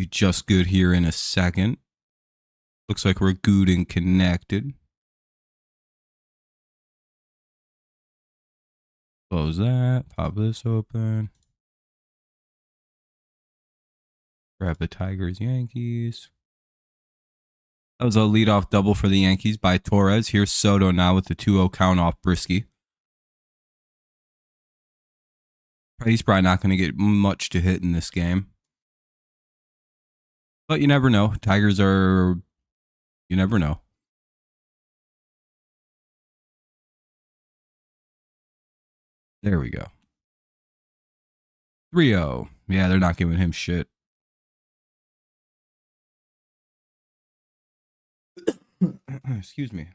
be just good here in a second. Looks like we're good and connected. Close that. Pop this open. Grab the Tigers, Yankees. That was a leadoff double for the Yankees by Torres. Here's Soto now with the 2-0 count off Brisky. He's probably not going to get much to hit in this game. But you never know. Tigers are... You never know. There we go. 3-0. Yeah, they're not giving him shit. Excuse me.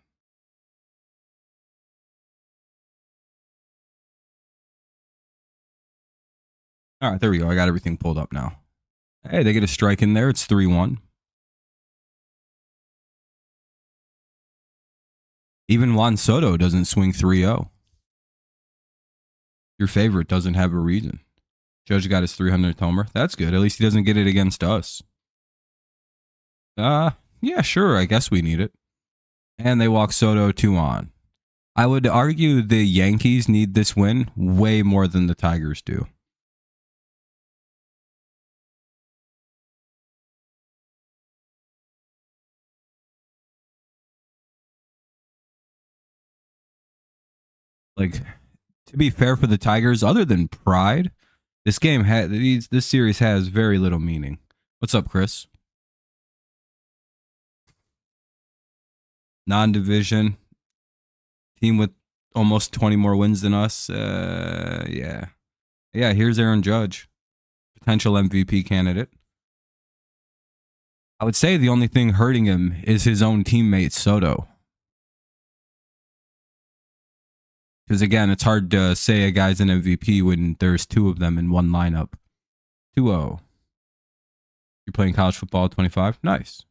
All right, there we go. I got everything pulled up now. Hey, they get a strike in there. It's 3-1. Even Juan Soto doesn't swing 3-0. Your favorite doesn't have a reason. Judge got his 300th homer. That's good. At least he doesn't get it against us. Yeah, sure. I guess we need it. And they walk Soto 2 on. I would argue the Yankees need this win way more than the Tigers do. Like, to be fair for the Tigers, other than pride, this series has very little meaning. What's up, Chris? Non-division team with almost 20 more wins than us. Yeah. Here's Aaron Judge, potential MVP candidate. I would say the only thing hurting him is his own teammate Soto. Because again, it's hard to say a guy's an MVP when there's 2 of them in one lineup. 2-0. You're playing college football at 25? Nice.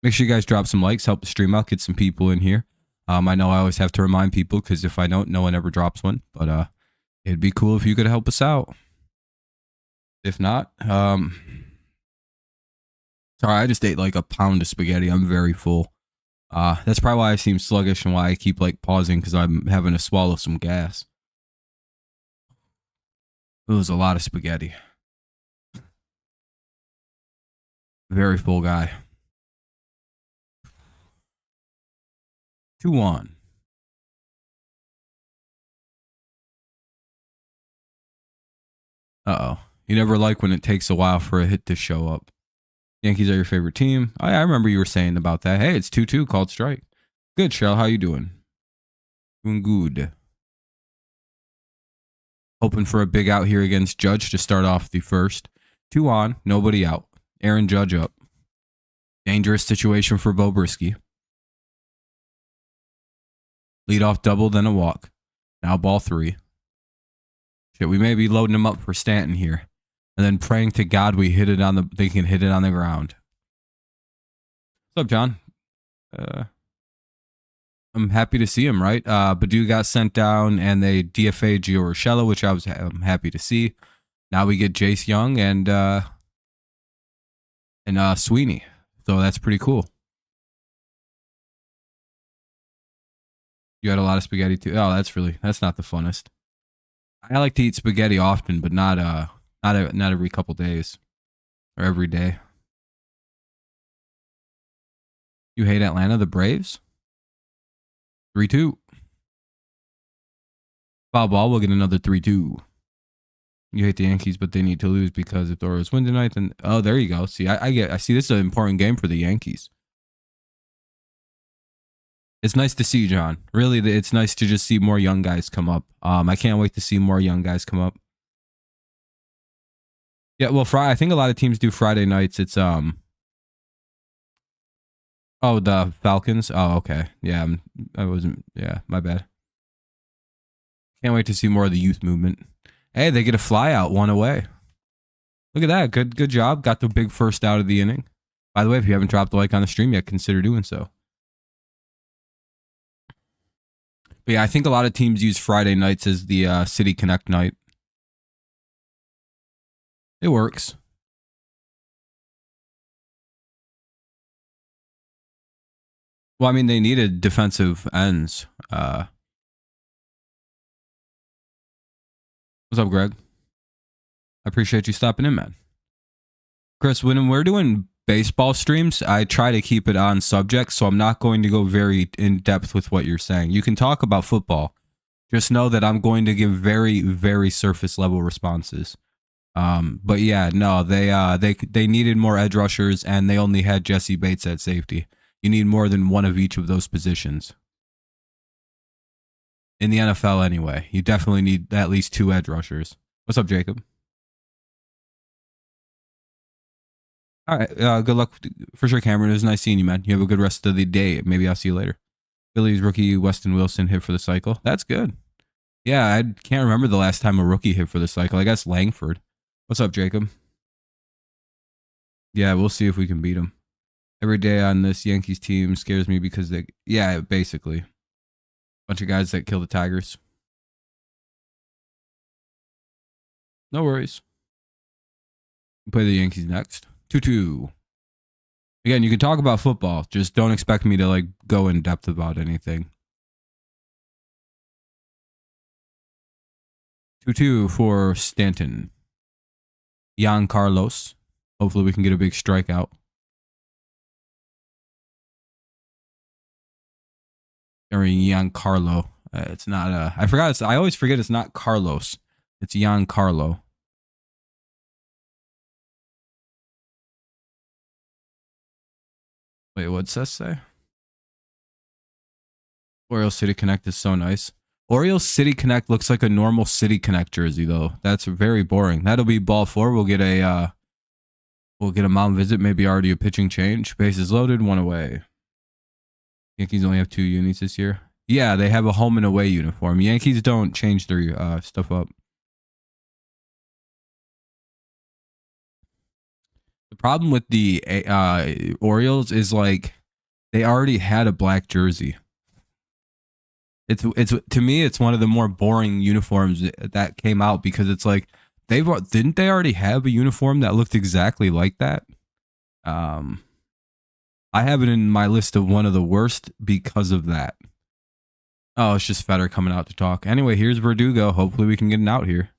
Make sure you guys drop some likes, help the stream out, get some people in here. I know I always have to remind people because if I don't, no one ever drops one. But it'd be cool if you could help us out. If not, sorry, I just ate like a pound of spaghetti. I'm very full. That's probably why I seem sluggish and why I keep like pausing because I'm having to swallow some gas. It was a lot of spaghetti. Very full guy. 2-1. Uh-oh. You never like when it takes a while for a hit to show up. Yankees are your favorite team. I remember you were saying about that. Hey, it's 2-2, called strike. Good, Shell. How you doing? Doing good. Hoping for a big out here against Judge to start off the first. 2 on, nobody out. Aaron Judge up. Dangerous situation for Bo Brisky. Leadoff double, then a walk. Now ball 3. Shit, we may be loading him up for Stanton here. And then praying to God they can hit it on the ground. What's up, John? I'm happy to see him, right? Badu got sent down and they DFA'd Gio Urshela, which I'm happy to see. Now we get Jace Young and Sweeney. So that's pretty cool. You had a lot of spaghetti too. Oh, that's not the funnest. I like to eat spaghetti often, but not every couple days or every day. You hate Atlanta, the Braves? 3-2. Foul ball, we'll get another 3-2. You hate the Yankees, but they need to lose because if the Orioles win tonight, then there you go. See, I see this is an important game for the Yankees. It's nice to see, John. Really, it's nice to just see more young guys come up. I can't wait to see more young guys come up. Yeah, well, I think a lot of teams do Friday nights. It's the Falcons. Oh, okay. Yeah, my bad. Can't wait to see more of the youth movement. Hey, they get a fly out, 1 away. Look at that. Good job. Got the big first out of the inning. By the way, if you haven't dropped a like on the stream yet, consider doing so. But yeah, I think a lot of teams use Friday nights as the City Connect night. It works. Well, I mean, they needed defensive ends. What's up, Greg? I appreciate you stopping in, man. Chris, when we're doing baseball streams, I try to keep it on subject, so I'm not going to go very in depth with what you're saying. You can talk about football. Just know that I'm going to give very, very surface level responses. But yeah, no, they needed more edge rushers, and they only had Jesse Bates at safety. You need more than one of each of those positions. In the NFL, anyway, you definitely need at least 2 edge rushers. What's up, Jacob? All right. Good luck for sure, Cameron. It was nice seeing you, man. You have a good rest of the day. Maybe I'll see you later. Phillies rookie Weston Wilson hit for the cycle. That's good. Yeah, I can't remember the last time a rookie hit for the cycle. I guess Langford. What's up, Jacob? Yeah, we'll see if we can beat him. Every day on this Yankees team scares me because they, yeah, basically. Bunch of guys that kill the Tigers. No worries. We'll play the Yankees next. 2-2. Again, you can talk about football. Just don't expect me to like go in depth about anything. 2-2 for Stanton. Jan Carlos. Hopefully we can get a big strikeout. Or Giancarlo. It's not. I forgot. I always forget it's not Carlos. It's Giancarlo. Wait, what's that say? Orioles City Connect is so nice. Orioles City Connect looks like a normal City Connect jersey though. That's very boring. That'll be ball 4. We'll get a mound visit. Maybe already a pitching change. Bases loaded. 1 away. Yankees only have 2 unis this year. Yeah, they have a home and away uniform. Yankees don't change their stuff up. The problem with the Orioles is like they already had a black jersey. It's to me it's one of the more boring uniforms that came out because it's like didn't they already have a uniform that looked exactly like that? I have it in my list of one of the worst because of that. Oh, it's just Feder coming out to talk. Anyway, here's Verdugo. Hopefully we can get an out here.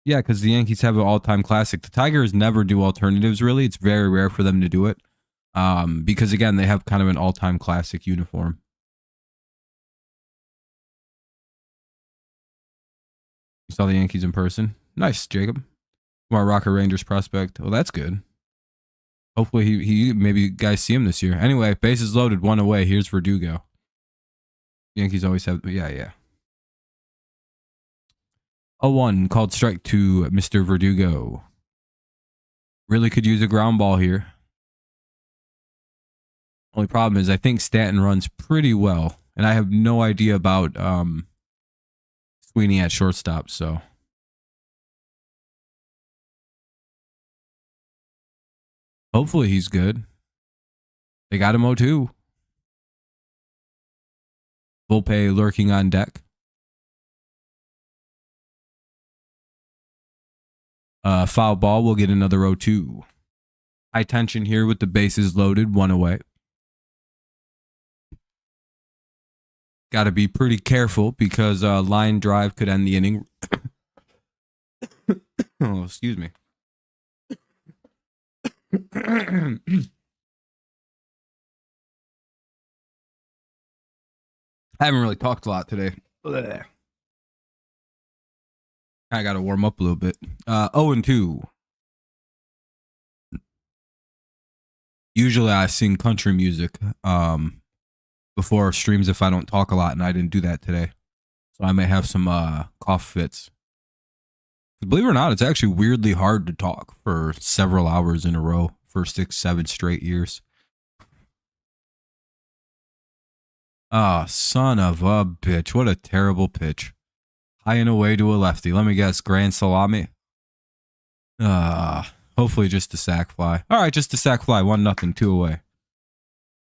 Yeah, because the Yankees have an all-time classic. The Tigers never do alternatives, really. It's very rare for them to do it. Because, again, they have kind of an all-time classic uniform. You saw the Yankees in person. Nice, Jacob. More Rocker Rangers prospect. Well, that's good. Hopefully he maybe guys see him this year. Anyway, bases loaded, 1 away. Here's Verdugo. Yankees always have, yeah. 0-1 called strike to Mr. Verdugo. Really could use a ground ball here. Only problem is I think Stanton runs pretty well, and I have no idea about Sweeney at shortstop, so. Hopefully he's good. They got him 0-2. Volpe lurking on deck. Foul ball. We'll get another 0-2. High tension here with the bases loaded. 1 away. Got to be pretty careful because line drive could end the inning. Oh, excuse me. I haven't really talked a lot today. I got to warm up a little bit. 0-2. Usually I sing country music before streams if I don't talk a lot, and I didn't do that today. So I may have some cough fits. Believe it or not, it's actually weirdly hard to talk for several hours in a row for 6-7 straight years. Ah, oh, son of a bitch. What a terrible pitch. High and away to a lefty. Let me guess, grand salami. Hopefully just a sac fly. All right, just a sac fly. 1-0, 2 away.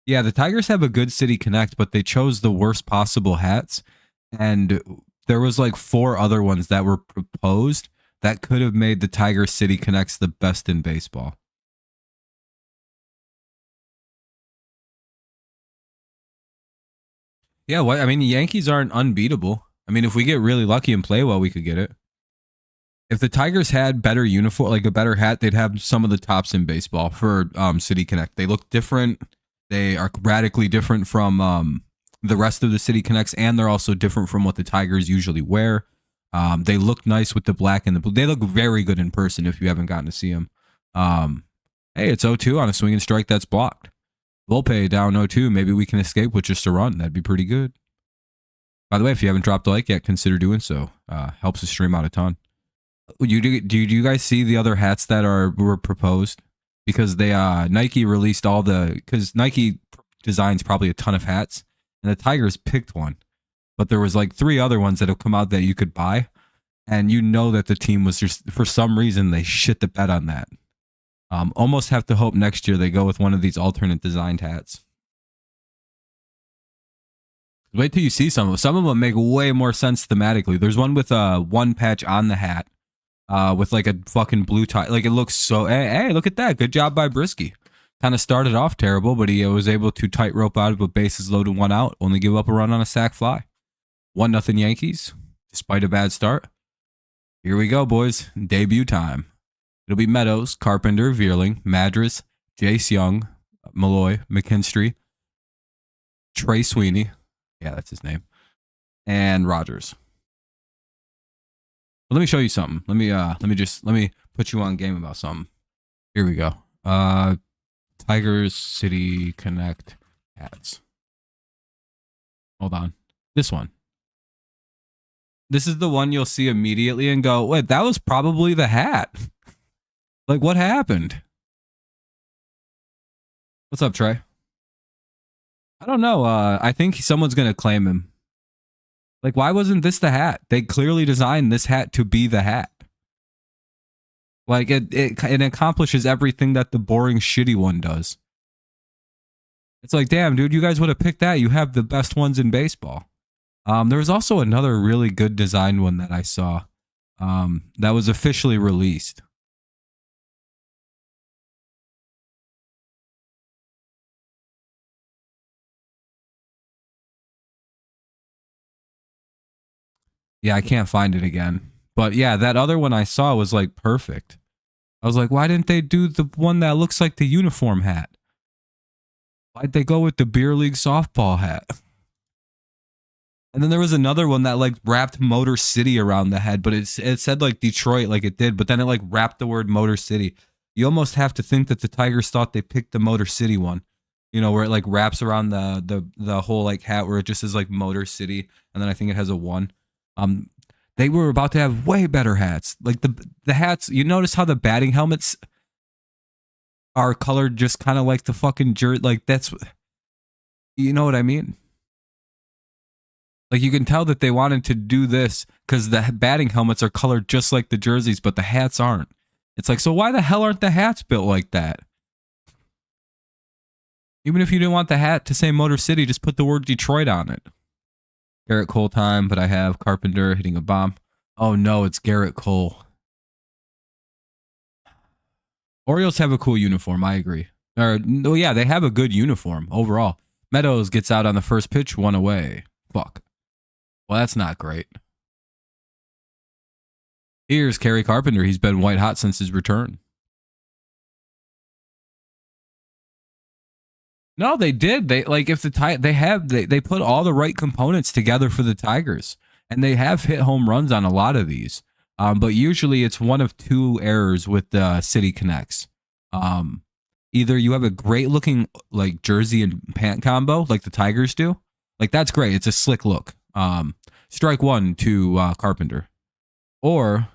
Yeah, the Tigers have a good City Connect, but they chose the worst possible hats. And there was like 4 other ones that were proposed that could have made the Tiger City Connects the best in baseball. Yeah, what I mean, the Yankees aren't unbeatable. I mean, if we get really lucky and play well, we could get it. If the Tigers had better uniform, like a better hat, they'd have some of the tops in baseball for City Connect. They look different. They are radically different from the rest of the City Connects, and they're also different from what the Tigers usually wear. They look nice with the black and the blue. They look very good in person if you haven't gotten to see them. Hey, it's 0-2 on a swing and strike that's blocked. Volpe down 0-2. Maybe we can escape with just a run. That'd be pretty good. By the way, if you haven't dropped a like yet, consider doing so. Helps the stream out a ton. Do you guys see the other hats that were proposed? Because they Nike released all because Nike designs probably a ton of hats, and the Tigers picked one, but there was like 3 other ones that have come out that you could buy, and you know that the team was just, for some reason, they shit the bed on that. Almost have to hope next year they go with one of these alternate designed hats. Wait till you see some of them. Some of them make way more sense thematically. There's one with one patch on the hat, with like a fucking blue tie. Like it looks so. Hey, look at that! Good job by Brisky. Kind of started off terrible, but he was able to tightrope out of a bases loaded 1 out. Only give up a run on a sac fly. 1-0 Yankees, despite a bad start. Here we go, boys. Debut time. It'll be Meadows, Carpenter, Vierling, Madras, Jace Young, Malloy, McKinstry, Trey Sweeney. Yeah, that's his name. And Rogers. Well, let me show you something. Let me put you on game about something. Here we go. Tigers City Connect hats. Hold on. This one. This is the one you'll see immediately and go, wait, that was probably the hat. Like, what happened? What's up, Trey? I don't know. I think someone's going to claim him. Like, why wasn't this the hat? They clearly designed this hat to be the hat. Like, it accomplishes everything that the boring, shitty one does. It's like, damn, dude, you guys would have picked that. You have the best ones in baseball. There was also another really good designed one that I saw that was officially released. Yeah, I can't find it again. But yeah, that other one I saw was like perfect. I was like, why didn't they do the one that looks like the uniform hat? Why'd they go with the beer league softball hat? And then there was another one that like wrapped Motor City around the head, but it said like Detroit like it did, but then it like wrapped the word Motor City. You almost have to think that the Tigers thought they picked the Motor City one. You know, where it like wraps around the whole like hat where it just is like Motor City, and then I think it has a 1. They were about to have way better hats. Like the hats, you notice how the batting helmets are colored just kind of like the fucking jersey. Like that's, you know what I mean? Like you can tell that they wanted to do this because the batting helmets are colored just like the jerseys, but the hats aren't. It's like, so why the hell aren't the hats built like that? Even if you didn't want the hat to say Motor City, just put the word Detroit on it. Garrett Cole time, but I have Carpenter hitting a bomb. Oh no, it's Garrett Cole. Orioles have a cool uniform, I agree. No, yeah, they have a good uniform overall. Meadows gets out on the first pitch, 1 away. Fuck. Well, that's not great. Here's Kerry Carpenter. He's been white hot since his return. No, they did. They like if they put all the right components together for the Tigers, and they have hit home runs on a lot of these. But usually it's one of 2 errors with the City Connects. Either you have a great looking like jersey and pant combo like the Tigers do, like that's great. It's a slick look. Strike 1 to Carpenter, or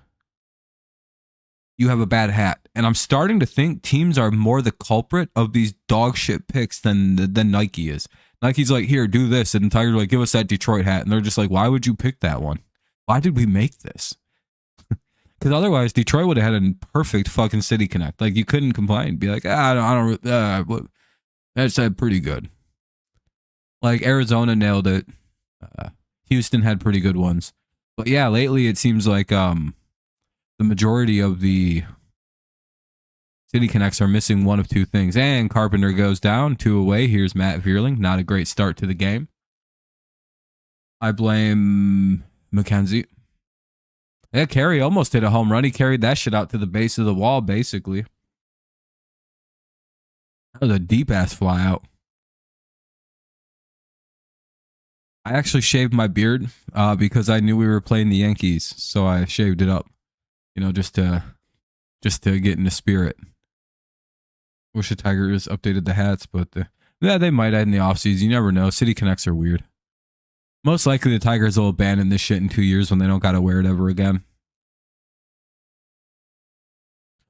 you have a bad hat. And I'm starting to think teams are more the culprit of these dog shit picks than Nike is. Nike's like, here, do this. And the Tigers are like, give us that Detroit hat. And they're just like, why would you pick that one? Why did we make this? Because otherwise, Detroit would have had a perfect fucking City Connect. Like, you couldn't complain. Be like, that's pretty good. Like, Arizona nailed it. Houston had pretty good ones. But yeah, lately it seems like the majority of the City Connects are missing one of 2 things. And Carpenter goes down, 2 away. Here's Matt Vierling. Not a great start to the game. I blame McKenzie. Yeah, Kerry almost hit a home run. He carried that shit out to the base of the wall, basically. That was a deep ass fly out. I actually shaved my beard because I knew we were playing the Yankees, so I shaved it up. You know, just to get in the spirit. Wish the Tigers updated the hats, but yeah, they might add in the offseason. You never know. City Connects are weird. Most likely the Tigers will abandon this shit in 2 years when they don't gotta wear it ever again.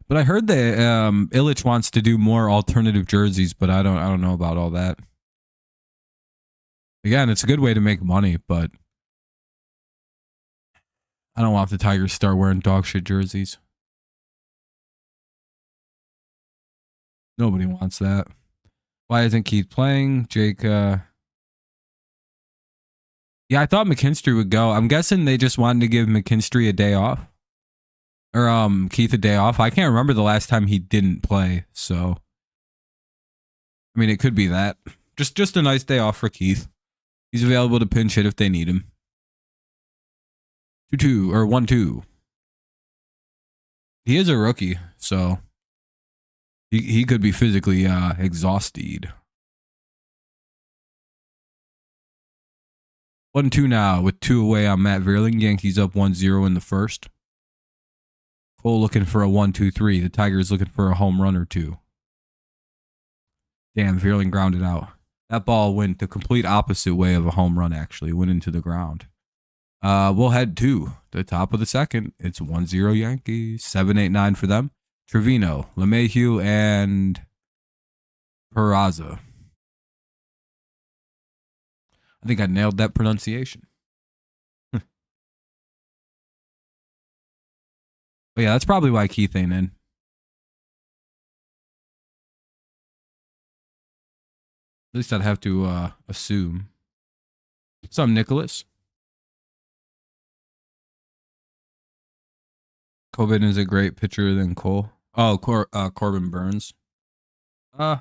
But I heard that Illich wants to do more alternative jerseys, but I don't know about all that. Again, it's a good way to make money, but I don't want the Tigers to start wearing dog shit jerseys. Nobody wants that. Why isn't Keith playing? Jake, yeah, I thought McKinstry would go. I'm guessing they just wanted to give McKinstry a day off. Or Keith a day off. I can't remember the last time he didn't play, so I mean it could be that. Just a nice day off for Keith. He's available to pinch hit if they need him. 2-2 or 1-2. He is a rookie, so he could be physically exhausted. 1-2 now with 2 away on Matt Vierling. Yankees up 1-0 in the first. Cole looking for a 1-2-3. The Tigers looking for a home run or 2. Damn, Vierling grounded out. That ball went the complete opposite way of a home run, actually. Went into the ground. We'll head to the top of the second. It's 1-0 Yankees. 7-8-9 for them. Trevino, LeMahieu, and Peraza. I think I nailed that pronunciation. But yeah, that's probably why Keith ain't in. At least I'd have to assume. What's up, Nicholas? Corbin is a great pitcher than Cole. Oh, Corbin Burns. I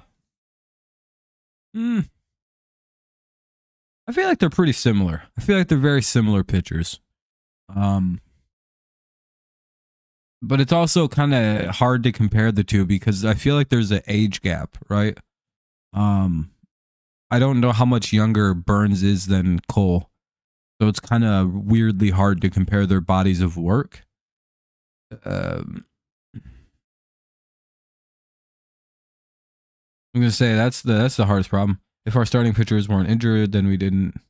feel like they're pretty similar. I feel like they're very similar pitchers. But it's also kind of hard to compare the two because I feel like there's an age gap, right? I don't know how much younger Burns is than Cole. So it's kind of weirdly hard to compare their bodies of work. I'm gonna say that's the hardest problem. If our starting pitchers weren't injured, then we didn't.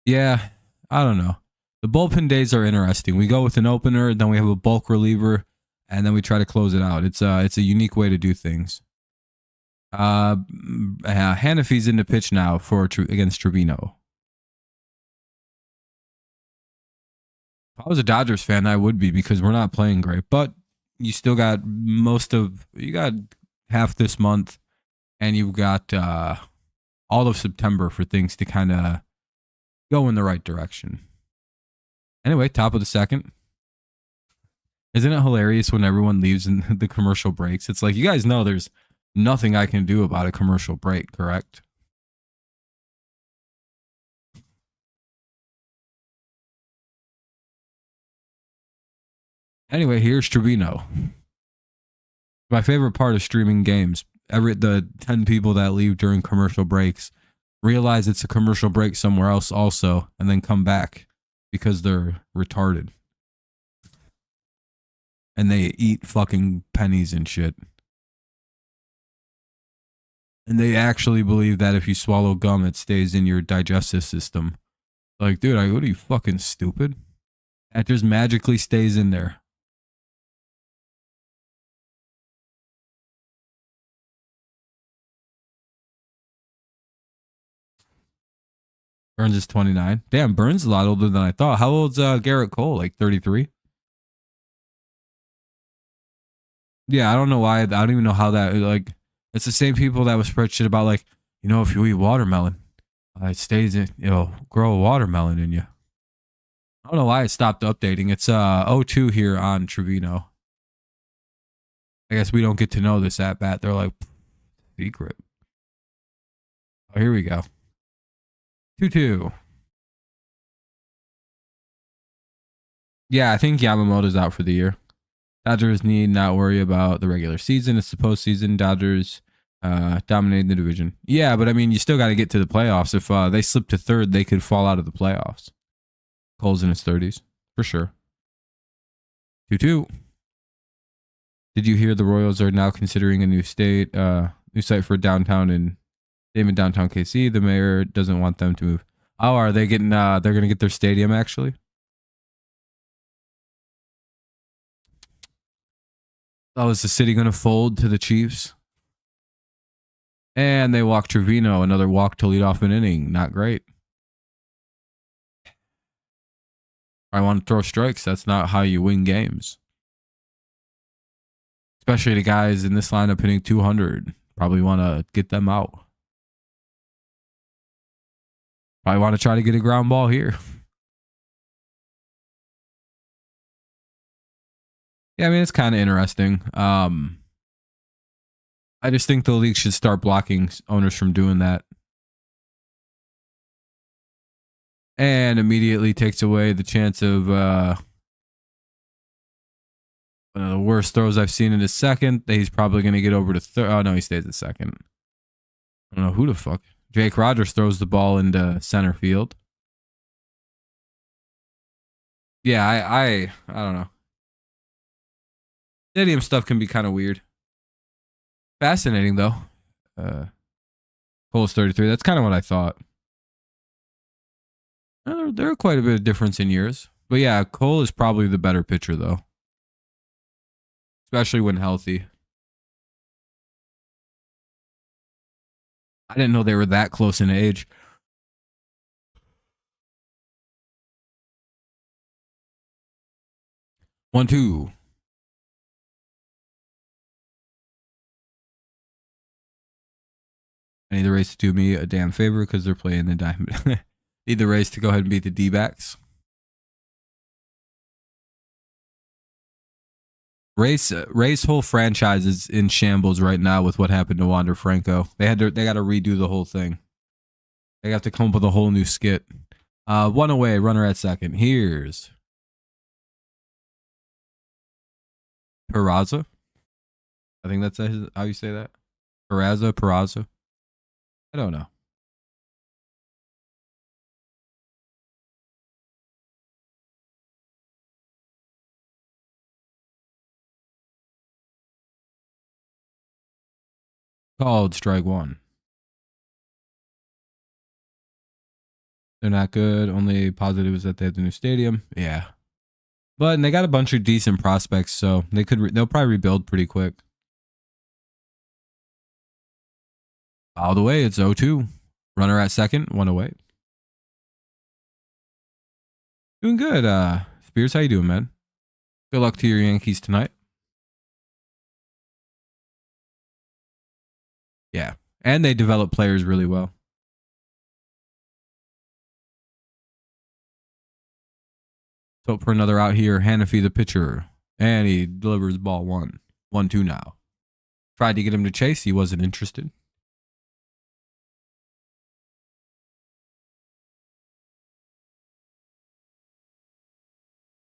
Yeah, I don't know. The bullpen days are interesting. We go with an opener, then we have a bulk reliever, and then we try to close it out. It's a unique way to do things. Hanafy's in the pitch now against Trevino. If I was a Dodgers fan, I would be because we're not playing great. But you still got you got half this month, and you've got all of September for things to kind of go in the right direction. Anyway, top of the second. Isn't it hilarious when everyone leaves in the commercial breaks? It's like, you guys know there's nothing I can do about a commercial break, correct? Anyway, here's Trevino. My favorite part of streaming games, the 10 people that leave during commercial breaks realize it's a commercial break somewhere else also, and then come back because they're retarded. And they eat fucking pennies and shit. And they actually believe that if you swallow gum, it stays in your digestive system. Like, dude, what are you, fucking stupid? That just magically stays in there. Burns is 29. Damn, Burns is a lot older than I thought. How old's Garrett Cole? Like 33? Yeah, I don't know why. I don't even know how that, like, it's the same people that was spread shit about, like, you know, if you eat watermelon, it stays in, it'll grow a watermelon in you. I don't know why I stopped updating. It's 0-2 here on Trevino. I guess we don't get to know this at bat. They're like, secret. Oh, here we go. 2-2. Yeah, I think Yamamoto's out for the year. Dodgers need not worry about the regular season. It's the postseason. Dodgers dominating the division. Yeah, but I mean, you still got to get to the playoffs. If they slip to third, they could fall out of the playoffs. Cole's in his 30s, for sure. 2-2. Did you hear the Royals are now considering a new site for downtown in downtown KC? The mayor doesn't want them to move. Oh, are they getting? They're gonna get their stadium actually. Oh, is the city gonna fold to the Chiefs? And they walk Trevino, another walk to lead off an inning. Not great. I want to throw strikes. That's not how you win games. Especially the guys in this lineup hitting 200. Probably want to get them out. Probably want to try to get a ground ball here. Yeah, I mean, it's kind of interesting. I just think the league should start blocking owners from doing that. And immediately takes away the chance of one of the worst throws I've seen in his second. He's probably going to get over to third. Oh, no, he stays at second. I don't know who the fuck. Jake Rogers throws the ball into center field. Yeah, I don't know. Stadium stuff can be kind of weird. Fascinating, though. Cole's 33. That's kind of what I thought. There are quite a bit of difference in years. But yeah, Cole is probably the better pitcher, though. Especially when healthy. I didn't know they were that close in age. One, two. I need the Rays to do me a damn favor because they're playing the Diamond. Need the Rays to go ahead and beat the D-backs. Rays whole franchise is in shambles right now with what happened to Wander Franco. They got to redo the whole thing. They have to come up with a whole new skit. One away, runner at second. Here's Peraza. I think that's how you say that. Peraza. I don't know. Called strike one. They're not good. Only positive is that they have the new stadium. Yeah. But they got a bunch of decent prospects, so they'll probably rebuild pretty quick. All the way, it's 0-2. Runner at second, one away. Doing good. Spears, how you doing, man? Good luck to your Yankees tonight. Yeah. And they develop players really well. So for another out here, Hanafi the pitcher. And he delivers ball one. 1-2 now. Tried to get him to chase. He wasn't interested.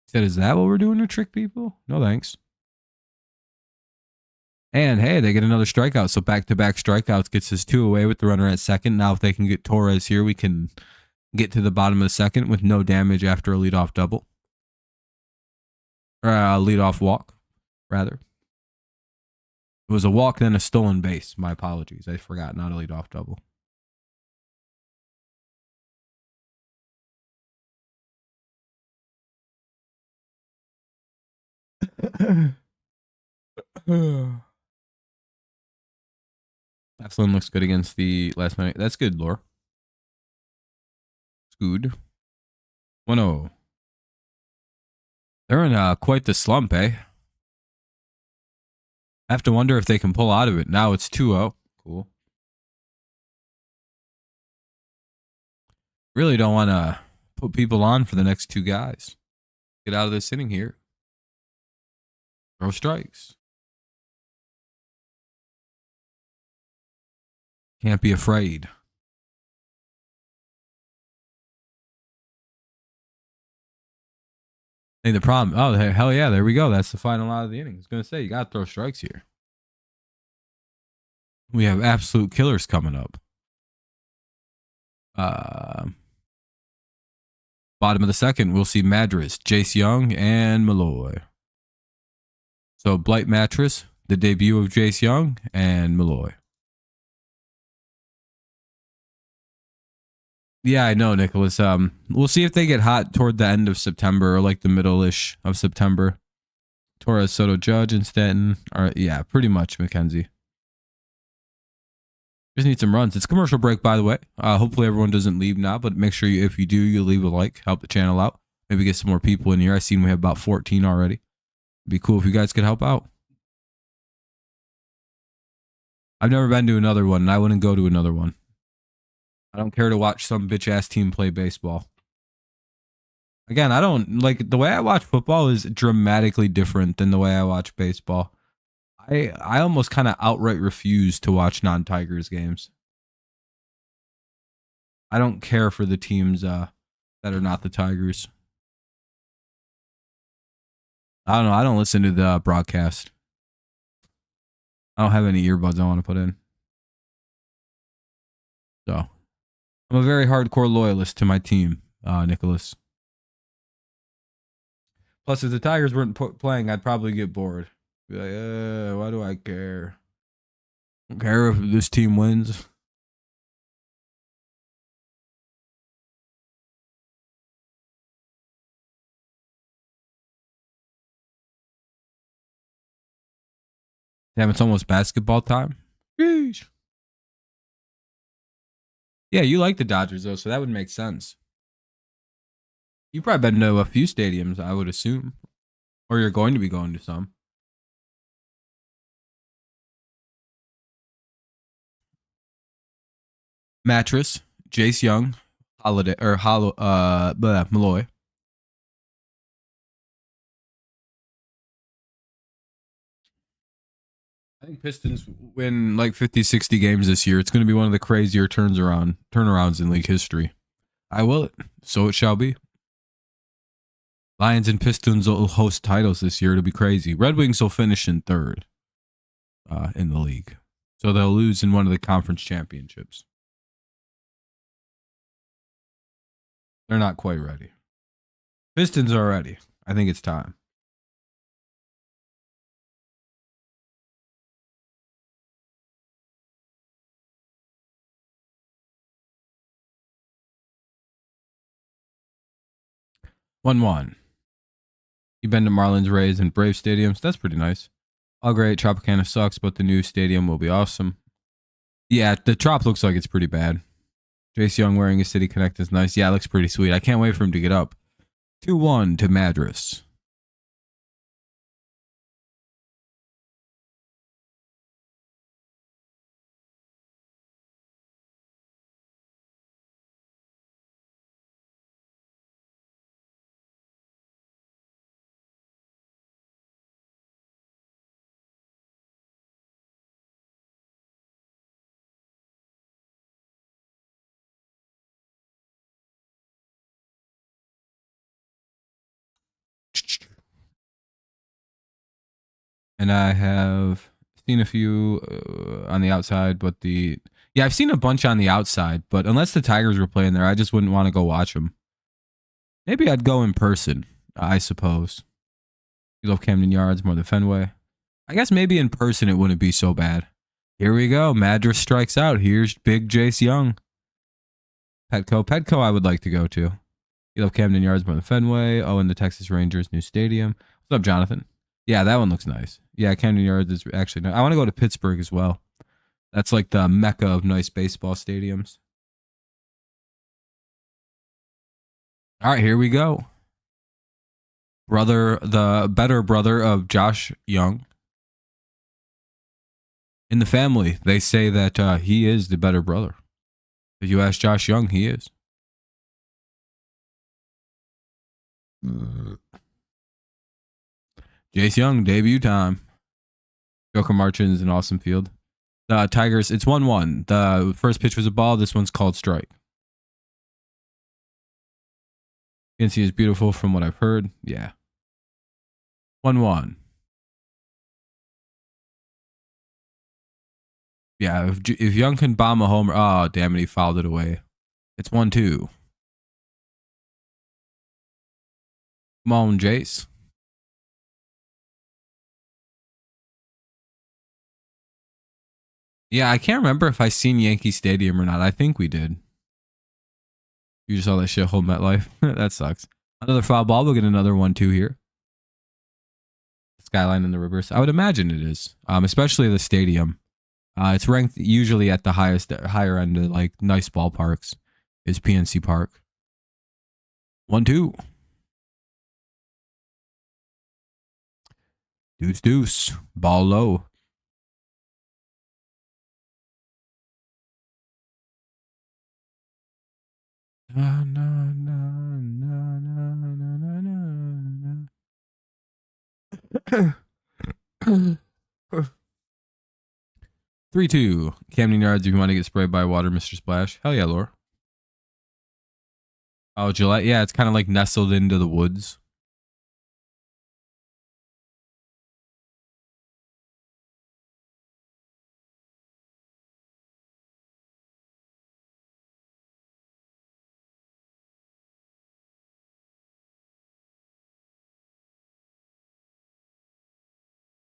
He said, is that what we're doing to trick people? No, thanks. And hey, they get another strikeout. So back-to-back strikeouts gets us 2 away with the runner at second. Now if they can get Torres here, we can get to the bottom of the second with no damage after a leadoff double. Or a leadoff walk, rather. It was a walk, then a stolen base. My apologies. I forgot, not a leadoff double. Eflin looks good against the last minute. That's good, Lore. It's good. 1-0. They're in quite the slump, eh? I have to wonder if they can pull out of it. Now it's 2-0. Cool. Really don't want to put people on for the next two guys. Get out of this inning here. Throw strikes. Can't be afraid. Hey, the problem. Oh, hell yeah. There we go. That's the final out of the inning. I was going to say, you got to throw strikes here. We have absolute killers coming up. Bottom of the second, we'll see Madras, Jace Young, and Malloy. So Blight Mattress, the debut of Jace Young, and Malloy. Yeah, I know, Nicholas. We'll see if they get hot toward the end of September or like the middle-ish of September. Torres, Soto, Judge, and Stanton. Yeah, pretty much, Mackenzie. Just need some runs. It's commercial break, by the way. Hopefully everyone doesn't leave now, but make sure if you do, you leave a like, help the channel out. Maybe get some more people in here. I've seen we have about 14 already. It'd be cool if you guys could help out. I've never been to another one, and I wouldn't go to another one. I don't care to watch some bitch-ass team play baseball. Again, I don't like the way I watch football is dramatically different than the way I watch baseball. I almost kind of outright refuse to watch non-Tigers games. I don't care for the teams that are not the Tigers. I don't know. I don't listen to the broadcast. I don't have any earbuds I want to put in. So I'm a very hardcore loyalist to my team, Nicholas. Plus, if the Tigers weren't playing, I'd probably get bored. Be like, why do I care? I don't care if this team wins. Damn, it's almost basketball time. Sheesh. Yeah, you like the Dodgers, though, so that would make sense. You've probably been to a few stadiums, I would assume. Or you're going to be going to some. Mattress, Jace Young, Malloy. I think Pistons win like 50, 60 games this year. It's going to be one of the crazier turnarounds in league history. I will it. So it shall be. Lions and Pistons will host titles this year. It'll be crazy. Red Wings will finish in third in the league. So they'll lose in one of the conference championships. They're not quite ready. Pistons are ready. I think it's time. One. You've been to Marlins, Rays, and Brave stadiums. That's pretty nice. All great. Tropicana sucks, but the new stadium will be awesome. Yeah, the Trop looks like it's pretty bad. Jace Young wearing a City Connect is nice. Yeah, it looks pretty sweet. I can't wait for him to get up. 2-1 to Madras. And I have seen a few on the outside, but I've seen a bunch on the outside, but unless the Tigers were playing there, I just wouldn't want to go watch them. Maybe I'd go in person, I suppose. You love Camden Yards more than Fenway. I guess maybe in person it wouldn't be so bad. Here we go. Madras strikes out. Here's big Jace Young. Petco I would like to go to. You love Camden Yards more than Fenway. Oh, and the Texas Rangers new stadium. What's up, Jonathan? Yeah, that one looks nice. Yeah, Camden Yards is actually nice. I want to go to Pittsburgh as well. That's like the mecca of nice baseball stadiums. All right, here we go. The better brother of Josh Young. In the family, they say that he is the better brother. If you ask Josh Young, he is. Jace Young, debut time. Joker Marchins in awesome field. The Tigers, it's 1-1. The first pitch was a ball. This one's called strike. Incy is beautiful from what I've heard. Yeah. 1-1. Yeah, if Young can bomb a homer, oh damn it, he fouled it away. It's 1-2. Come on, Jace. Yeah, I can't remember if I seen Yankee Stadium or not. I think we did. You just saw that shithole MetLife. That sucks. Another foul ball. We'll get another 1-2 here. Skyline in the reverse. I would imagine it is, especially the stadium. It's ranked usually at the higher end of like nice ballparks. Is PNC Park. 1-2. Deuce. Ball low. Na, na, na, na, na, na, na, na. 3-2. Camden Yards, if you want to get sprayed by water, Mr. Splash. Hell yeah, Lore. Oh, Gillette. Yeah, it's kind of like nestled into the woods.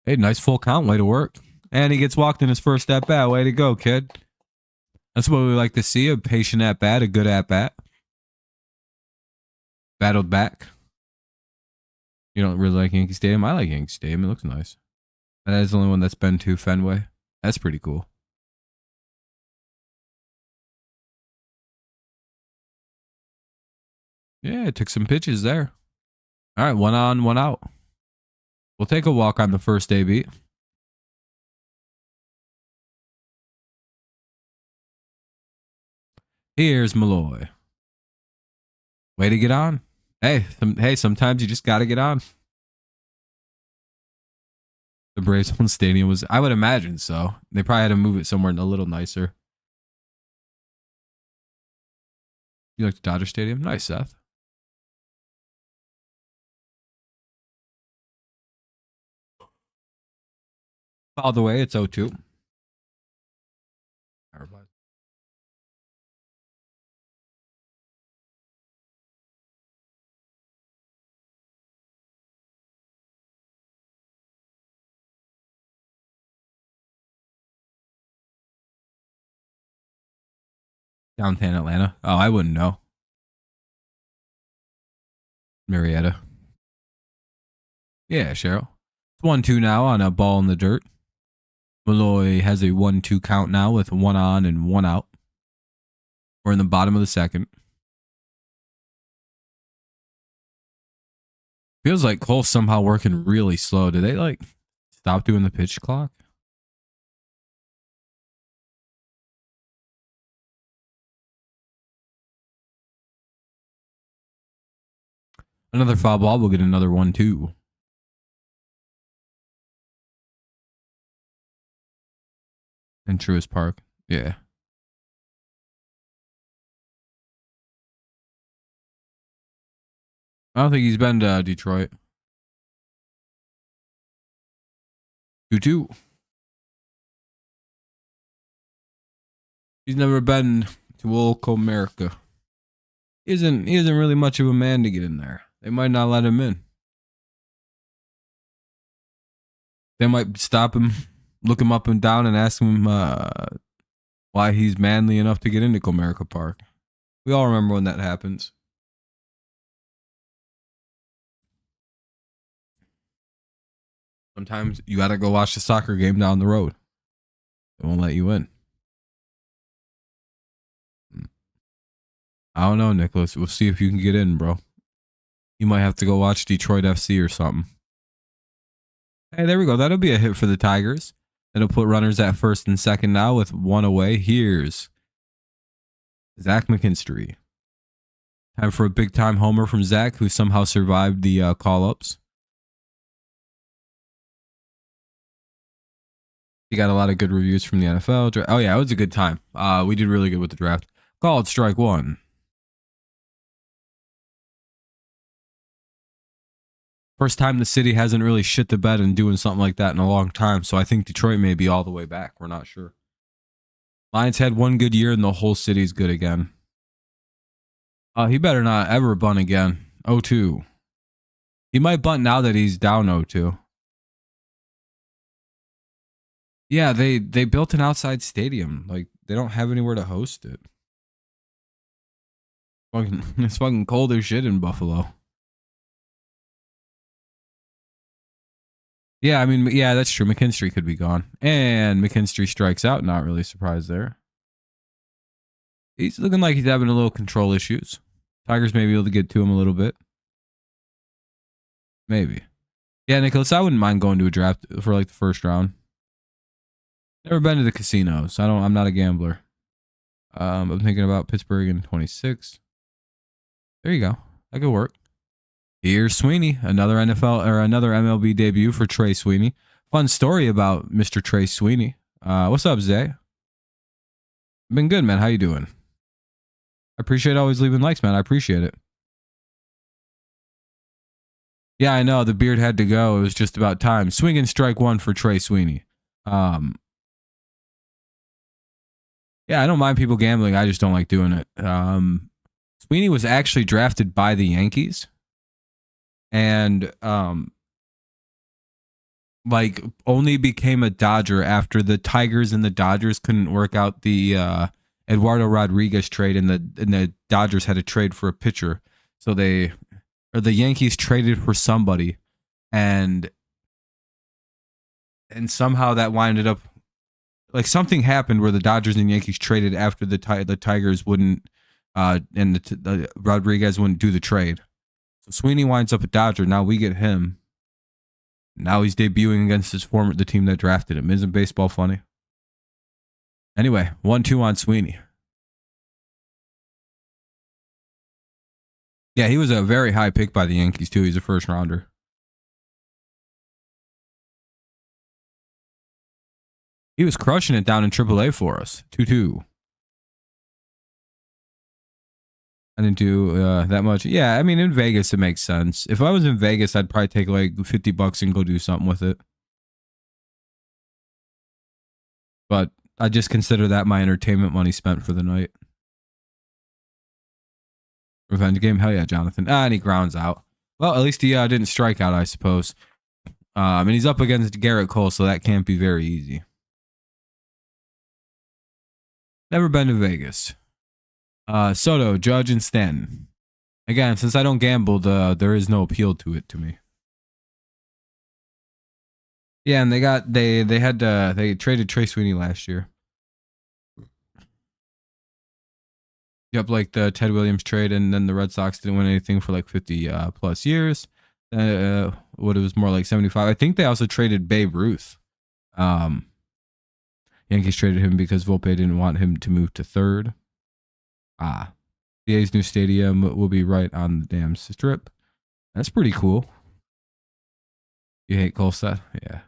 Hey, nice full count. Way to work. And he gets walked in his first at bat. Way to go, kid. That's what we like to see. A patient at bat, a good at bat. Battled back. You don't really like Yankee Stadium? I like Yankee Stadium. It looks nice. That is the only one that's been to Fenway. That's pretty cool. Yeah, it took some pitches there. All right, 1 on, 1 out. We'll take a walk on the first AB. Here's Malloy. Way to get on. Hey, sometimes you just got to get on. The Braves home stadium was, I would imagine so. They probably had to move it somewhere a little nicer. You like the Dodger Stadium? Nice, Seth. All the way, it's 0-2. Downtown Atlanta. Oh, I wouldn't know. Marietta. Yeah, Cheryl. It's 1-2 now on a ball in the dirt. Malloy has a 1-2 count now with 1 on and 1 out. We're in the bottom of the second. Feels like Cole's somehow working really slow. Did they like stop doing the pitch clock? Another foul ball. We'll get another 1-2. In Truist Park. Yeah. I don't think he's been to Detroit. 2-2. He's never been to old Comerica. He isn't really much of a man to get in there. They might not let him in. They might stop him, look him up and down, and ask him why he's manly enough to get into Comerica Park. We all remember when that happens. Sometimes you gotta go watch the soccer game down the road. They won't let you in. I don't know, Nicholas. We'll see if you can get in, bro. You might have to go watch Detroit FC or something. Hey, there we go. That'll be a hit for the Tigers. It'll put runners at first and second now with 1 away. Here's Zach McKinstry. Time for a big-time homer from Zach, who somehow survived the call-ups. He got a lot of good reviews from the NFL. Oh, yeah, it was a good time. We did really good with the draft. Called strike 1. First time the city hasn't really shit the bed and doing something like that in a long time. So I think Detroit may be all the way back. We're not sure. Lions had one good year and the whole city's good again. He better not ever bunt again. 0-2. He might bunt now that he's down 0-2. Yeah, they built an outside stadium. Like, they don't have anywhere to host it. It's fucking cold as shit in Buffalo. Yeah, I mean, yeah, that's true. McKinstry could be gone. And McKinstry strikes out. Not really surprised there. He's looking like he's having a little control issues. Tigers may be able to get to him a little bit. Maybe. Yeah, Nicholas, I wouldn't mind going to a draft for like the first round. Never been to the casinos. I'm not a gambler. I'm thinking about Pittsburgh in 26. There you go. That could work. Here's Sweeney, another NFL or another MLB debut for Trey Sweeney. Fun story about Mr. Trey Sweeney. What's up, Zay? Been good, man. How you doing? I appreciate always leaving likes, man. I appreciate it. Yeah, I know. The beard had to go. It was just about time. Swing and strike one for Trey Sweeney. Yeah, I don't mind people gambling. I just don't like doing it. Sweeney was actually drafted by the Yankees. And like only became a Dodger after the Tigers and the Dodgers couldn't work out the Eduardo Rodriguez trade, and the Dodgers had to trade for a pitcher. So the Yankees traded for somebody, and somehow that winded up like something happened where the Dodgers and Yankees traded after the Tigers wouldn't and the Rodriguez wouldn't do the trade. So Sweeney winds up a Dodger. Now we get him. Now he's debuting against the team that drafted him. Isn't baseball funny? Anyway, 1-2 on Sweeney. Yeah, he was a very high pick by the Yankees too. He's a first rounder. He was crushing it down in AAA for us. 2-2. I didn't do that much. Yeah, I mean, in Vegas, it makes sense. If I was in Vegas, I'd probably take like $50 and go do something with it. But I just consider that my entertainment money spent for the night. Revenge game? Hell yeah, Jonathan. And he grounds out. Well, at least he didn't strike out, I suppose. And he's up against Garrett Cole, so that can't be very easy. Never been to Vegas. Soto, Judge, and Stanton. Again, since I don't gamble, there is no appeal to it to me. Yeah, and they traded Trey Sweeney last year. Yep, like the Ted Williams trade, and then the Red Sox didn't win anything for like 50 plus years. What it was more like 75. I think they also traded Babe Ruth. Yankees traded him because Volpe didn't want him to move to third. The A's new stadium will be right on the damn strip. That's pretty cool. You hate Colstat? Yeah.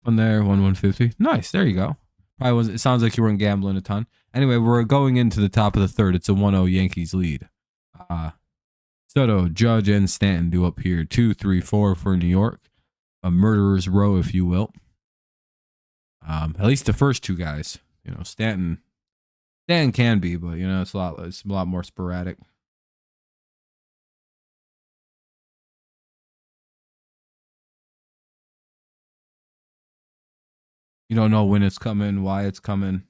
On there, 150. Nice. There you go. Probably was. It sounds like you weren't gambling a ton. Anyway, we're going into the top of the third. It's a 1-0 Yankees lead. Soto, Judge, and Stanton do up here. 2, 3, 4 for New York. A murderer's row, if you will. At least the first two guys. You know, Stanton can be, but you know, it's a lot more sporadic. You don't know when it's coming, why it's coming.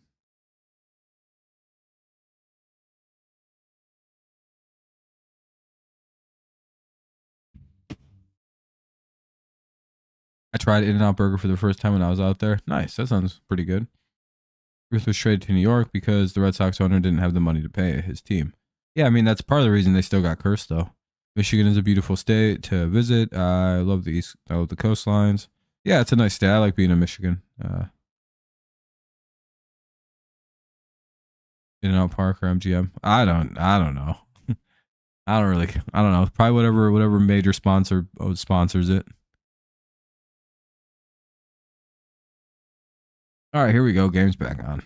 I tried In-N-Out Burger for the first time when I was out there. Nice. That sounds pretty good. Ruth was traded to New York because the Red Sox owner didn't have the money to pay his team. Yeah, I mean, that's part of the reason they still got cursed, though. Michigan is a beautiful state to visit. I love the East. I love the coastlines. Yeah, it's a nice state. I like being in Michigan. In-N-Out Park or MGM. I don't know. I don't know. Probably whatever major sponsor sponsors it. All right, here we go. Game's back on.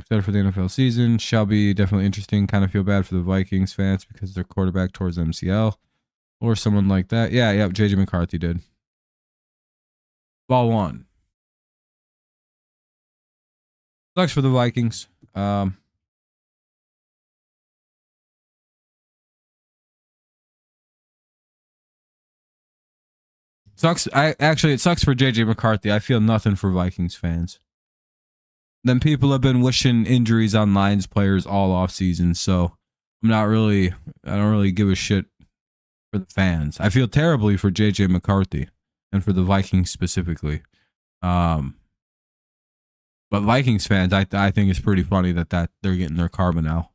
Excited for the NFL season. Shall be definitely interesting. Kind of feel bad for the Vikings fans because their quarterback towards MCL or someone like that. Yeah, JJ McCarthy did. Ball one. Sucks for the Vikings. Sucks. It sucks for JJ McCarthy. I feel nothing for Vikings fans. Then people have been wishing injuries on Lions players all off season, so I don't really give a shit for the fans. I feel terribly for JJ McCarthy and for the Vikings specifically. But Vikings fans, I think it's pretty funny that they're getting their karma now.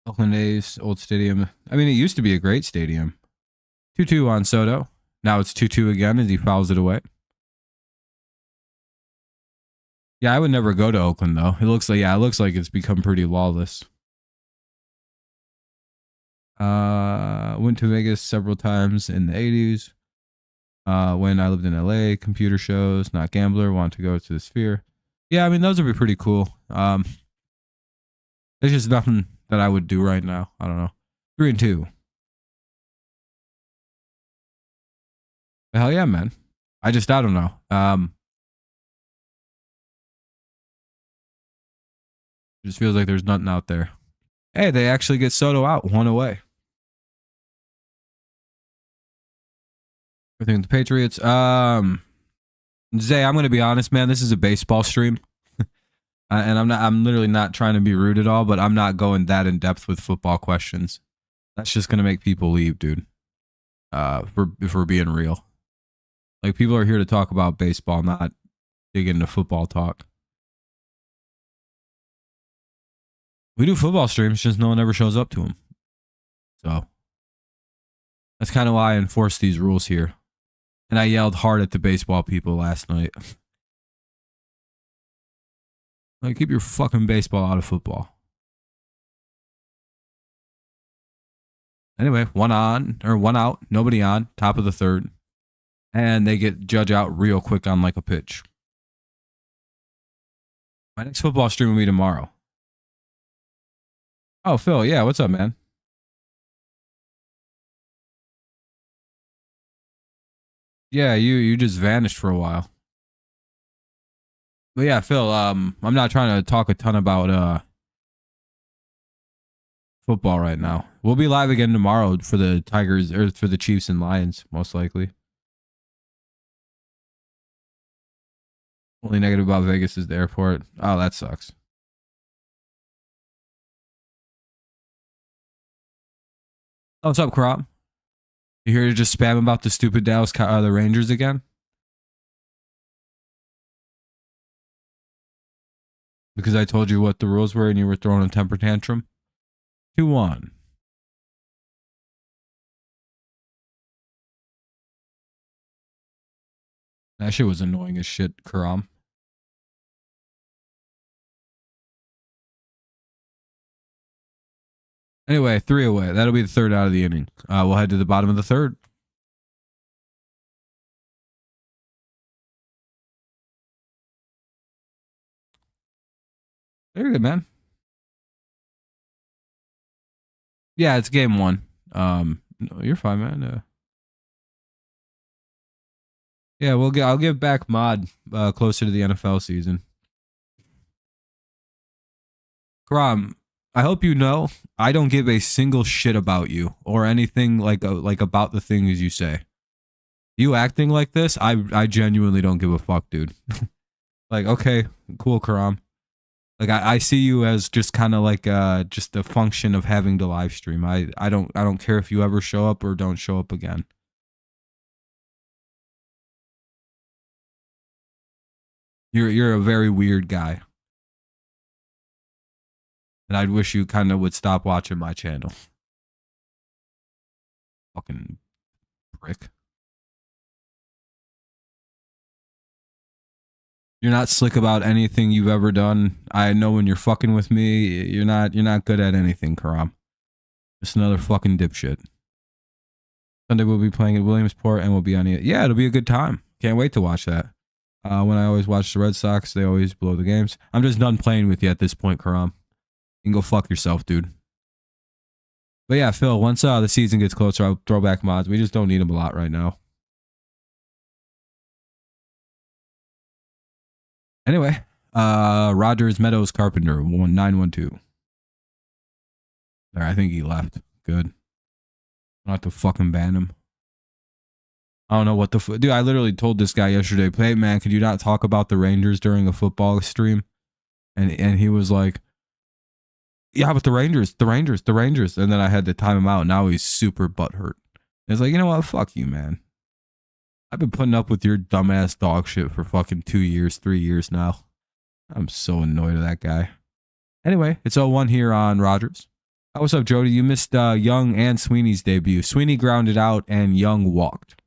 Oakland A's old stadium. I mean, it used to be a great stadium. 2-2 on Soto. Now it's 2-2 again as he fouls it away. Yeah, I would never go to Oakland though. It looks like it's become pretty lawless. Went to Vegas several times in the 80s. When I lived in LA, computer shows, not gambler, want to go to the Sphere. Yeah, I mean those would be pretty cool. There's just nothing that I would do right now. I don't know. 3-2. Hell yeah, man. I don't know. It just feels like there's nothing out there. Hey, they actually get Soto out, one away. I think the Patriots. Zay, I'm gonna be honest, man. This is a baseball stream, and I'm literally not trying to be rude at all, but I'm not going that in depth with football questions. That's just gonna make people leave, dude. If we're being real, like people are here to talk about baseball, not dig into football talk. We do football streams, just no one ever shows up to them. So that's kind of why I enforce these rules here. And I yelled hard at the baseball people last night. Like, keep your fucking baseball out of football. Anyway, one out, nobody on, top of the third. And they get Judge out real quick on like a pitch. My next football stream will be tomorrow. Oh, Phil, yeah, what's up, man? Yeah, you just vanished for a while. But yeah, Phil, I'm not trying to talk a ton about football right now. We'll be live again tomorrow for the Tigers or for the Chiefs and Lions, most likely. Only negative about Vegas is the airport. Oh, that sucks. Oh, what's up, Crop? You here to just spam about the stupid Dallas the Rangers again? Because I told you what the rules were and you were throwing a temper tantrum? 2-1. That shit was annoying as shit, Karam. Anyway, 3 away. That'll be the third out of the inning. We'll head to the bottom of the third. Very good, man. Yeah, it's game 1. No, you're fine, man. Yeah, I'll give back mod closer to the NFL season. Karam, I hope you know I don't give a single shit about you or anything like about the things you say. You acting like this, I genuinely don't give a fuck, dude. Like, okay, cool, Karam. Like I see you as just kind of like just a function of having to live stream. I don't care if you ever show up or don't show up again. You're a very weird guy. And I'd wish you kind of would stop watching my channel. Fucking prick. You're not slick about anything you've ever done. I know when you're fucking with me, you're not good at anything, Karam. Just another fucking dipshit. Sunday we'll be playing at Williamsport and we'll be on it. Yeah, it'll be a good time. Can't wait to watch that. When I always watch the Red Sox, they always blow the games. I'm just done playing with you at this point, Karam. You can go fuck yourself, dude. But yeah, Phil, once the season gets closer, I'll throw back mods. We just don't need them a lot right now. Anyway, Rogers, Meadows, Carpenter, 1912. There, I think he left. Good. I'll have to fucking ban him. I don't know what the dude. I literally told this guy yesterday, "Hey man, could you not talk about the Rangers during a football stream?" And he was like, "Yeah, but the Rangers." And then I had to time him out. Now he's super butthurt. It's like, you know what? Fuck you, man. I've been putting up with your dumbass dog shit for fucking 2 years, 3 years now. I'm so annoyed at that guy. Anyway, it's 0-1 here on Rogers. What's up, Jody? You missed Jung and Sweeney's debut. Sweeney grounded out and Jung walked.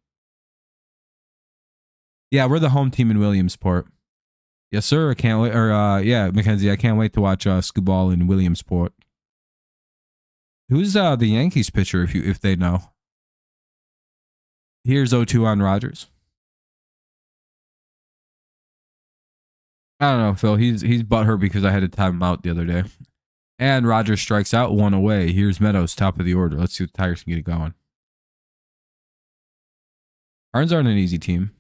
Yeah, we're the home team in Williamsport. Yes, sir. I can't wait. Or yeah, Mackenzie, I can't wait to watch Scooball in Williamsport. Who's the Yankees pitcher? If they know. Here's 0-2 on Rogers. I don't know, Phil. He's butthurt because I had to time him out the other day. And Rogers strikes out, 1 away. Here's Meadows, top of the order. Let's see if the Tigers can get it going. Cards aren't an easy team.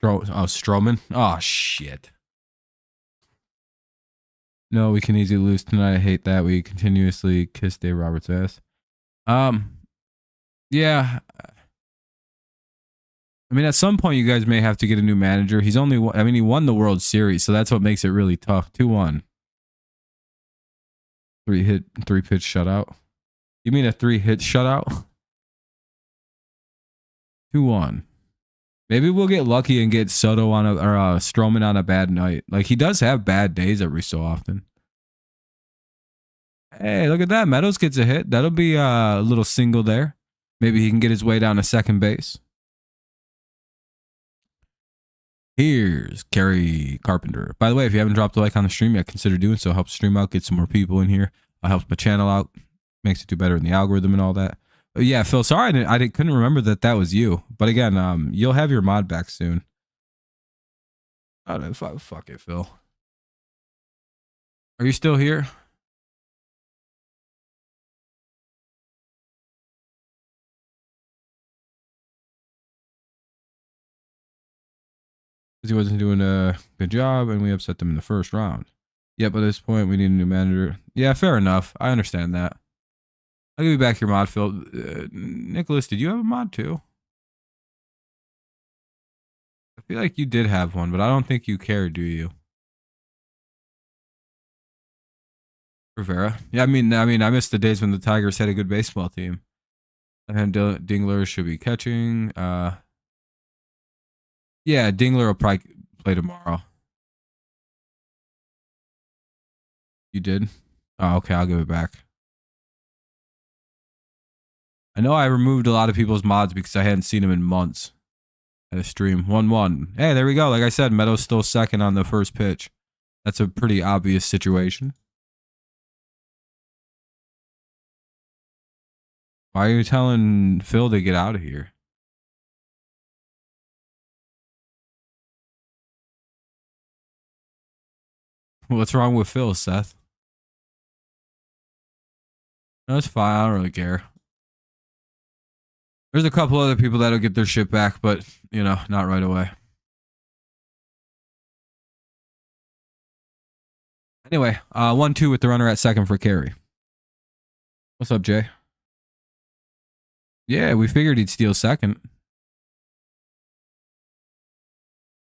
Stroman. Oh, shit. No, we can easily lose tonight. I hate that. We continuously kiss Dave Roberts' ass. Yeah. I mean, at some point, you guys may have to get a new manager. He won the World Series, so that's what makes it really tough. 2-1. 3-pitch shutout. You mean a 3-hit shutout? 2-1. Maybe we'll get lucky and get Soto on or Stroman on a bad night. Like, he does have bad days every so often. Hey, look at that. Meadows gets a hit. That'll be a little single there. Maybe he can get his way down to second base. Here's Kerry Carpenter. By the way, if you haven't dropped a like on the stream yet, consider doing so. Helps stream out, get some more people in here. Helps my channel out. Makes it do better in the algorithm and all that. But yeah, Phil, sorry I couldn't remember that was you. But again, you'll have your mod back soon. Oh, fuck it, Phil. Are you still here? Because he wasn't doing a good job and we upset them in the first round. Yeah, but at this point, we need a new manager. Yeah, fair enough. I understand that. I'll give you back your mod, Phil. Nicholas, did you have a mod too? I feel like you did have one, but I don't think you care, do you? Rivera. Yeah, I mean, I missed the days when the Tigers had a good baseball team. And Dingler should be catching. Yeah, Dingler will probably play tomorrow. You did? Oh, okay, I'll give it back. I know I removed a lot of people's mods because I hadn't seen them in months at a stream. 1-1. Hey, there we go. Like I said, Meadows still second on the first pitch. That's a pretty obvious situation. Why are you telling Phil to get out of here? What's wrong with Phil, Seth? No, it's fine. I don't really care. There's a couple other people that'll get their shit back, but, you know, not right away. Anyway, 1-2 with the runner at second for Kerry. What's up, Jay? Yeah, we figured he'd steal second.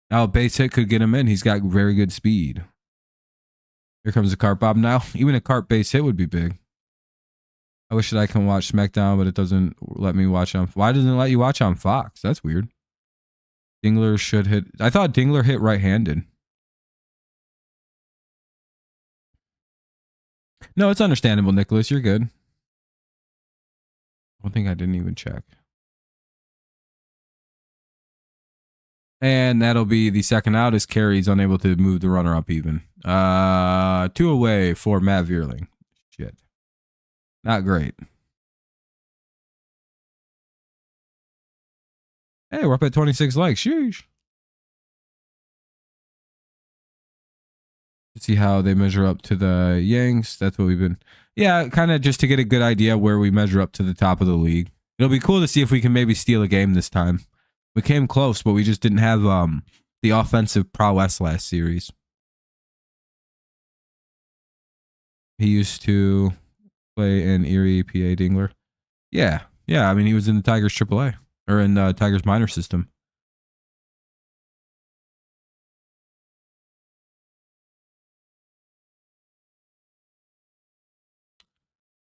Now a base hit could get him in. He's got very good speed. Here comes the cart bob now. Even a cart base hit would be big. I wish that I can watch SmackDown, but it doesn't let me watch on. Why doesn't it let you watch on Fox? That's weird. Dingler should hit. I thought Dingler hit right-handed. No, it's understandable, Nicholas. You're good. One thing I didn't even check. And that'll be the second out as Kerry's unable to move the runner up even. 2 away for Matt Vierling. Shit. Not great. Hey, we're up at 26 likes. Sheesh. See how they measure up to the Yanks. That's what we've been. Yeah, kind of just to get a good idea where we measure up to the top of the league. It'll be cool to see if we can maybe steal a game this time. We came close, but we just didn't have the offensive prowess last series. He used to play in Erie, PA, Dingler. Yeah. I mean, he was in the Tigers AAA or in the Tigers minor system.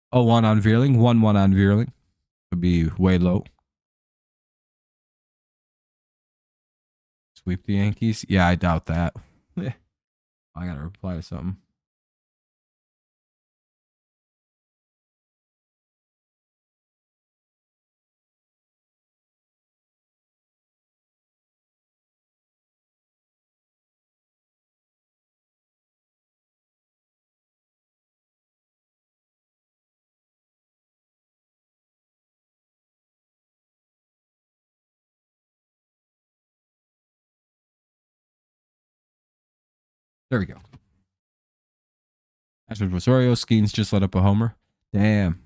Oh, 1 on Vierling. 1-1 on Vierling. Would be way low. Sweep the Yankees? Yeah, I doubt that. I gotta reply to something. There we go. Ashford Rosario, Skeens just let up a homer. Damn.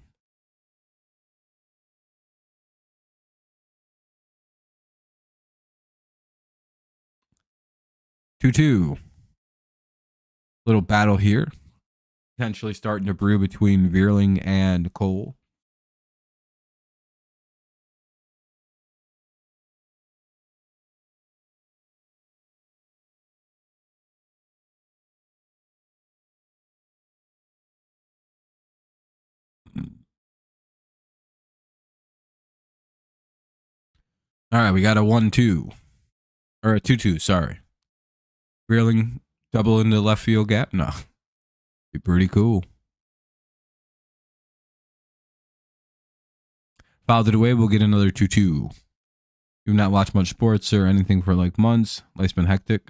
Two. Little battle here. Potentially starting to brew between Vierling and Cole. All right, we got a 1-2. Or a 2-2, sorry. Vierling double into the left field gap? No. Be pretty cool. Fouled it away, we'll get another 2-2. You've not watched much sports or anything for like months. Life's been hectic.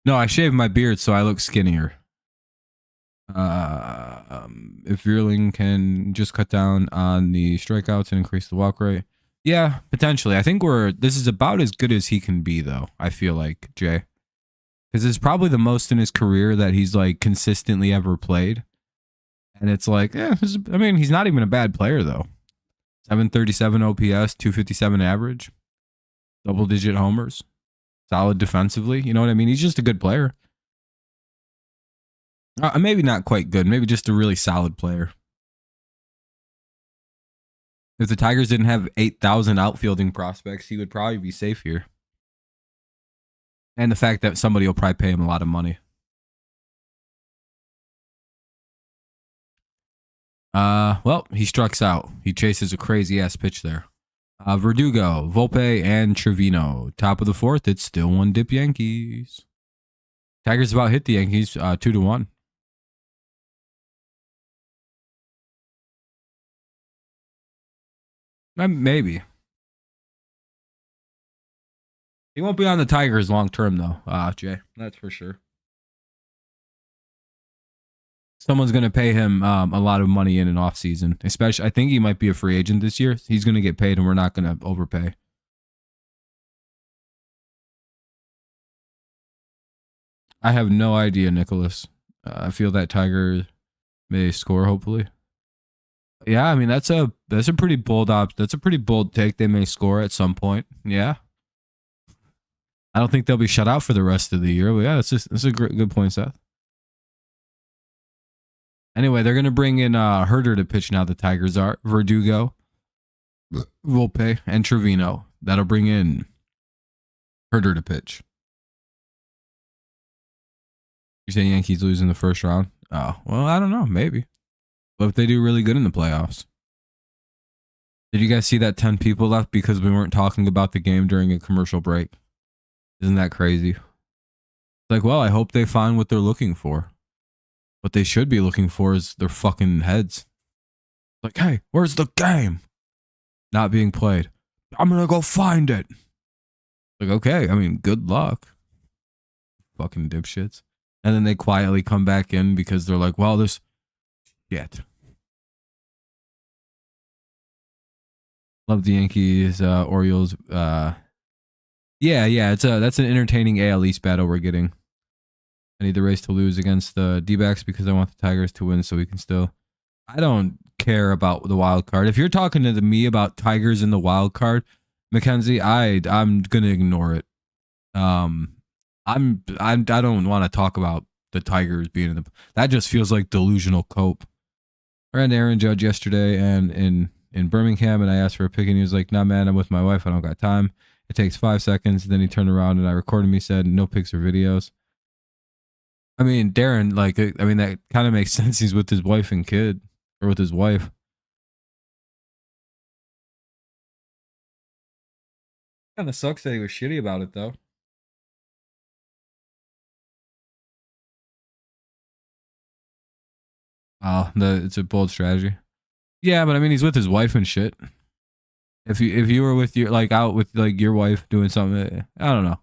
No, I shaved my beard so I look skinnier. If Vierling can just cut down on the strikeouts and increase the walk rate. Yeah, potentially. I think this is about as good as he can be, though, I feel like, Jay. Because it's probably the most in his career that he's like consistently ever played. And it's like, I mean, he's not even a bad player, though. 737 OPS, 257 average, double-digit homers, solid defensively. You know what I mean? He's just a good player. Maybe not quite good. Maybe just a really solid player. If the Tigers didn't have 8,000 outfielding prospects, he would probably be safe here. And the fact that somebody will probably pay him a lot of money. Well, he strikes out. He chases a crazy-ass pitch there. Verdugo, Volpe, and Trevino. Top of the 4th, it's still 1-dip Yankees. Tigers about hit the Yankees 2-1. Maybe. He won't be on the Tigers long term, though, Jay. That's for sure. Someone's going to pay him a lot of money in an offseason. Especially, I think he might be a free agent this year. He's going to get paid, and we're not going to overpay. I have no idea, Nicholas. I feel that Tiger may score, hopefully. Yeah, I mean that's a pretty bold that's a pretty bold take. They may score at some point. Yeah. I don't think they'll be shut out for the rest of the year. But yeah, that's a good point, Seth. Anyway, they're gonna bring in Herder to pitch now. The Tigers are Verdugo, Volpe, and Trevino. That'll bring in Herder to pitch. You say Yankees lose in the first round? Oh, well, I don't know. Maybe. What if they do really good in the playoffs? Did you guys see that 10 people left because we weren't talking about the game during a commercial break? Isn't that crazy? It's like, well, I hope they find what they're looking for. What they should be looking for is their fucking heads. Like, hey, where's the game? Not being played. I'm gonna go find it. Like, okay, I mean, good luck. Fucking dipshits. And then they quietly come back in because they're like, well, this shit. Love the Yankees, Orioles. Yeah, that's an entertaining AL East battle we're getting. I need the Rays to lose against the D-backs because I want the Tigers to win so we can still... I don't care about the wild card. If you're talking to me about Tigers in the wild card, Mackenzie, I'm gonna ignore it. I don't want to talk about the Tigers being in the... That just feels like delusional cope. I ran to Aaron Judge yesterday and in Birmingham, and I asked for a pick, and he was like, nah, man, I'm with my wife. I don't got time. It takes 5 seconds. Then he turned around, and I recorded me, said, no pics or videos. I mean, Darren, like, I mean, that kind of makes sense. He's with his wife and kid, or with his wife. Kind of sucks that he was shitty about it, though. Oh, it's a bold strategy. Yeah, but I mean, he's with his wife and shit. If you were with your, like, out with, like, your wife doing something, I don't know.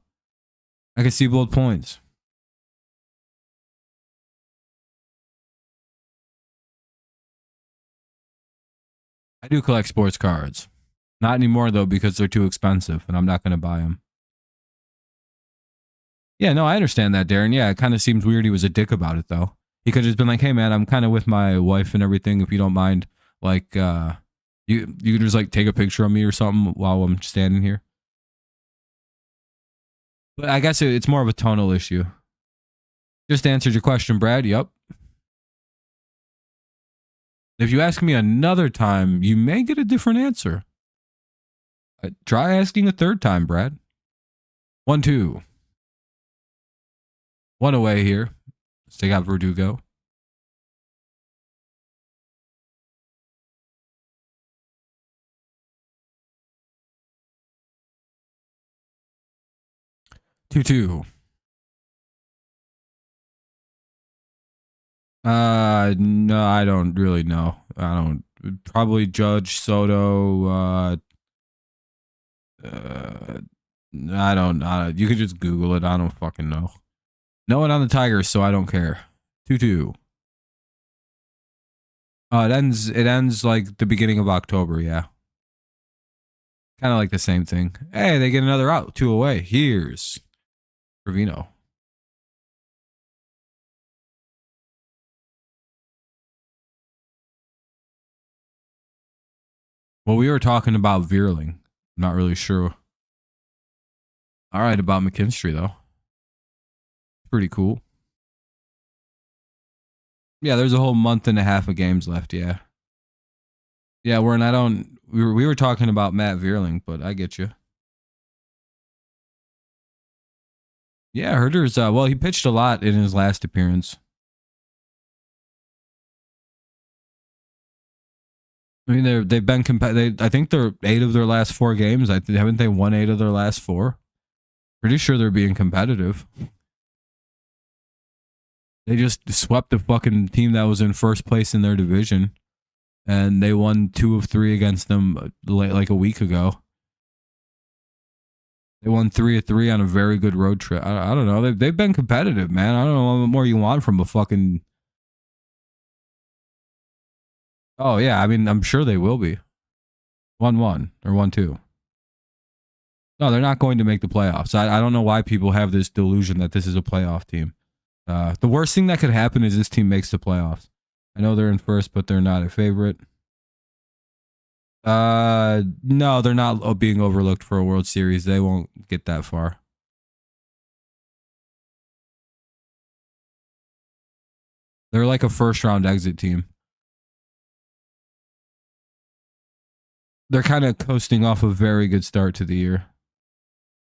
I can see both points. I do collect sports cards. Not anymore, though, because they're too expensive, and I'm not going to buy them. Yeah, no, I understand that, Darren. Yeah, it kind of seems weird he was a dick about it, though. He could have just been like, hey, man, I'm kind of with my wife and everything. If you don't mind, like, you can just, like, take a picture of me or something while I'm standing here. But I guess it's more of a tonal issue. Just answered your question, Brad. Yep. If you ask me another time, you may get a different answer. Try asking a third time, Brad. 1-2. One away here. Let's take out Verdugo. Two. No, I don't really know. I don't. Probably Judge, Soto. I don't. You could just Google it. I don't fucking know. No one on the Tigers, so I don't care. 2-2. It ends like the beginning of October. Yeah. Kind of like the same thing. Hey, they get another out. 2 away. Here's Trevino. Well, we were talking about Vierling. Not really sure. All right, about McKinstry, though. Pretty cool. Yeah, there's a whole month and a half of games left, yeah. Yeah, we were talking about Matt Vierling, but I get you. Yeah, Herder's, well, he pitched a lot in his last appearance. I mean, they've been I think they're 8 of their last 4 games. Haven't they won 8 of their last 4? Pretty sure they're being competitive. They just swept the fucking team that was in first place in their division, and they won 2 of 3 against them like a week ago. They won 3 of 3 on a very good road trip. I don't know. They've been competitive, man. I don't know what more you want from a fucking... Oh, yeah. I mean, I'm sure they will be. 1-1 or 1-2. No, they're not going to make the playoffs. I don't know why people have this delusion that this is a playoff team. The worst thing that could happen is this team makes the playoffs. I know they're in first, but they're not a favorite. No, they're not being overlooked for a World Series. They won't get that far. They're like a first-round exit team. They're kind of coasting off a very good start to the year.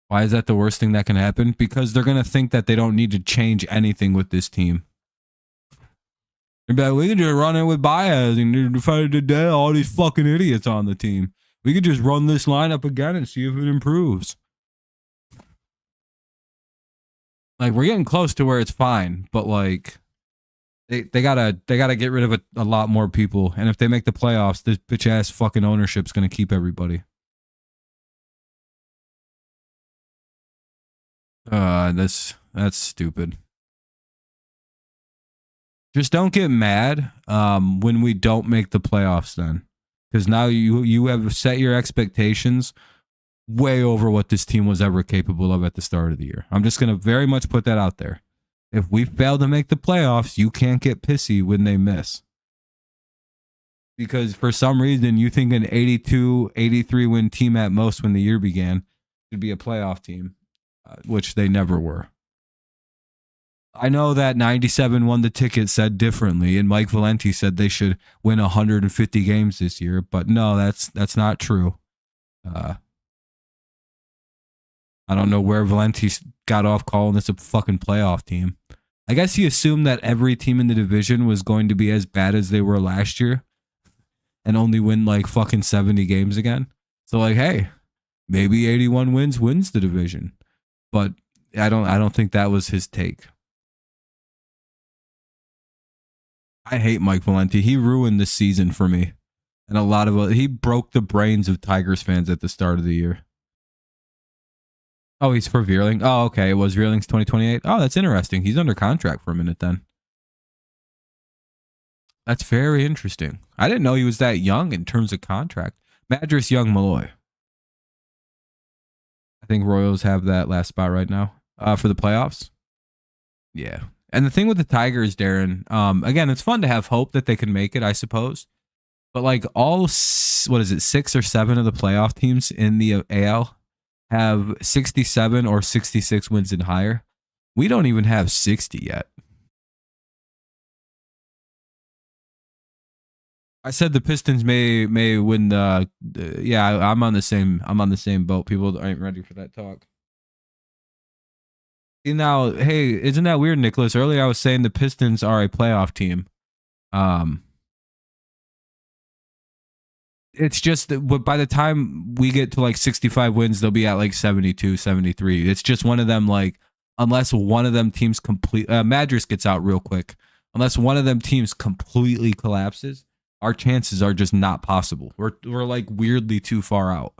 Why is that the worst thing that can happen? Because they're going to think that they don't need to change anything with this team. They'll be like, we can just run it with Baez and all these fucking idiots on the team. We could just run this lineup again and see if it improves. Like, we're getting close to where it's fine, but like they gotta get rid of a lot more people. And if they make the playoffs, this bitch ass fucking ownership's gonna keep everybody. That's stupid. Just don't get mad when we don't make the playoffs then. Because now you have set your expectations way over what this team was ever capable of at the start of the year. I'm just going to very much put that out there. If we fail to make the playoffs, you can't get pissy when they miss. Because for some reason, you think an 82, 83 win team at most when the year began should be a playoff team, which they never were. I know that 97 won the ticket said differently, and Mike Valenti said they should win 150 games this year, but no, that's not true. I don't know where Valenti got off calling this a fucking playoff team. I guess he assumed that every team in the division was going to be as bad as they were last year and only win like fucking 70 games again. So like, hey, maybe 81 wins the division. But I don't think that was his take. I hate Mike Valenti. He ruined this season for me. And he broke the brains of Tigers fans at the start of the year. Oh, he's for Vierling. Oh, okay. It was Vierling's 2028. Oh, that's interesting. He's under contract for a minute then. That's very interesting. I didn't know he was that young in terms of contract. Madras, Young, Malloy. I think Royals have that last spot right now for the playoffs. Yeah. And the thing with the Tigers, Darren, again, it's fun to have hope that they can make it, I suppose. But like all, 6 or 7 of the playoff teams in the AL have 67 or 66 wins and higher. We don't even have 60 yet. I said the Pistons may win the yeah, I'm on the same boat. People aren't ready for that talk. Now, hey, isn't that weird, Nicholas? Earlier I was saying the Pistons are a playoff team. It's just that by the time we get to like 65 wins, they'll be at like 72, 73. It's just one of them, like, unless one of them teams Madras gets out real quick. Unless one of them teams completely collapses, our chances are just not possible. We're like weirdly too far out.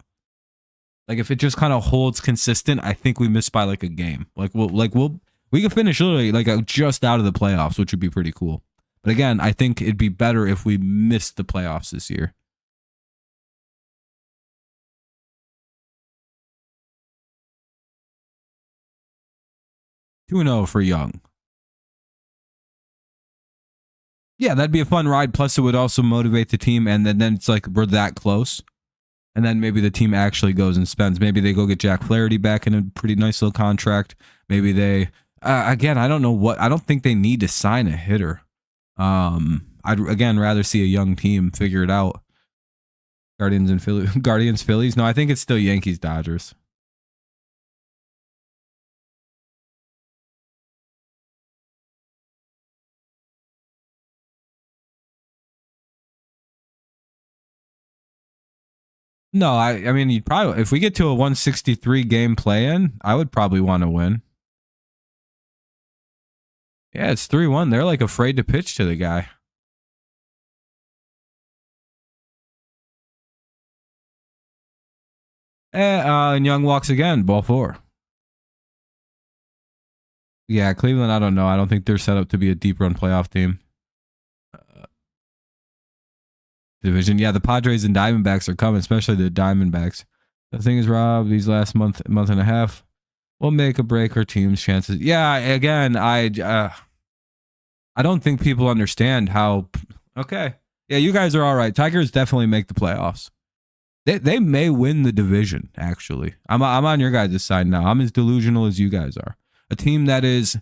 Like if it just kind of holds consistent, I think we miss by like a game. We can finish literally like just out of the playoffs, which would be pretty cool. But again, I think it'd be better if we missed the playoffs this year. 2-0 for Young. Yeah, that'd be a fun ride. Plus, it would also motivate the team. And then it's like we're that close. And then maybe the team actually goes and spends. Maybe they go get Jack Flaherty back in a pretty nice little contract. Maybe they, again, I don't know what. I don't think they need to sign a hitter. I'd again rather see a young team figure it out. Guardians, Phillies. No, I think it's still Yankees, Dodgers. No, I mean, you'd probably, if we get to a 163 game play-in, I would probably want to win. Yeah, it's 3-1. They're like afraid to pitch to the guy. And Young walks again, ball 4. Yeah, Cleveland, I don't know. I don't think they're set up to be a deep run playoff team. Division. Yeah, the Padres and Diamondbacks are coming, especially the Diamondbacks. The thing is, Rob, these last month and a half will make or break our team's chances. Yeah, again, I don't think people understand how. Okay, yeah, you guys are all right. Tigers definitely make the playoffs. They may win the division. Actually, I'm on your guys' side now. I'm as delusional as you guys are. A team that is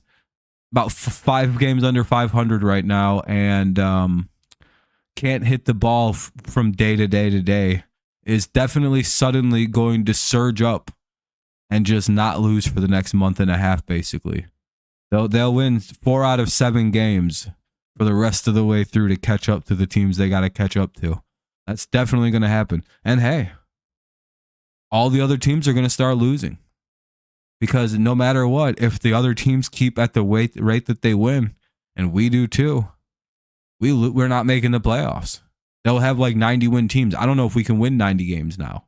about 5 games under 500 right now, and can't hit the ball from day to day is definitely suddenly going to surge up and just not lose for the next month and a half, basically. They'll win 4 out of 7 games for the rest of the way through to catch up to the teams they got to catch up to. That's definitely going to happen. And hey, all the other teams are going to start losing. Because no matter what, if the other teams keep at the rate that they win, and we do too, we're not making the playoffs. They'll have like 90 win teams. I don't know if we can win 90 games now.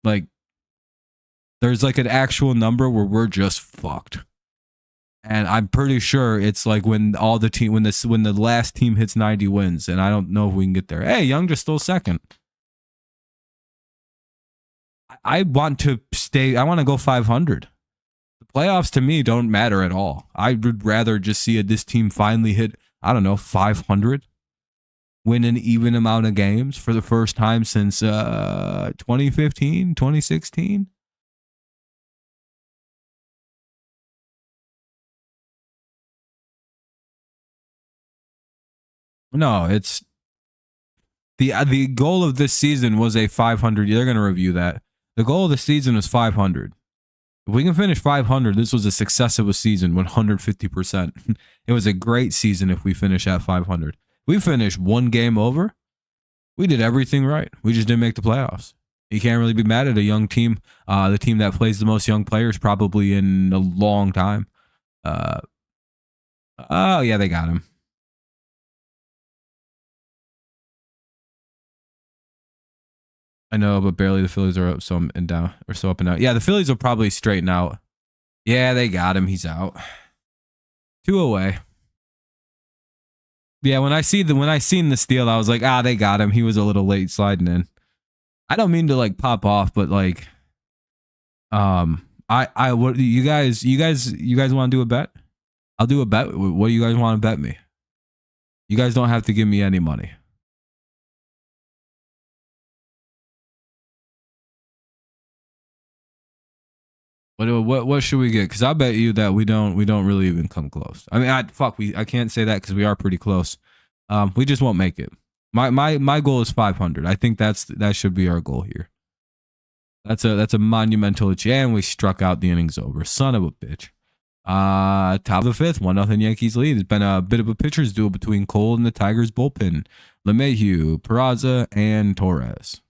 Like, there's like an actual number where we're just fucked. And I'm pretty sure it's like when the last team hits 90 wins, and I don't know if we can get there. Hey, Young just stole second. I want to go 500. The playoffs to me don't matter at all. I would rather just see this team finally hit, I don't know, 500. Win an even amount of games for the first time since 2015, 2016. No, it's the goal of this season was a 500. They're going to review that. The goal of the season was 500. If we can finish 500, this was a success of a season, 150%. It was a great season if we finish at 500. We finished 1 game over. We did everything right. We just didn't make the playoffs. You can't really be mad at a young team. The team that plays the most young players probably in a long time. Oh, yeah, they got him. I know, but barely. The Phillies are up so and down, or so up and down. Yeah, the Phillies will probably straighten out. Yeah, they got him. He's out. 2 away. Yeah, when I seen the steal, I was like, they got him. He was a little late sliding in. I don't mean to like pop off, but like, what you guys want to do a bet? I'll do a bet. What do you guys want to bet me? You guys don't have to give me any money. What should we get? Because I bet you that we don't really even come close. I mean, I can't say that because we are pretty close. We just won't make it. My goal is 500. I think that should be our goal here. That's a monumental achievement. And we struck out, the innings over. Son of a bitch. Top of the 5th, 1-0 Yankees lead. It's been a bit of a pitcher's duel between Cole and the Tigers bullpen. LeMahieu, Peraza, and Torres.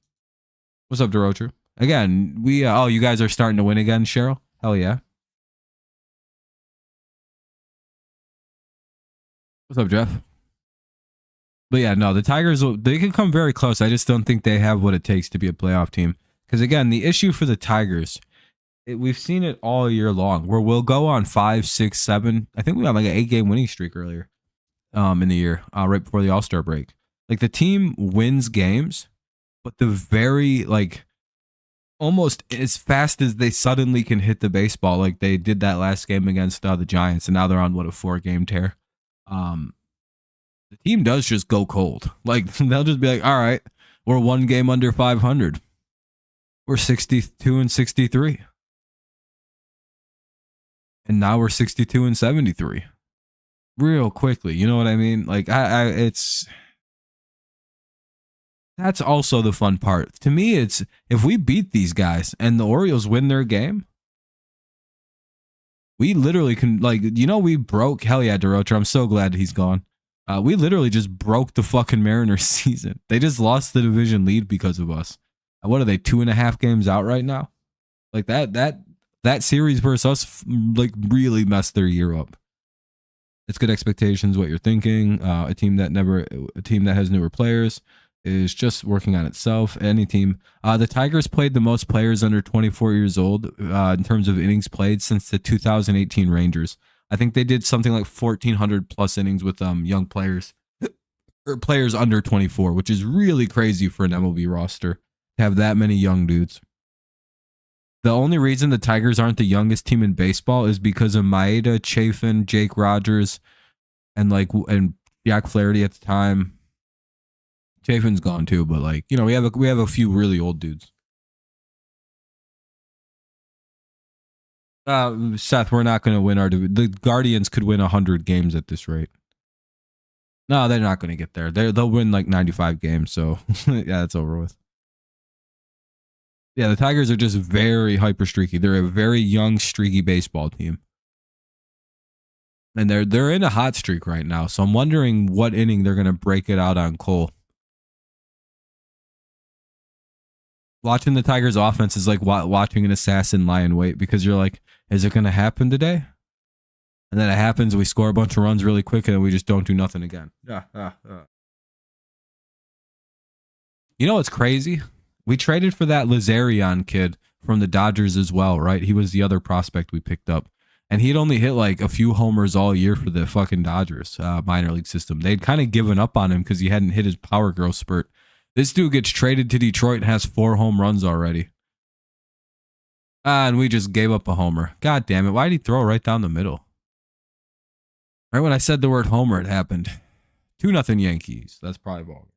What's up, DeRocher? Again, you guys are starting to win again, Cheryl? Hell yeah. What's up, Jeff? But yeah, no, the Tigers, they can come very close. I just don't think they have what it takes to be a playoff team. Because again, the issue for the Tigers, we've seen it all year long, where we'll go on 5, 6, 7. I think we had like an 8-game winning streak earlier in the year, right before the All-Star break. Like, the team wins games, but the very, like, almost as fast as they suddenly can hit the baseball, like they did that last game against the Giants, and now they're on, what, a 4-game tear. The team does just go cold. Like, they'll just be like, all right, we're 1 game under 500. We're 62 and 63. And now we're 62 and 73. Real quickly, you know what I mean? Like, it's... That's also the fun part. To me, it's if we beat these guys and the Orioles win their game, we literally can, like, we broke, hell yeah, DeRocher, I'm so glad he's gone. We literally just broke the fucking Mariners season. They just lost the division lead because of us. What are they, 2.5 games out right now? Like, that series versus us, like, really messed their year up. It's good expectations, what you're thinking. A team that has newer players is just working on itself. Any team. The Tigers played the most players under 24 years old in terms of innings played since the 2018 Rangers. I think they did something like 1,400 plus innings with young players or players under 24, which is really crazy for an MLB roster to have that many young dudes. The only reason the Tigers aren't the youngest team in baseball is because of Maeda, Chafin, Jake Rogers, and Jack Flaherty at the time. Chafin's gone too, but we have a few really old dudes. Seth, we're not going to win the Guardians could win 100 games at this rate. No, they're not going to get there. They'll win like 95 games, so yeah, it's over with. Yeah, the Tigers are just very hyper streaky. They're a very young, streaky baseball team. And they're in a hot streak right now. So I'm wondering what inning they're gonna break it out on Cole. Watching the Tigers offense is like watching an assassin lie in wait, because you're like, is it gonna happen today? And then it happens, we score a bunch of runs really quick, and then we just don't do nothing again. You know what's crazy? We traded for that Lazarian kid from the Dodgers as well, right? He was the other prospect we picked up. And he'd only hit like a few homers all year for the fucking Dodgers minor league system. They'd kind of given up on him because he hadn't hit his power growth spurt. This dude gets traded to Detroit and has 4 home runs already. And we just gave up a homer. God damn it. Why did he throw right down the middle? Right when I said the word homer, it happened. 2-0 Yankees. That's probably ball.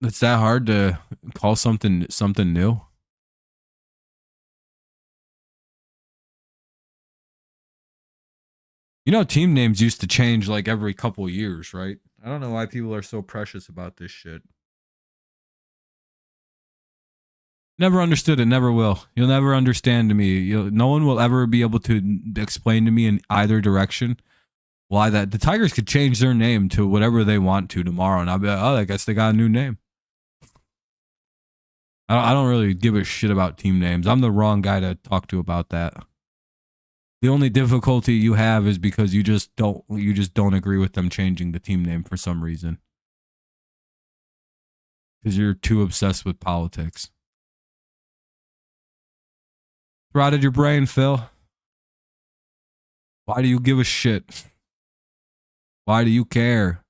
It's that hard to call something new. You know, team names used to change like every couple years, right? I don't know why people are so precious about this shit. Never understood it, never will. You'll never understand me. No one will ever be able to explain to me in either direction why that the Tigers could change their name to whatever they want to tomorrow, and I'll be like, oh, I guess they got a new name. I don't really give a shit about team names. I'm the wrong guy to talk to about that. The only difficulty you have is because you just don't agree with them changing the team name for some reason. Because you're too obsessed with politics. Rotted your brain, Phil. Why do you give a shit? Why do you care?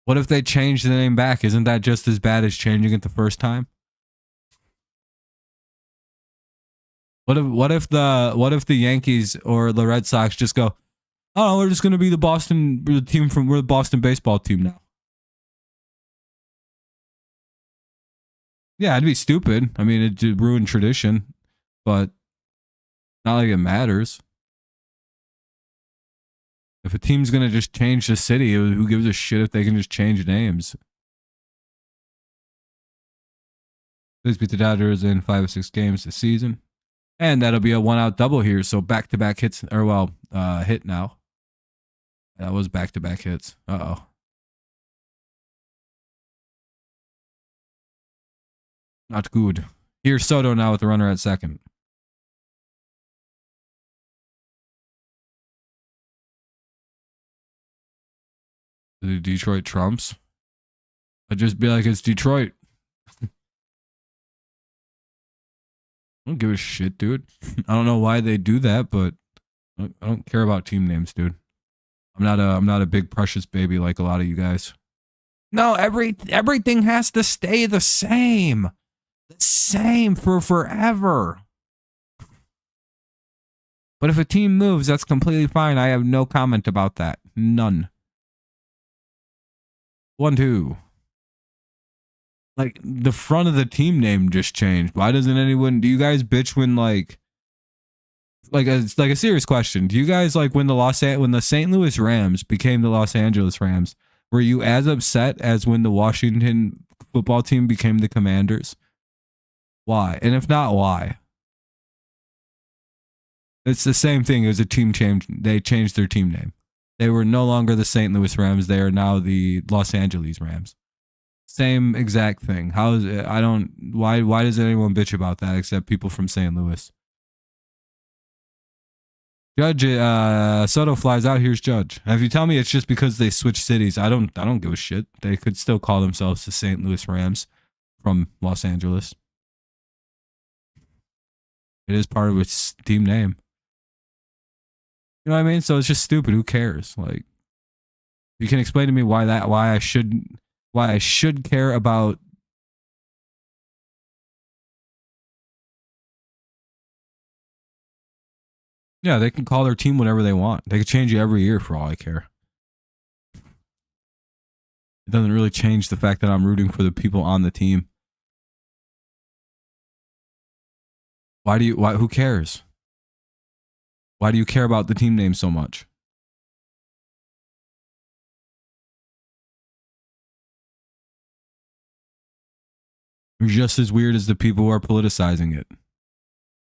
What if they change the name back? Isn't that just as bad as changing it the first time? What if the Yankees or the Red Sox just go, oh, we're just gonna be the Boston baseball team now? Yeah, it'd be stupid. I mean, it'd ruin tradition, but not like it matters. If a team's gonna just change the city, who gives a shit if they can just change names? Please beat the Dodgers in 5 or 6 games this season, and that'll be a 1-out double here. So back-to-back hits, or hit now. That was back-to-back hits. Uh-oh. Not good. Here's Soto now with the runner at second. The Detroit Trumps. I'd just be like, it's Detroit. I don't give a shit, dude. I don't know why they do that, but I don't care about team names, dude. I'm not a big precious baby like a lot of you guys. No, everything has to stay the same. The same for forever. But if a team moves, that's completely fine. I have no comment about that. None. 1-2. Like, the front of the team name just changed. Why doesn't anyone... Do you guys bitch when, it's like a serious question. Do you guys, like, when the St. Louis Rams became the Los Angeles Rams, were you as upset as when the Washington football team became the Commanders? Why? And if not, why? It's the same thing. It was a team change. They changed their team name. They were no longer the St. Louis Rams. They are now the Los Angeles Rams. Same exact thing. How is it? Why does anyone bitch about that except people from St. Louis? Judge, Soto flies out. Here's Judge. And if you tell me it's just because they switched cities, I don't give a shit. They could still call themselves the St. Louis Rams from Los Angeles. It is part of its team name. You know what I mean? So it's just stupid. Who cares? Like, you can explain to me why I should care about. Yeah, they can call their team whatever they want. They can change it every year for all I care. It doesn't really change the fact that I'm rooting for the people on the team. Why? Who cares? Why do you care about the team name so much? You're just as weird as the people who are politicizing it.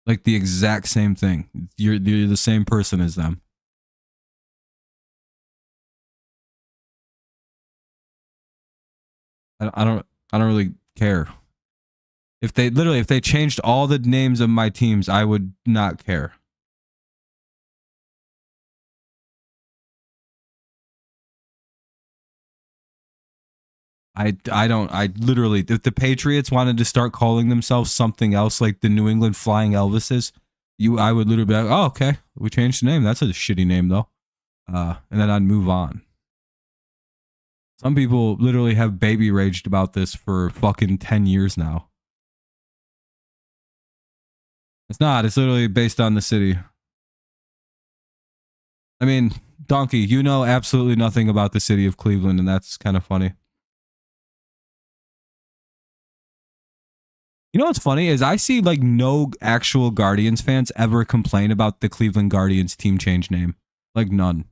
Like the exact same thing. You're the same person as them. I don't really care. If they changed all the names of my teams, I would not care. I literally, if the Patriots wanted to start calling themselves something else like the New England Flying Elvises, I would literally be like, oh, okay, we changed the name. That's a shitty name though. And then I'd move on. Some people literally have baby raged about this for fucking 10 years now. It's not. It's literally based on the city. I mean, Donkey, you know absolutely nothing about the city of Cleveland, and that's kind of funny. You know what's funny is I see like no actual Guardians fans ever complain about the Cleveland Guardians team change name. Like none.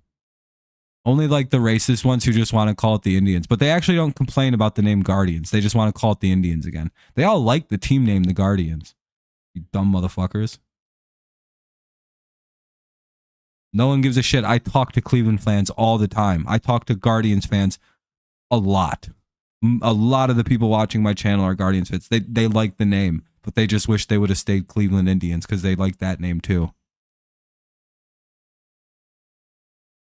Only like the racist ones who just want to call it the Indians, but they actually don't complain about the name Guardians. They just want to call it the Indians again. They all like the team name, the Guardians. You dumb motherfuckers. No one gives a shit. I talk to Cleveland fans all the time. I talk to Guardians fans a lot. A lot of the people watching my channel are Guardians fans. They like the name, but they just wish they would have stayed Cleveland Indians because they like that name too.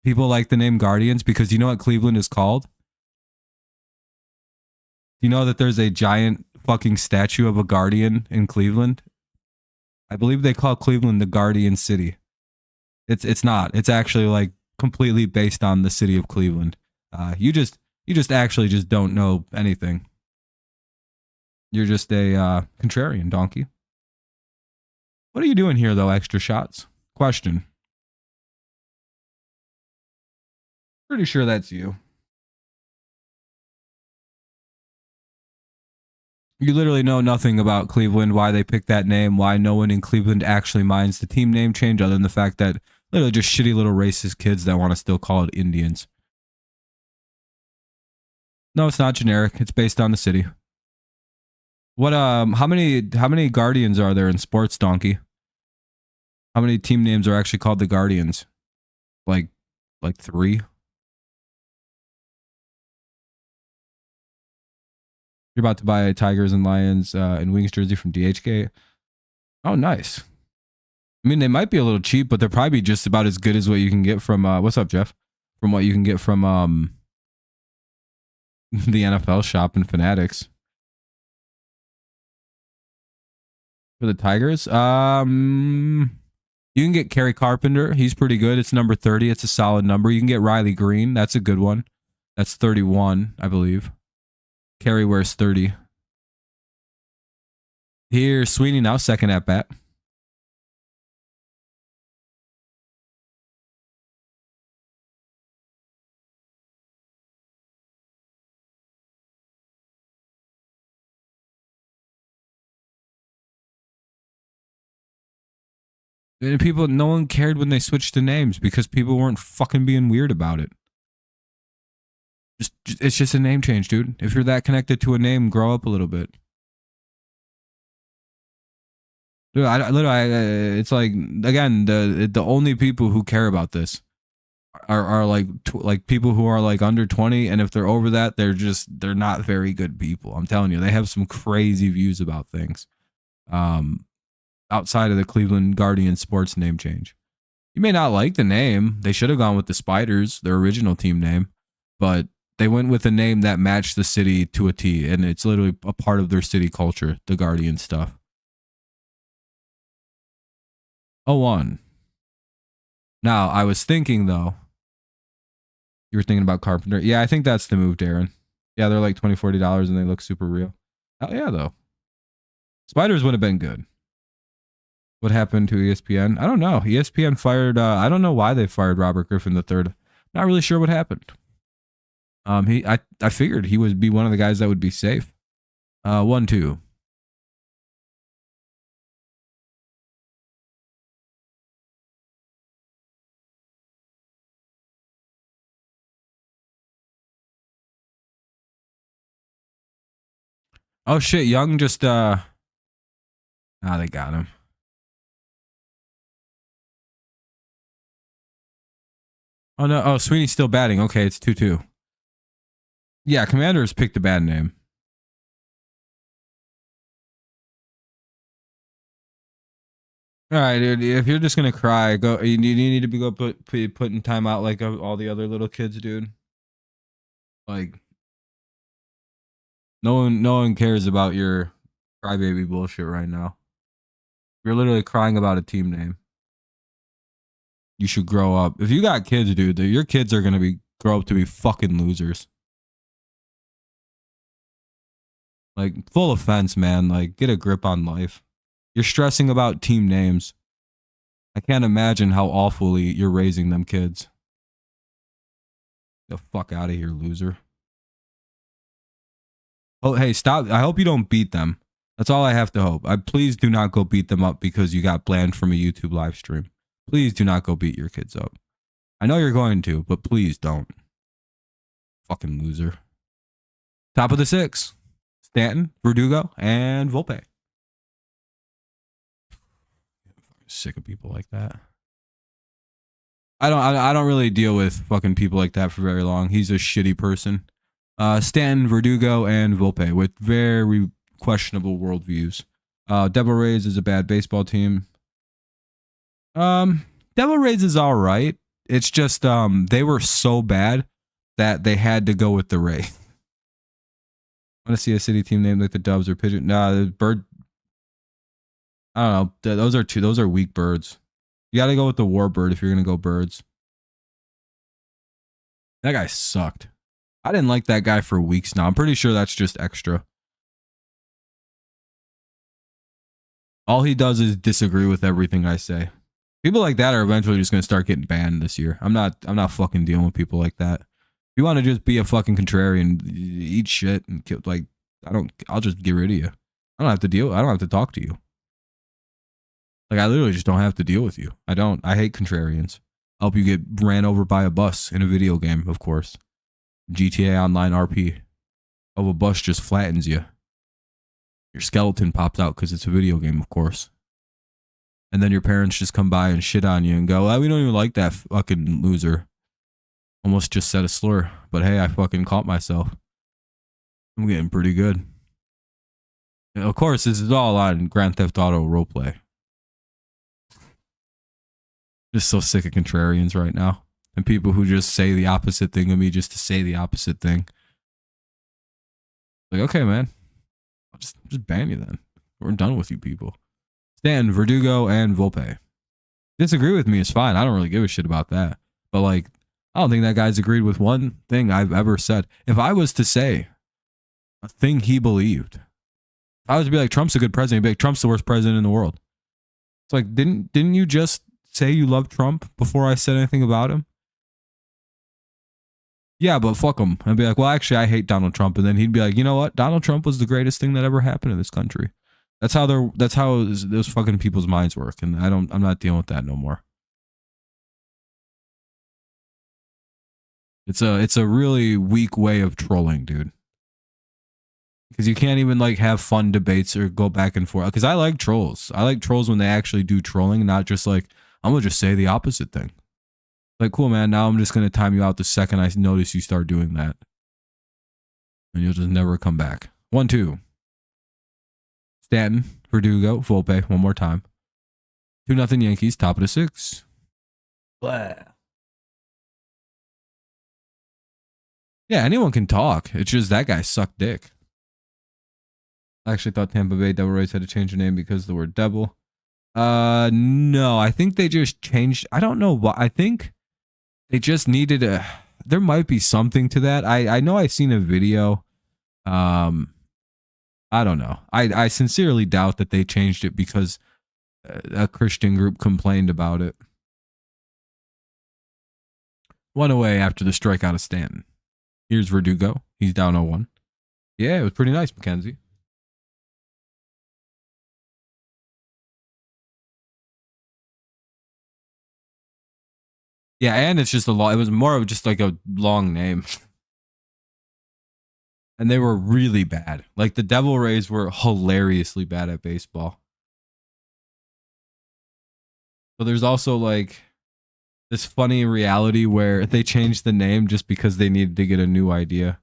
People like the name Guardians because you know what Cleveland is called? You know that there's a giant fucking statue of a Guardian in Cleveland? I believe they call Cleveland the Guardian City. It's not. It's actually like completely based on the city of Cleveland. You just actually just don't know anything. You're just a contrarian, Donkey. What are you doing here, though, extra shots? Question. Pretty sure that's you. You literally know nothing about Cleveland, why they picked that name, why no one in Cleveland actually minds the team name change, other than the fact that literally just shitty little racist kids that want to still call it Indians. No, it's not generic. It's based on the city. What how many Guardians are there in sports, Donkey? How many team names are actually called the Guardians? Like 3? You're about to buy a Tigers and Lions and Wings jersey from DHK. Oh, nice. I mean, they might be a little cheap, but they're probably just about as good as what you can get from what's up, Jeff? From what you can get from the NFL shop and Fanatics. For the Tigers, you can get Kerry Carpenter. He's pretty good. It's number 30. It's a solid number. You can get Riley Green. That's a good one. That's 31, I believe. Kerry wears 30. Here, Sweeney now, second at bat. And people, no one cared when they switched the names because people weren't fucking being weird about it. It's just a name change, dude. If you're that connected to a name, grow up a little bit. Dude, it's like again the only people who care about this are like people who are like under 20, and if they're over that, they're not very good people. I'm telling you, they have some crazy views about things. Outside of the Cleveland Guardians sports name change, you may not like the name. They should have gone with the Spiders, their original team name, but they went with a name that matched the city to a T, and it's literally a part of their city culture, the Guardian stuff. 0-1. Now, I was thinking, though, you were thinking about Carpenter. Yeah, I think that's the move, Darren. Yeah, they're like $20, $40, and they look super real. Hell yeah, though. Spiders would have been good. What happened to ESPN? I don't know. ESPN fired, I don't know why they fired Robert Griffin III. Not really sure what happened. I figured he would be one of the guys that would be safe. 1-2. Oh shit, Young just they got him. Oh no, oh Sweeney's still batting. Okay, it's 2-2. Yeah, Commanders picked a bad name. All right, dude. If you're just gonna cry, go. You need to be put in timeout like all the other little kids, dude. Like no one cares about your crybaby bullshit right now. You're literally crying about a team name. You should grow up. If you got kids, dude, your kids are gonna grow up to be fucking losers. Like full offense, man. Like get a grip on life. You're stressing about team names. I can't imagine how awfully you're raising them kids. The fuck out of here, loser. Oh, hey, stop. I hope you don't beat them. That's all I have to hope. Please do not go beat them up because you got banned from a YouTube live stream. Please do not go beat your kids up. I know you're going to, but please don't. Fucking loser. Top of the 6. Stanton, Verdugo, and Volpe. Sick of people like that. I don't really deal with fucking people like that for very long. He's a shitty person. Stanton, Verdugo, and Volpe with very questionable worldviews. Devil Rays is a bad baseball team. Devil Rays is all right. It's just they were so bad that they had to go with the Rays. I want to see a city team named like the Dubs or Pigeon. Nah, the Bird. I don't know. Those are weak birds. You got to go with the Warbird if you're gonna go birds. That guy sucked. I didn't like that guy for weeks now. I'm pretty sure that's just extra. All he does is disagree with everything I say. People like that are eventually just gonna start getting banned this year. I'm not fucking dealing with people like that. If you want to just be a fucking contrarian, eat shit and kill, like I'll just get rid of you. I don't have to talk to you. Like I literally just don't have to deal with you. I hate contrarians. I hope you get ran over by a bus in a video game, of course. GTA Online RP. Oh, a bus just flattens you. Your skeleton pops out because it's a video game, of course. And then your parents just come by and shit on you and go, we don't even like that fucking loser. Almost just said a slur. But hey, I fucking caught myself. I'm getting pretty good. And of course, this is all on Grand Theft Auto roleplay. Just so sick of contrarians right now. And people who just say the opposite thing of me just to say the opposite thing. Like, okay, man. I'll just ban you then. We're done with you people. Stan, Verdugo, and Volpe. Disagree with me is fine. I don't really give a shit about that. But like, I don't think that guy's agreed with one thing I've ever said. If I was to say a thing he believed, if I was to be like, Trump's a good president, he'd be like, Trump's the worst president in the world. It's like, didn't you just say you love Trump before I said anything about him? Yeah, but fuck him. I'd be like, well, actually, I hate Donald Trump. And then he'd be like, you know what? Donald Trump was the greatest thing that ever happened in this country. That's how those fucking people's minds work. And I'm not dealing with that no more. It's a really weak way of trolling, dude. Because you can't even like have fun debates or go back and forth. Because I like trolls. I like trolls when they actually do trolling, not just like, I'm going to just say the opposite thing. Like, cool, man. Now I'm just going to time you out the second I notice you start doing that. And you'll just never come back. 1-2. Stanton, Verdugo, Volpe, one more time. 2-0 Yankees, top of the 6. Blah. Yeah, anyone can talk. It's just that guy sucked dick. I actually thought Tampa Bay Devil Rays had to change their name because of the word devil. No, I think they just changed. I don't know why. I think they just needed a. There might be something to that. I know I've seen a video. I don't know. I sincerely doubt that they changed it because a Christian group complained about it. 1 away after the strikeout of Stanton. Here's Verdugo. He's down 0-1. Yeah, it was pretty nice, Mackenzie. Yeah, and it's just a long. It was more of just like a long name. and they were really bad. Like the Devil Rays were hilariously bad at baseball. So there's also like this funny reality where they changed the name just because they needed to get a new idea.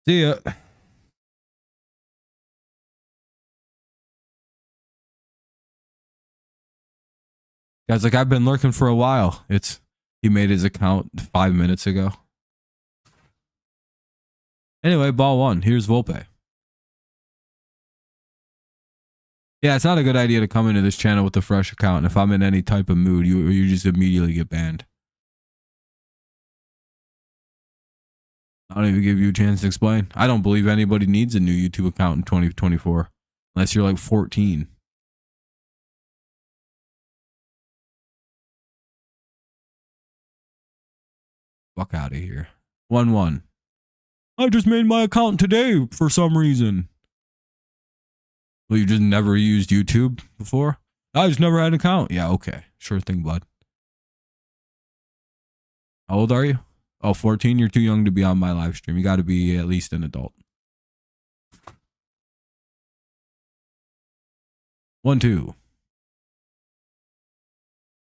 See ya. Guys, like I've been lurking for a while. He made his account 5 minutes ago. Anyway, ball one. Here's Volpe. Yeah, it's not a good idea to come into this channel with a fresh account. And if I'm in any type of mood, you just immediately get banned. I don't even give you a chance to explain. I don't believe anybody needs a new YouTube account in 2024. Unless you're like 14. Fuck out of here. 1-1. I just made my account today for some reason. Well, you just never used YouTube before? I just never had an account. Yeah, okay. Sure thing, bud. How old are you? Oh, 14? You're too young to be on my live stream. You got to be at least an adult. 1-2.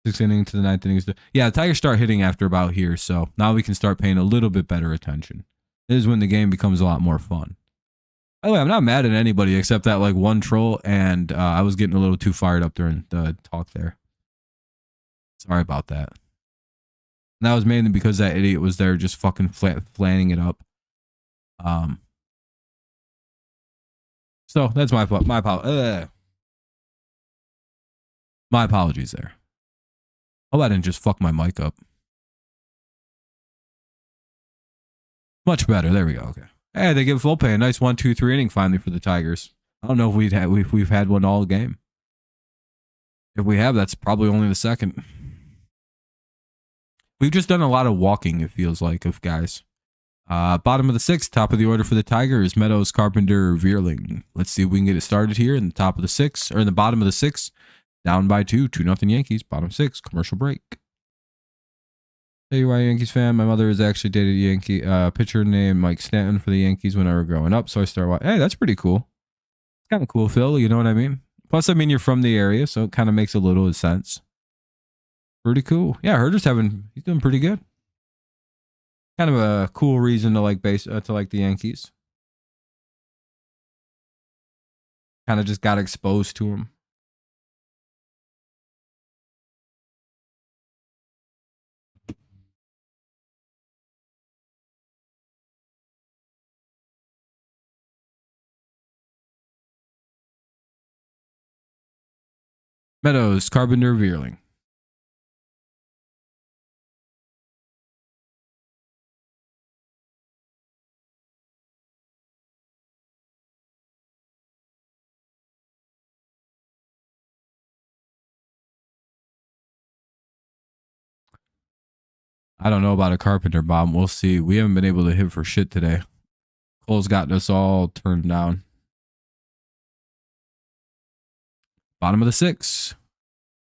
6th inning to the 9th inning. Yeah, the Tigers start hitting after about here, so now we can start paying a little bit better attention. This is when the game becomes a lot more fun. By the way, I'm not mad at anybody except that like one troll, and I was getting a little too fired up during the talk there. Sorry about that. And that was mainly because that idiot was there just fucking flanning it up. So that's my fault. My apologies there. Oh, I didn't just fuck my mic up. Much better. There we go. Okay. Hey, they give Volpe a nice 1-2-3 inning finally for the Tigers. I don't know if we've had one all game. If we have, that's probably only the second. We've just done a lot of walking, it feels like, of guys. Bottom of the 6th, top of the order for the Tigers, Meadows, Carpenter, Veerling. Let's see if we can get it started here in the top of the 6th, or in the bottom of the 6th. Down by 2-0 Yankees, bottom 6, commercial break. Tell you why, Yankees fan, my mother has actually dated a Yankee pitcher named Mike Stanton for the Yankees when I was growing up, so I started watching. Hey, that's pretty cool. It's kind of cool, Phil, you know what I mean? Plus, I mean, you're from the area, so it kind of makes a little sense. Pretty cool. Yeah, Herder's he's doing pretty good. Kind of a cool reason to like the Yankees. Kind of just got exposed to him. Meadows, Carpenter, Veerling. I don't know about a Carpenter bomb. We'll see. We haven't been able to hit for shit today. Cole's gotten us all turned down. Bottom of the 6th.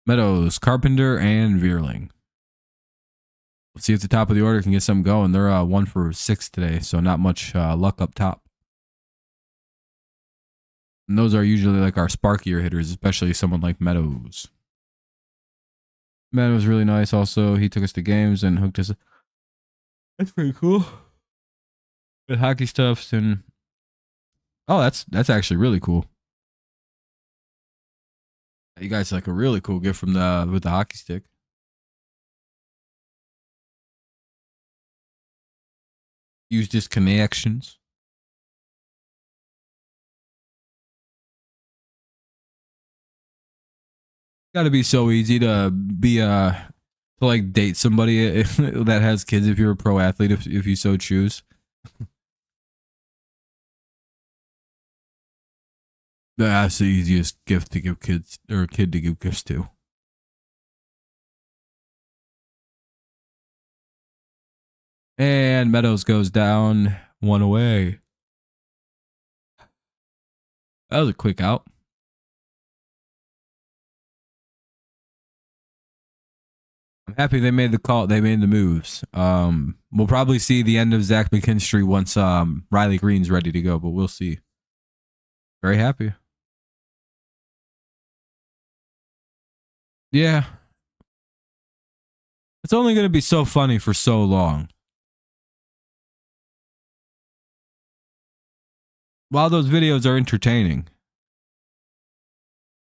Meadows, Carpenter, and Veerling. Let's see if the top of the order can get something going. They're 1 for 6 today, so not much luck up top. And those are usually like our sparkier hitters, especially someone like Meadows. Meadows really nice also. He took us to games and hooked us. That's pretty cool. With hockey stuffs and... Oh, that's actually really cool. You guys like a really cool gift from with the hockey stick. Use just connections. Gotta be so easy to be to like date somebody that has kids if you're a pro athlete, if you so choose. That's the easiest gift to give kids, or a kid to give gifts to. And Meadows goes down, 1 away. That was a quick out. I'm happy they made the call. They made the moves. We'll probably see the end of Zach McKinstry once Riley Green's ready to go, but we'll see. Very happy. Yeah. It's only going to be so funny for so long. While those videos are entertaining,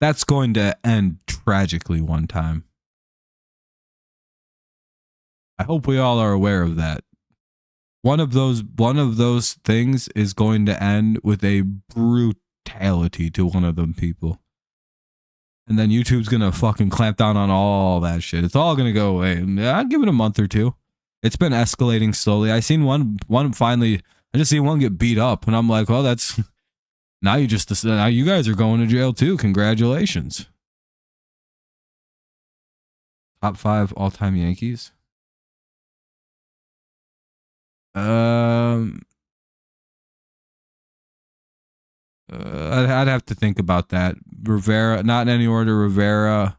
that's going to end tragically one time. I hope we all are aware of that. One of those things is going to end with a brutality to one of them people. And then YouTube's going to fucking clamp down on all that shit. It's all going to go away. I'd give it a month or two. It's been escalating slowly. I seen one finally, I just seen one get beat up. And I'm like, well, that's, now you guys are going to jail too. Congratulations. Top 5 all-time Yankees. I'd have to think about that. Rivera, not in any order. Rivera,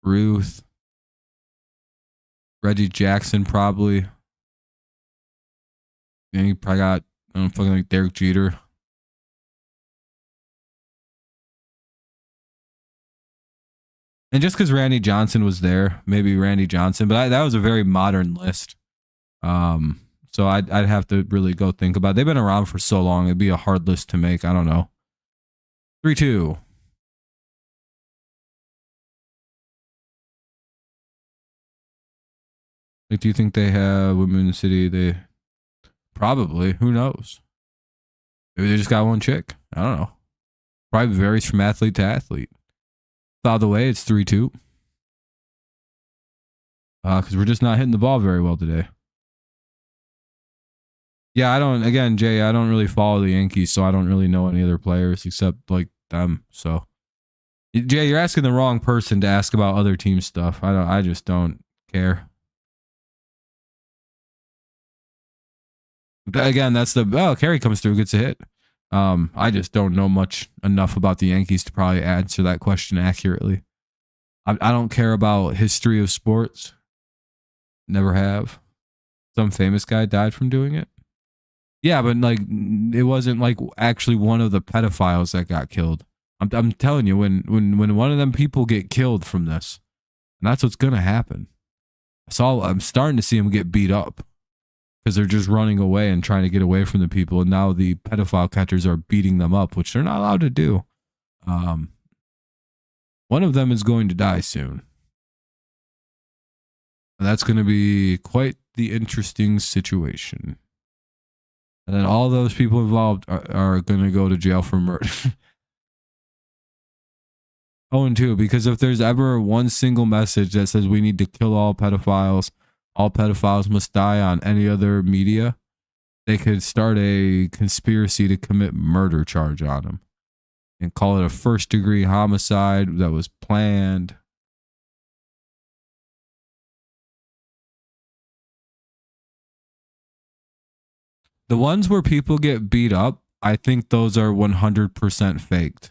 Ruth, Reggie Jackson, probably. And you probably got, I don't know, fucking like Derek Jeter. And just because Randy Johnson was there, maybe Randy Johnson, but that was a very modern list. So I'd have to really go think about it. They've been around for so long. It'd be a hard list to make. I don't know. 3-2. Like, do you think they have women in the city? They probably. Who knows? Maybe they just got one chick. I don't know. Probably varies from athlete to athlete. By the way, it's 3-2. Because we're just not hitting the ball very well today. Yeah, Jay, I don't really follow the Yankees, so I don't really know any other players except like them. So, Jay, you're asking the wrong person to ask about other team stuff. I just don't care. Again, that's Kerry comes through, gets a hit. I just don't know enough about the Yankees to probably answer that question accurately. I don't care about history of sports. Never have. Some famous guy died from doing it. Yeah, but like it wasn't like actually one of the pedophiles that got killed. I'm telling you, when one of them people get killed from this, and that's what's gonna happen. I'm starting to see them get beat up because they're just running away and trying to get away from the people, and now the pedophile catchers are beating them up, which they're not allowed to do. One of them is going to die soon. And that's going to be quite the interesting situation. And then all those people involved are going to go to jail for murder. 0-2, because if there's ever one single message that says we need to kill all pedophiles must die on any other media, they could start a conspiracy to commit murder charge on them and call it a first-degree homicide that was planned. The ones where people get beat up, I think those are 100% faked.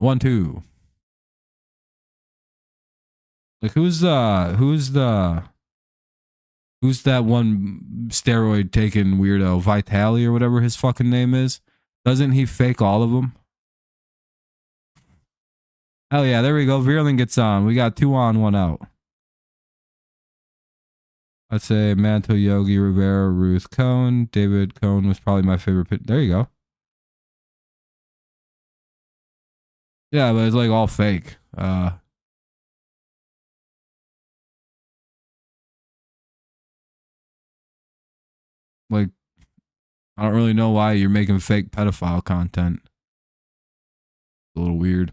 1-2. Like who's that one steroid taking weirdo, Vitali or whatever his fucking name is? Doesn't he fake all of them? Hell yeah, there we go. Veerling gets on. We got 2 on, 1 out. I'd say Manto, Yogi, Rivera, Ruth, Cohn. David Cohn was probably my favorite pitch. There you go. Yeah, but it's like all fake. Like, I don't really know why you're making fake pedophile content. It's a little weird.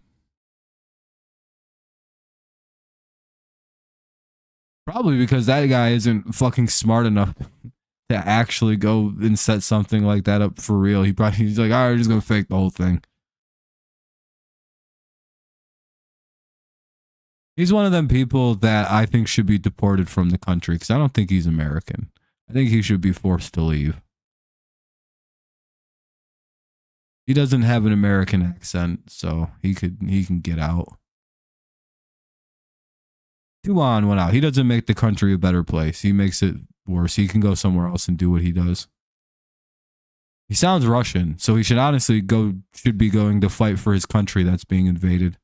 Probably because that guy isn't fucking smart enough to actually go and set something like that up for real. He's like, all right, just gonna fake the whole thing. He's one of them people that I think should be deported from the country because I don't think he's American. I think he should be forced to leave. He doesn't have an American accent, so he can get out. 2 on, 1 out. He doesn't make the country a better place. He makes it worse. He can go somewhere else and do what he does. He sounds Russian, so he should honestly should be going to fight for his country that's being invaded.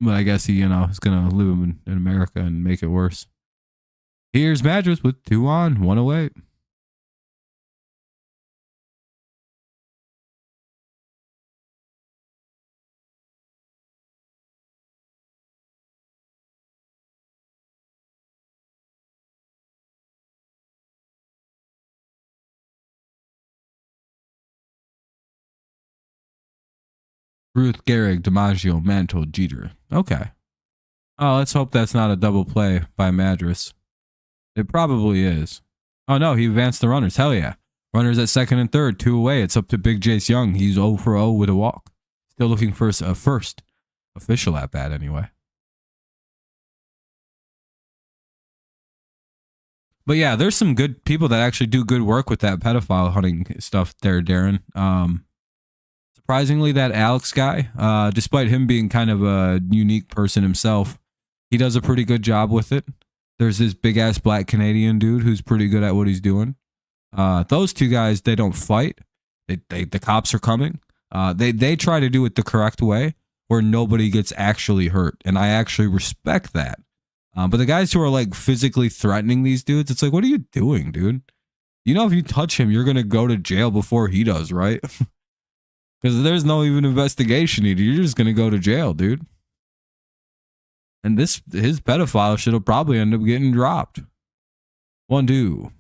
But I guess he, is gonna live in America and make it worse. Here's Madras with 2 on, 1 away. Ruth, Gehrig, DiMaggio, Mantle, Jeter. Okay. Oh, let's hope that's not a double play by Madras. It probably is. Oh, no, he advanced the runners. Hell yeah. Runners at second and third, 2 away. It's up to Big Jace Young. He's 0 for 0 with a walk. Still looking for a first official at bat anyway. But yeah, there's some good people that actually do good work with that pedophile hunting stuff there, Darren. Surprisingly, that Alex guy, despite him being kind of a unique person himself, he does a pretty good job with it. There's this big ass black Canadian dude who's pretty good at what he's doing. Those 2 guys, they don't fight. The cops are coming. They try to do it the correct way where nobody gets actually hurt. And I actually respect that. But the guys who are like physically threatening these dudes, it's like, what are you doing, dude? You know, if you touch him, you're going to go to jail before he does, right? Because there's no even investigation needed. You're just going to go to jail, dude. And his pedophile should have probably ended up getting dropped. 1-2.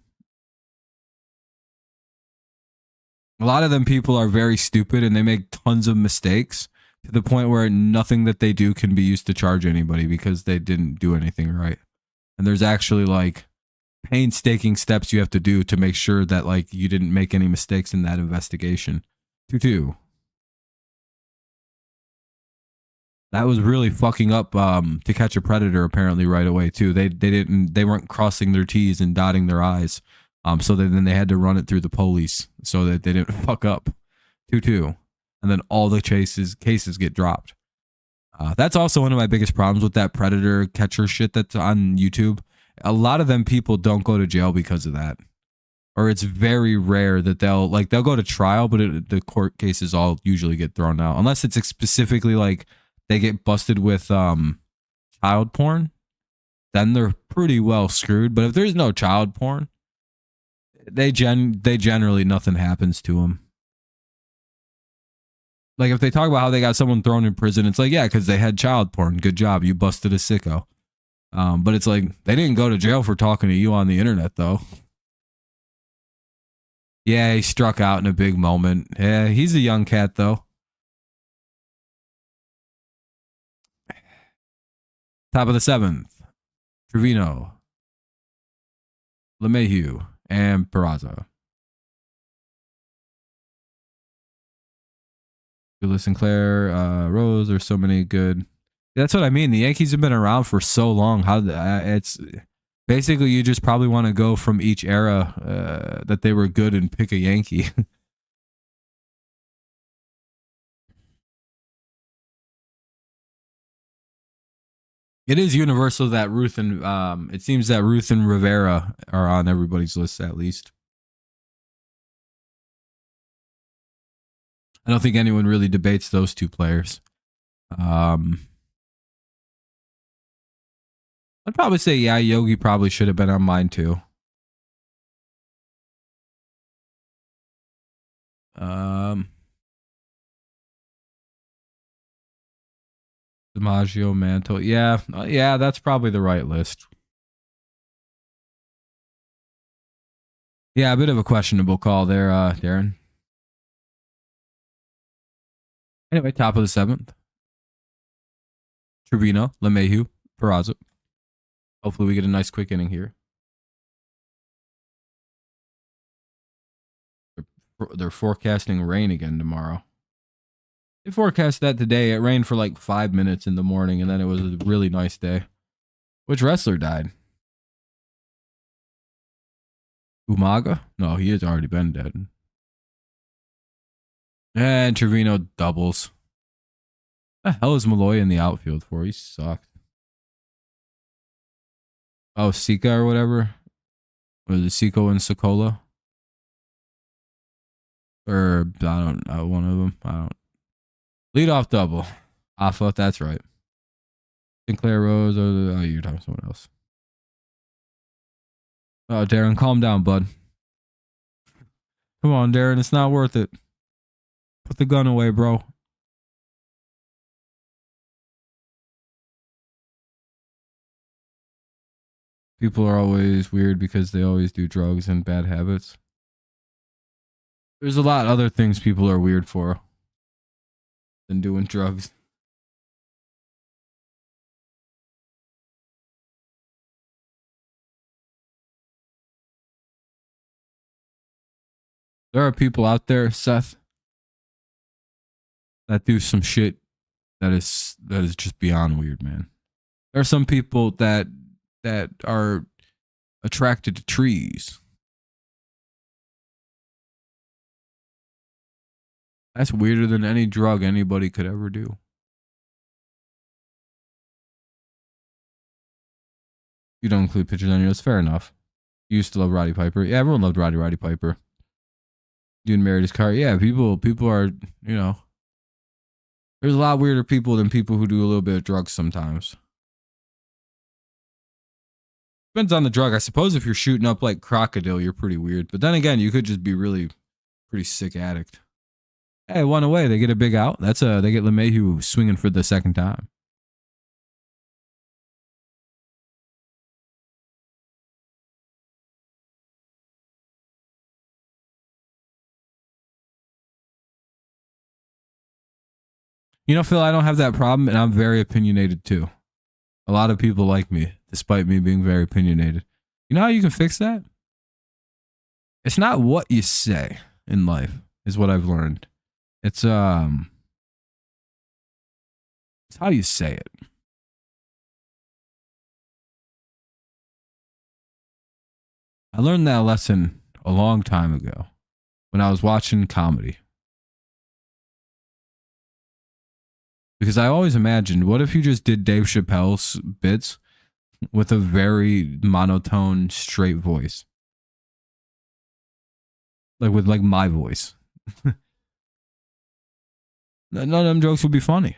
A lot of them people are very stupid and they make tons of mistakes to the point where nothing that they do can be used to charge anybody because they didn't do anything right. And there's actually like painstaking steps you have to do to make sure that like you didn't make any mistakes in that investigation. 2-2. That was really fucking up To Catch a Predator apparently right away too. They weren't crossing their T's and dotting their I's. So then they had to run it through the police so that they didn't fuck up. 2-2. And then all the cases get dropped. That's also one of my biggest problems with that Predator catcher shit that's on YouTube. A lot of them people don't go to jail because of that. Or it's very rare that they'll go to trial, but the court cases all usually get thrown out. Unless it's specifically like they get busted with child porn, then they're pretty well screwed. But if there's no child porn, they generally nothing happens to them. Like if they talk about how they got someone thrown in prison, it's like, yeah, because they had child porn. Good job. You busted a sicko. But it's like, they didn't go to jail for talking to you on the internet, though. Yeah, he struck out in a big moment. Yeah, he's a young cat, though. Top of the 7th. Trevino, LeMahieu, and Peraza. Douglas Sinclair, Rose. There's so many good. That's what I mean. The Yankees have been around for so long. It's basically you just probably want to go from each era that they were good and pick a Yankee. It is universal that Ruth and it seems that Ruth and Rivera are on everybody's list at least. I don't think anyone really debates those 2 players. I'd probably say, yeah, Yogi probably should have been on mine too. DiMaggio, Mantle. Yeah, that's probably the right list. Yeah, a bit of a questionable call there, Darren. Anyway, top of the 7th. Trevino, LeMahieu, Peraza. Hopefully we get a nice quick inning here. They're forecasting rain again tomorrow. They forecast that today. It rained for like 5 minutes in the morning, and then it was a really nice day. Which wrestler died? Umaga? No, he has already been dead. And Trevino doubles. The hell is Malloy in the outfield for? He sucked. Oh, Sika or whatever. Or the Siko and Sokola. Or I don't know, one of them. I don't. Lead off double. Alpha, that's right. Sinclair Rose or oh, you're talking someone else. Oh, Darren, calm down, bud. Come on, Darren, it's not worth it. Put the gun away, bro. People are always weird because they always do drugs and bad habits. There's a lot of other things people are weird for than doing drugs. There are people out there, Seth, that do some shit that is just beyond weird, man. There are some people that are attracted to trees. That's weirder than any drug anybody could ever do. You don't include pictures on your list. Fair enough. You used to love Roddy Piper. Yeah, everyone loved Roddy Piper. Dude married his car. Yeah, people are, you know. There's a lot weirder people than people who do a little bit of drugs sometimes. Depends on the drug. I suppose if you're shooting up like crocodile, you're pretty weird. But then again, you could just be really pretty sick addict. Hey, one away. They get a big out. They get LeMahieu swinging for the second time. You know, Phil, I don't have that problem, and I'm very opinionated too. A lot of people like me, despite me being very opinionated. You know how you can fix that? It's not what you say in life, is what I've learned. It's how you say it. I learned that lesson a long time ago when I was watching comedy. Because I always imagined, what if you just did Dave Chappelle's bits with a very monotone, straight voice? Like with like my voice. None of them jokes would be funny.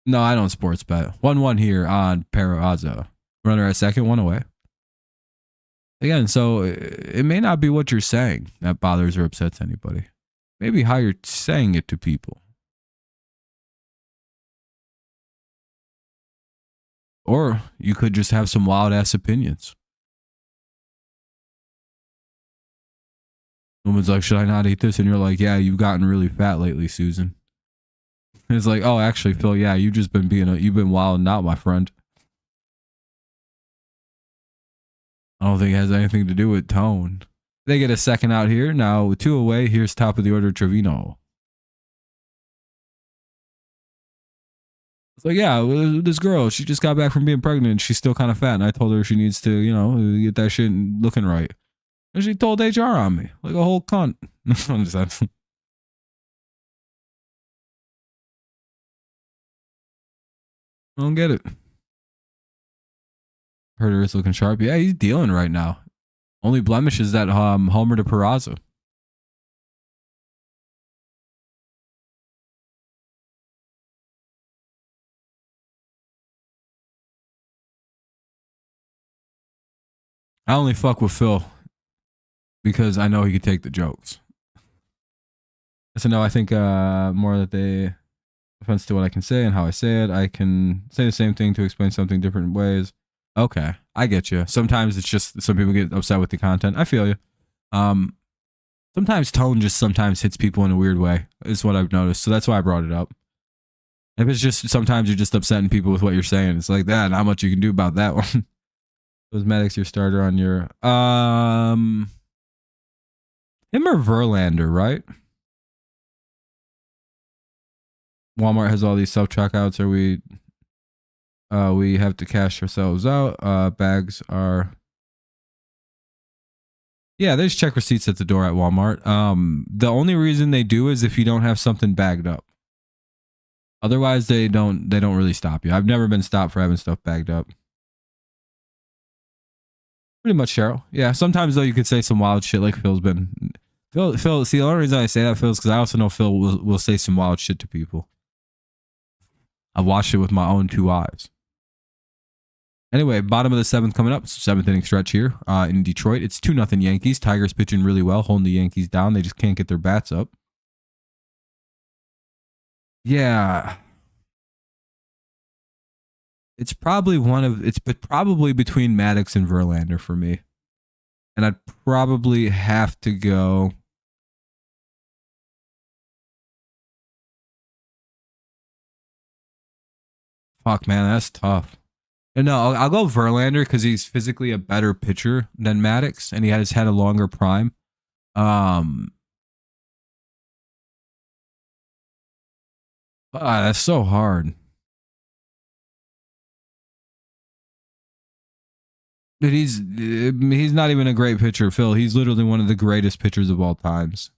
No, I don't sports bet. 1-1 here on Peraza. Runner at second, one away. Again, so it may not be what you're saying that bothers or upsets anybody. Maybe how you're saying it to people. Or you could just have some wild ass opinions. Woman's like, should I not eat this? And you're like, yeah, you've gotten really fat lately, Susan. And it's like, oh, actually, Phil, yeah, you've just been you've been wilding out, my friend. I don't think it has anything to do with tone. They get a second out here. Now, 2 away. Here's top of the order, Trevino. It's like, yeah, this girl, she just got back from being pregnant. She's still kind of fat. And I told her she needs to, you know, get that shit looking right. And she told HR on me. Like a whole cunt. I'm just I don't get it. Herder is looking sharp. Yeah, he's dealing right now. Only blemish is that homer to Peraza. I only fuck with Phil because I know he could take the jokes. So no, I think more that they offense to what I can say and how I say it. I can say the same thing to explain something different ways. Okay, I get you. Sometimes it's just some people get upset with the content. I feel you. Sometimes tone just sometimes hits people in a weird way. Is what I've noticed. So that's why I brought it up. If it's just sometimes you're just upsetting people with what you're saying, it's like that. Not much you can do about that one. Cosmetics, your starter on your him or Verlander, right? Walmart has all these self checkouts. Are we have to cash ourselves out? Bags are. Yeah, they just check receipts at the door at Walmart. The only reason they do is if you don't have something bagged up. Otherwise, they don't really stop you. I've never been stopped for having stuff bagged up. Pretty much, Cheryl. Yeah. Sometimes though, you could say some wild shit like Phil's been. Phil. See, the only reason I say that, Phil, is because I also know Phil will say some wild shit to people. I've watched it with my own 2 eyes. Anyway, bottom of the 7th coming up. 7th inning stretch here in Detroit. It's 2-0 Yankees. Tigers pitching really well, holding the Yankees down. They just can't get their bats up. Yeah. It's probably probably between Maddox and Verlander for me. And I'd probably have to go. Fuck, man, that's tough. No, I'll go Verlander because he's physically a better pitcher than Maddox, and he has had a longer prime. That's so hard. But he's not even a great pitcher, Phil. He's literally one of the greatest pitchers of all times.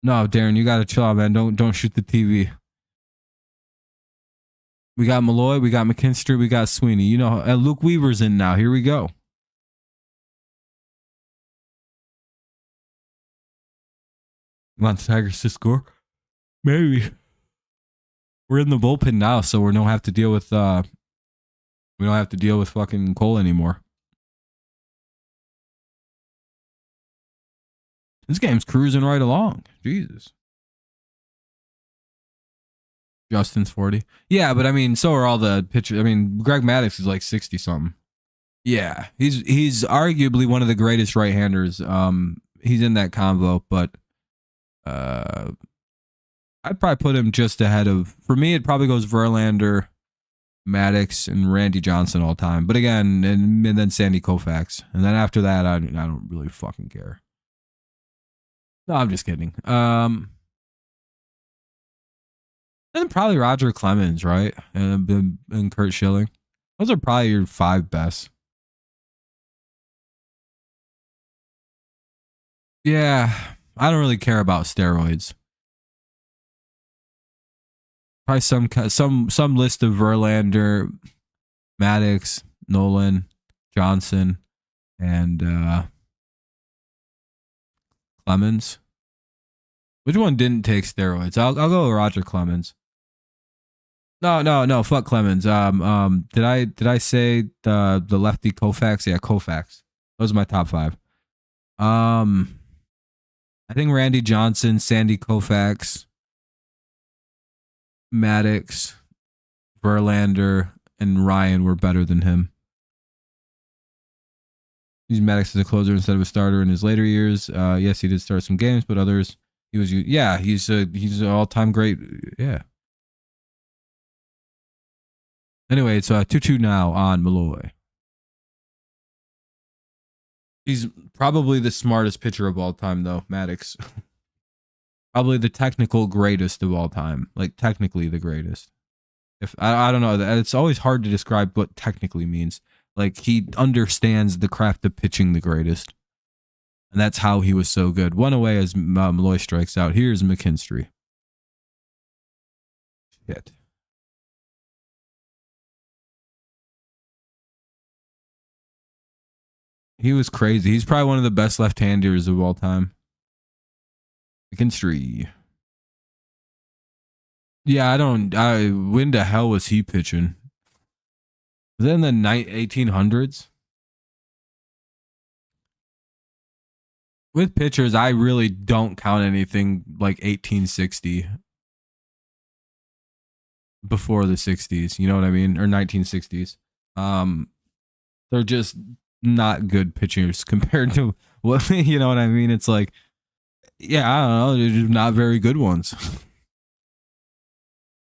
No, Darren, you gotta chill out, man. Don't shoot the TV. We got Malloy, we got McKinstry, we got Sweeney. You know, and Luke Weaver's in now. Here we go. You want the Tigers to score? Maybe. We're in the bullpen now, so we don't have to deal with fucking Cole anymore. This game's cruising right along. Jesus. Justin's 40. Yeah, but I mean, so are all the pitchers. I mean, Greg Maddux is like 60 something. Yeah, he's arguably one of the greatest right-handers. He's in that convo, but I'd probably put him just ahead of. For me, it probably goes Verlander, Maddux, and Randy Johnson all time. But again, and then Sandy Koufax, and then after that, I don't really fucking care. No, I'm just kidding. And probably Roger Clemens, right? And Kurt Schilling. Those are probably your 5 best. Yeah, I don't really care about steroids. Probably some list of Verlander, Maddux, Nolan, Johnson, and Clemens. Which one didn't take steroids? I'll go with Roger Clemens. No. Fuck Clemens. Did I say the lefty Koufax? Yeah, Koufax. Those are my top 5. I think Randy Johnson, Sandy Koufax, Maddux, Verlander, and Ryan were better than him. He's Maddux as a closer instead of a starter in his later years. Yes, he did start some games, but others he was. Yeah, he's an all-time great. Yeah. Anyway, it's 2-2 now on Malloy. He's probably the smartest pitcher of all time, though, Maddux. Probably the technical greatest of all time. Like, technically the greatest. If I don't know. It's always hard to describe what technically means. Like, he understands the craft of pitching the greatest. And that's how he was so good. One away as Malloy strikes out. Here's McKinstry. Shit. He was crazy. He's probably one of the best left-handers of all time. McKinstry. Yeah, when the hell was he pitching? Was that in the 1800s? With pitchers, I really don't count anything like 1860 before the 60s. You know what I mean? Or 1960s. They're just not good pitchers compared to what, you know what I mean? It's like, yeah, I don't know. They're just not very good ones.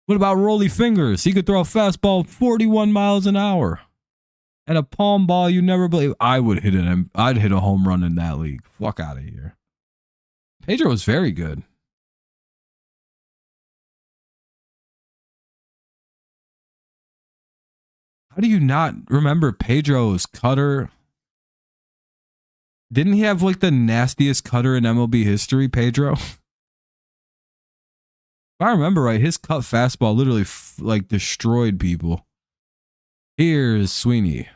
What about Rolly Fingers? He could throw a fastball 41 miles an hour. And a palm ball you never believe. I'd hit a home run in that league. Fuck out of here. Pedro was very good. How do you not remember Pedro's cutter? Didn't he have like the nastiest cutter in MLB history, Pedro? If I remember right, his cut fastball literally like destroyed people. Here's Sweeney.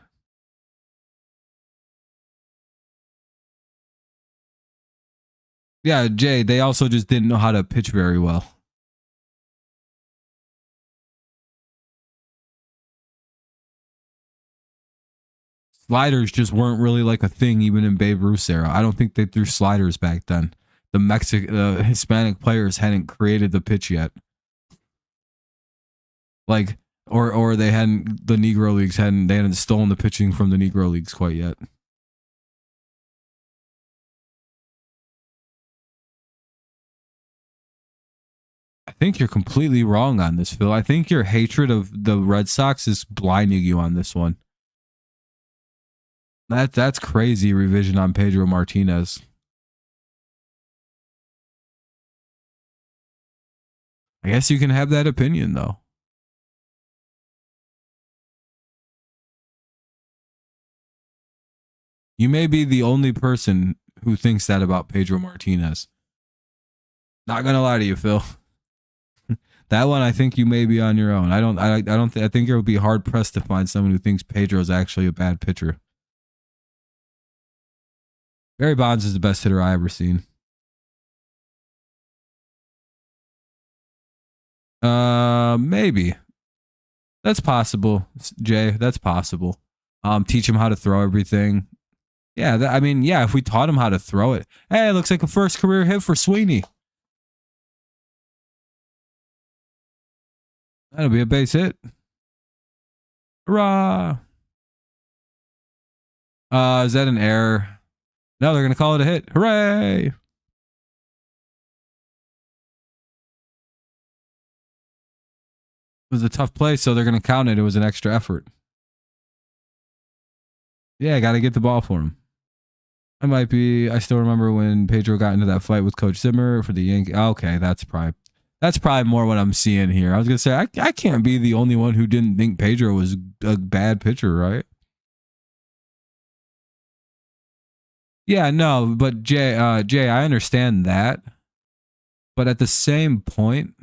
Yeah, Jay, they also just didn't know how to pitch very well. Sliders just weren't really like a thing even in Babe Ruth's era. I don't think they threw sliders back then. The Hispanic players hadn't created the pitch yet. Like, or they hadn't, the Negro Leagues hadn't stolen the pitching from the Negro Leagues quite yet. I think you're completely wrong on this, Phil. I think your hatred of the Red Sox is blinding you on this one. That's crazy revision on Pedro Martinez. I guess you can have that opinion though. You may be the only person who thinks that about Pedro Martinez. Not gonna lie to you, Phil. That one, I think you may be on your own. I think it would be hard pressed to find someone who thinks Pedro is actually a bad pitcher. Barry Bonds is the best hitter I ever seen. Maybe. That's possible, Jay. That's possible. Teach him how to throw everything. Yeah, yeah, if we taught him how to throw it. Hey, it looks like a first career hit for Sweeney. That'll be a base hit. Hurrah! Is that an error? No, they're going to call it a hit. Hooray! It was a tough play, so they're going to count it. It was an extra effort. Yeah, I got to get the ball for him. I still remember when Pedro got into that fight with Coach Zimmer for the Yankees. Okay, that's probably more what I'm seeing here. I was going to say, I can't be the only one who didn't think Pedro was a bad pitcher, right? Yeah, no, but Jay, I understand that. But at the same point,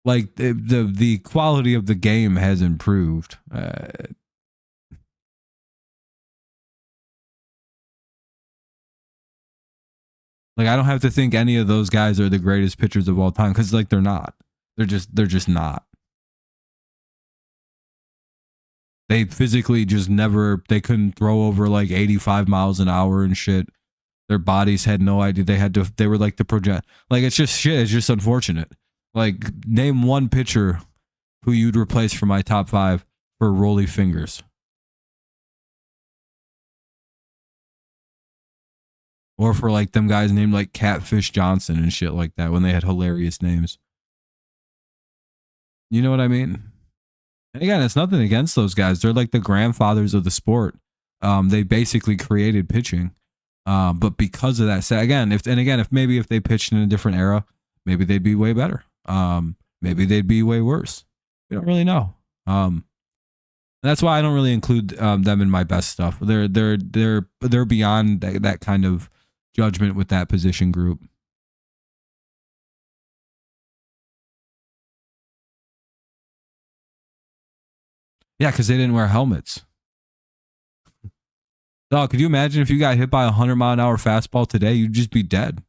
like the quality of the game has improved. Like I don't have to think any of those guys are the greatest pitchers of all time because like they're not. They're just not. They physically just never. They couldn't throw over like 85 miles an hour and shit. Their bodies had no idea. They were like the project. Like it's just shit. It's just unfortunate. Like name one pitcher who you'd replace for my top 5 for Rolly Fingers. Or for like them guys named like Catfish Johnson and shit like that when they had hilarious names. You know what I mean? And again, it's nothing against those guys. They're like the grandfathers of the sport. They basically created pitching. But because of that, if they pitched in a different era, maybe they'd be way better. Maybe they'd be way worse. We don't really know. That's why I don't really include them in my best stuff. They're beyond that kind of judgment with that position group. Yeah, because they didn't wear helmets. Oh, could you imagine if you got hit by a 100-mile-an-hour fastball today? You'd just be dead.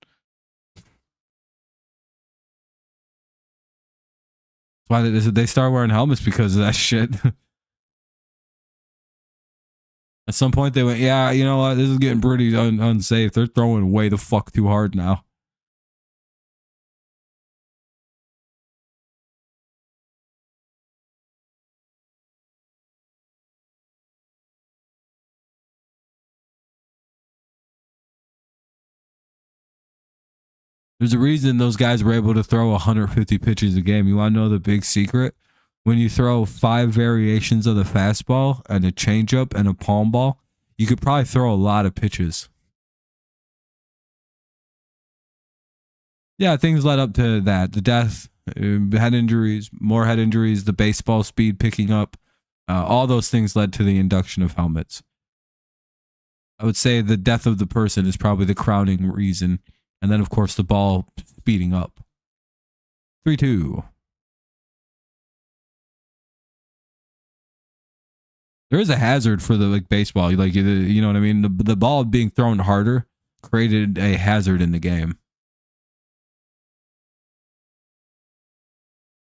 That's why they start wearing helmets because of that shit. At some point, they went, yeah, you know what? This is getting pretty unsafe. They're throwing way the fuck too hard now. There's a reason those guys were able to throw 150 pitches a game. You want to know the big secret? When you throw 5 variations of the fastball and a changeup and a palm ball, you could probably throw a lot of pitches. Yeah, things led up to that. The death, head injuries, more head injuries, the baseball speed picking up. All those things led to the induction of helmets. I would say the death of the person is probably the crowning reason. And then, of course, the ball speeding up. 3-2. There is a hazard for the baseball. You know what I mean? The ball being thrown harder created a hazard in the game.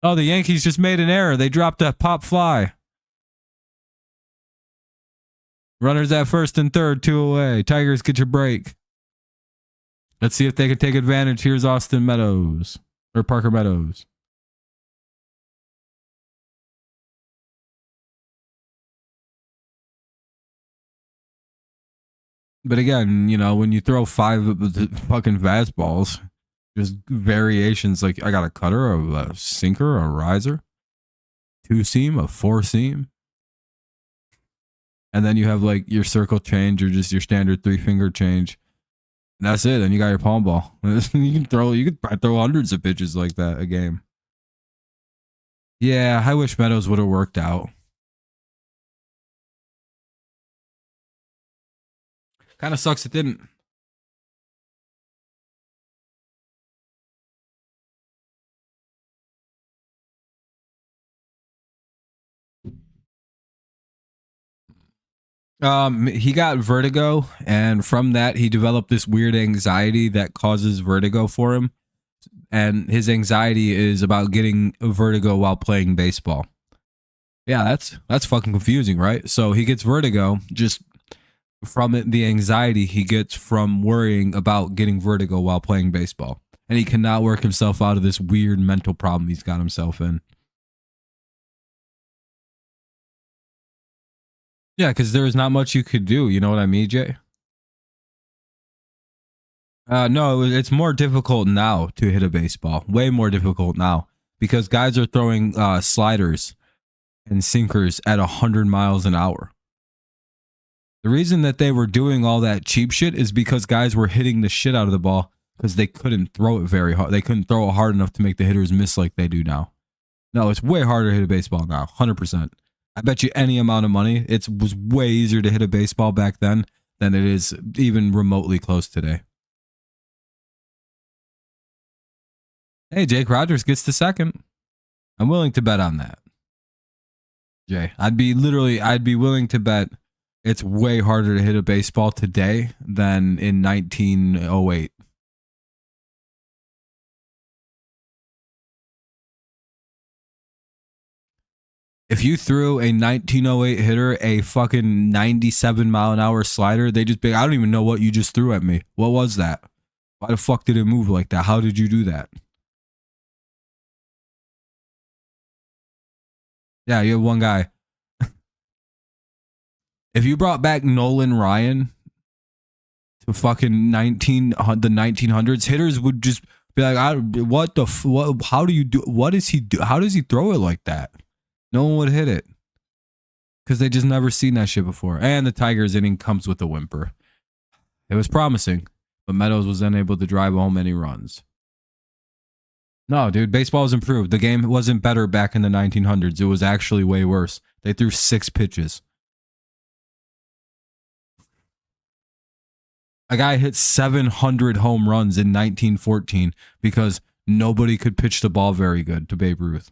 Oh, the Yankees just made an error. They dropped a pop fly. Runners at first and third, 2 away. Tigers, get your break. Let's see if they can take advantage. Here's Austin Meadows. Or Parker Meadows. But again, you know, when you throw 5 fucking fastballs, there's variations. Like, I got a cutter, a sinker, a riser, 2-seam, a 4-seam. And then you have your circle change or just your standard 3-finger change. And that's it. Then you got your palm ball. you could probably throw hundreds of pitches like that a game. Yeah, I wish Meadows would have worked out. Kind of sucks it didn't. He got vertigo, and from that he developed this weird anxiety that causes vertigo for him. And his anxiety is about getting vertigo while playing baseball. Yeah, that's fucking confusing, right? So he gets vertigo just from the anxiety he gets from worrying about getting vertigo while playing baseball. And he cannot work himself out of this weird mental problem he's got himself in. Yeah, because there is not much you could do. You know what I mean, Jay? No, it's more difficult now to hit a baseball. Way more difficult now. Because guys are throwing sliders and sinkers at 100 miles an hour. The reason that they were doing all that cheap shit is because guys were hitting the shit out of the ball because they couldn't throw it very hard. They couldn't throw it hard enough to make the hitters miss like they do now. No, it's way harder to hit a baseball now, 100%. I bet you any amount of money, it was way easier to hit a baseball back then than it is even remotely close today. Hey, Jake Rogers gets to second. I'm willing to bet on that. Jay, I'd be willing to bet it's way harder to hit a baseball today than in 1908. If you threw a 1908 hitter a fucking 97 mile an hour slider, they just be, I don't even know what you just threw at me. What was that? Why the fuck did it move like that? How did you do that? Yeah, you have one guy. If you brought back Nolan Ryan to fucking the 1900s, hitters would just be like, how do you do? What does he do? How does he throw it like that? No one would hit it because they just never seen that shit before. And the Tigers inning comes with a whimper. It was promising, but Meadows was unable to drive home any runs. No, dude, baseball has improved. The game wasn't better back in the 1900s. It was actually way worse. They threw 6 pitches. A guy hit 700 home runs in 1914 because nobody could pitch the ball very good to Babe Ruth.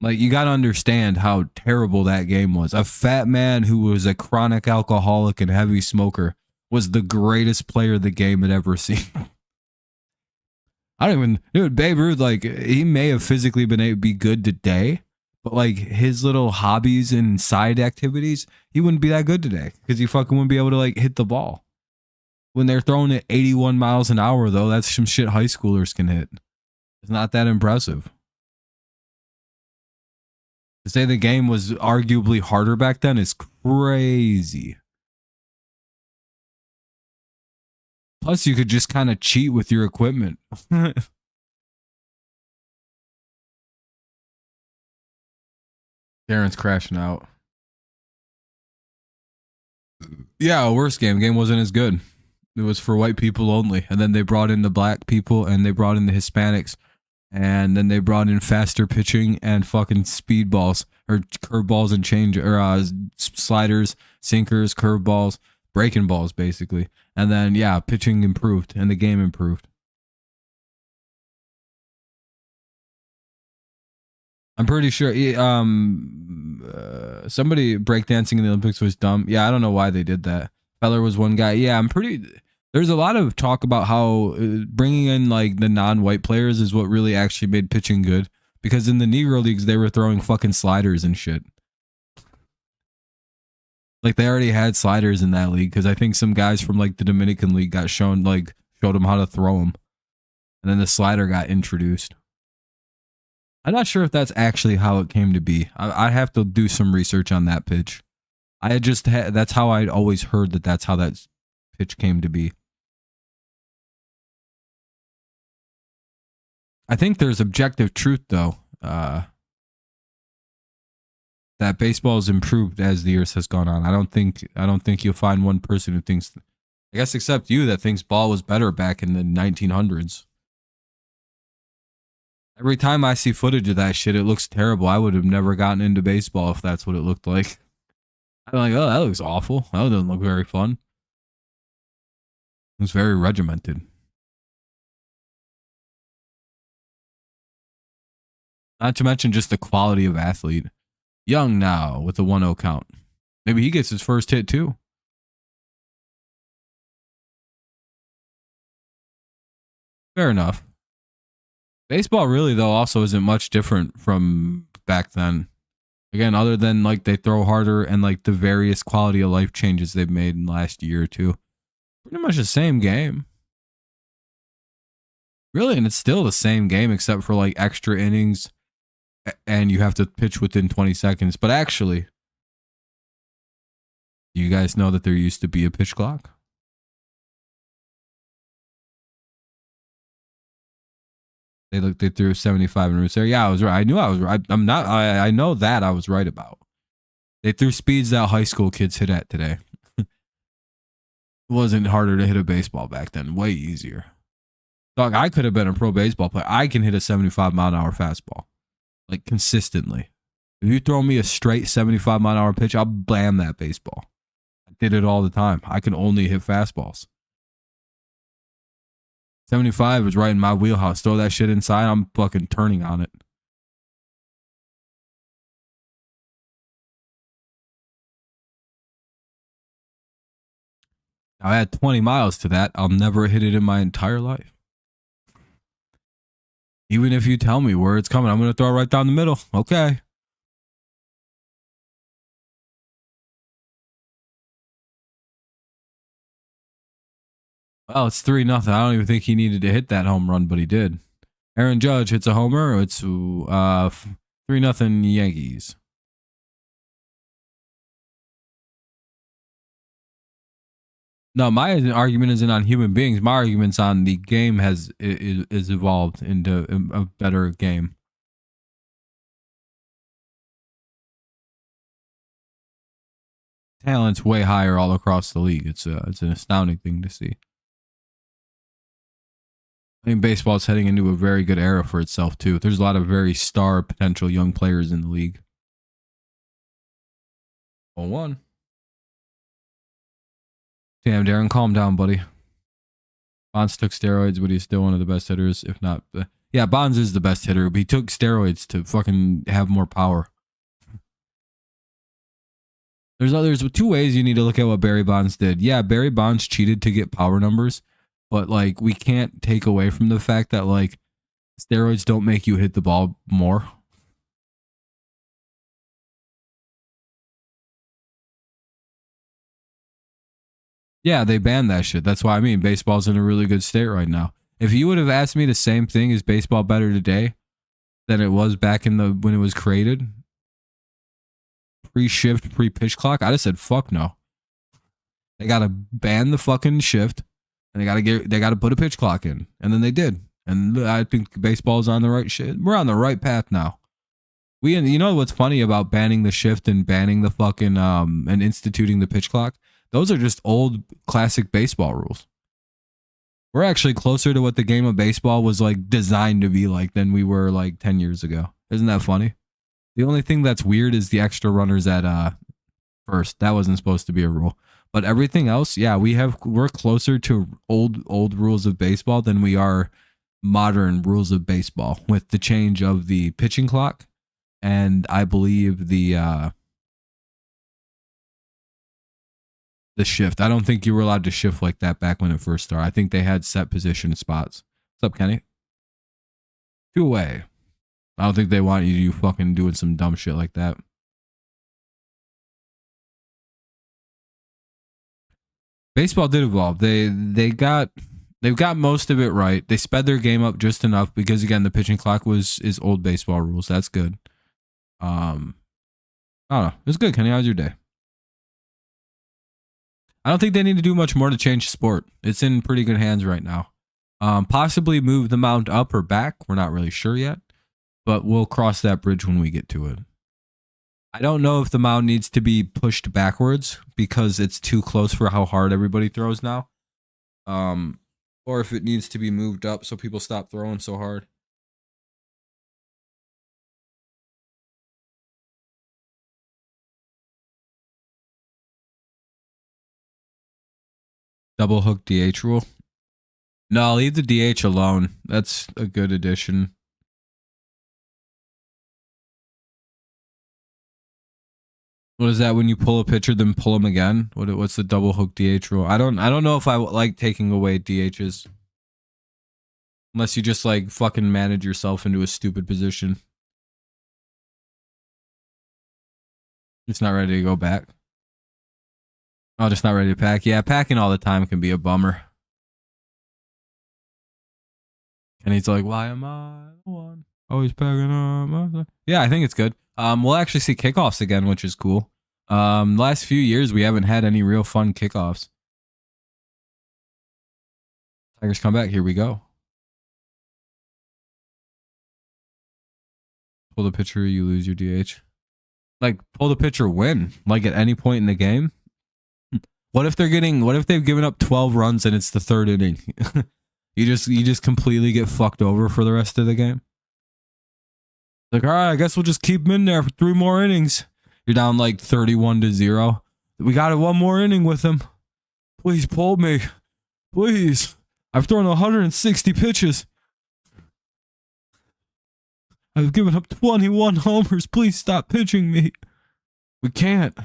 Like, you got to understand how terrible that game was. A fat man who was a chronic alcoholic and heavy smoker was the greatest player the game had ever seen. I don't even, dude, Babe Ruth, he may have physically been able to be good today, but his little hobbies and side activities, he wouldn't be that good today because he fucking wouldn't be able to hit the ball. When they're throwing it 81 miles an hour, though, that's some shit high schoolers can hit. It's not that impressive. To say the game was arguably harder back then is crazy. Plus, you could just kind of cheat with your equipment. Darren's crashing out. Yeah, a worse game. Game wasn't as good. It was for white people only. And then they brought in the black people and they brought in the Hispanics. And then they brought in faster pitching and fucking speedballs or curveballs and sliders, sinkers, curveballs. breaking balls basically. And then yeah, pitching improved and the game improved. I'm pretty sure somebody breakdancing in the Olympics was dumb. Yeah, I don't know why they did that. Feller was one guy. Yeah, there's a lot of talk about how bringing in like the non-white players is what really actually made pitching good, because in the Negro leagues they were throwing fucking sliders and shit. Like they already had sliders in that league, because I think some guys from like the Dominican League showed them how to throw them, and then the slider got introduced. I'm not sure if that's actually how it came to be. I'd have to do some research on that pitch. That's how I'd always heard that's how that pitch came to be. I think there's objective truth though, that baseball's improved as the years has gone on. I don't think you'll find one person who thinks, I guess except you, that thinks ball was better back in the 1900s. Every time I see footage of that shit, it looks terrible. I would have never gotten into baseball if that's what it looked like. I'm like, oh, that looks awful. That doesn't look very fun. It's very regimented. Not to mention just the quality of athlete. Young now with the 1-0 count. Maybe he gets his first hit too. Fair enough. Baseball really though also isn't much different from back then. Again, other than like they throw harder and like the various quality of life changes they've made in the last year or two. Pretty much the same game. Really, and it's still the same game except for like extra innings and you have to pitch within 20 seconds. But actually, do you guys know that there used to be a pitch clock? They threw 75 in Roots there. Yeah, I was right. I knew I was right. I know that I was right about. They threw speeds that high school kids hit at today. It wasn't harder to hit a baseball back then. Way easier. Dog, I could have been a pro baseball player. I can hit a 75-mile-an-hour fastball. Like, consistently. If you throw me a straight 75-mile-an-hour pitch, I'll blam that baseball. I did it all the time. I can only hit fastballs. 75 was right in my wheelhouse. Throw that shit inside, I'm fucking turning on it. I add 20 miles to that. I'll never hit it in my entire life. Even if you tell me where it's coming, I'm going to throw it right down the middle. Okay. Well, it's 3-0. I don't even think he needed to hit that home run, but he did. Aaron Judge hits a homer. It's 3-0 Yankees. No, my argument isn't on human beings. My argument's on the game is evolved into a better game. Talent's way higher all across the league. It's an astounding thing to see. I think baseball is heading into a very good era for itself too. There's a lot of very star potential young players in the league. 0-1. Damn, Darren, calm down, buddy. Bonds took steroids, but he's still one of the best hitters, if not. Yeah, Bonds is the best hitter, but he took steroids to fucking have more power. There's two ways you need to look at what Barry Bonds did. Yeah, Barry Bonds cheated to get power numbers, but like we can't take away from the fact that like steroids don't make you hit the ball more. Yeah, they banned that shit. That's why I mean baseball's in a really good state right now. If you would have asked me the same thing, is baseball better today than it was back in when it was created? Pre-shift, pre-pitch clock? I'd have said fuck no. They gotta ban the fucking shift and they gotta put a pitch clock in. And then they did. And I think baseball's on the right shit. We're on the right path now. You know what's funny about banning the shift and banning the fucking and instituting the pitch clock? Those are just old classic baseball rules. We're actually closer to what the game of baseball was like designed to be like than we were like 10 years ago. Isn't that funny? The only thing that's weird is the extra runners at first. That wasn't supposed to be a rule. But everything else, yeah, we're closer to old rules of baseball than we are modern rules of baseball with the change of the pitching clock and I believe the shift. I don't think you were allowed to shift like that back when it first started. I think they had set position spots. What's up, Kenny? 2 away. I don't think they want you fucking doing some dumb shit like that. Baseball did evolve. They've got most of it right. They sped their game up just enough because again the pitching clock is old baseball rules. That's good. I don't know. It's good, Kenny. How's your day? I don't think they need to do much more to change the sport. It's in pretty good hands right now. Possibly move the mount up or back. We're not really sure yet, but we'll cross that bridge when we get to it. I don't know if the mound needs to be pushed backwards because it's too close for how hard everybody throws now. Or if it needs to be moved up so people stop throwing so hard. Double hook DH rule. No, leave the DH alone. That's a good addition. What is that when you pull a pitcher, then pull him again? What's the double hook DH rule? I don't know if I like taking away DHs. Unless you just like fucking manage yourself into a stupid position. Just not ready to go back. Oh, just not ready to pack. Yeah, packing all the time can be a bummer. And he's like, why am I the one always packing up? Yeah, I think it's good. We'll actually see kickoffs again, which is cool. Last few years, we haven't had any real fun kickoffs. Tigers come back. Here we go. Pull the pitcher, you lose your DH. Like, pull the pitcher, win. Like, at any point in the game. What if they've given up 12 runs and it's the 3rd inning? You just completely get fucked over for the rest of the game. Like, all right, I guess we'll just keep him in there for 3 more innings. You're down like 31-0. We got 1 more inning with him. Please pull me. Please. I've thrown 160 pitches. I've given up 21 homers. Please stop pitching me. We can't.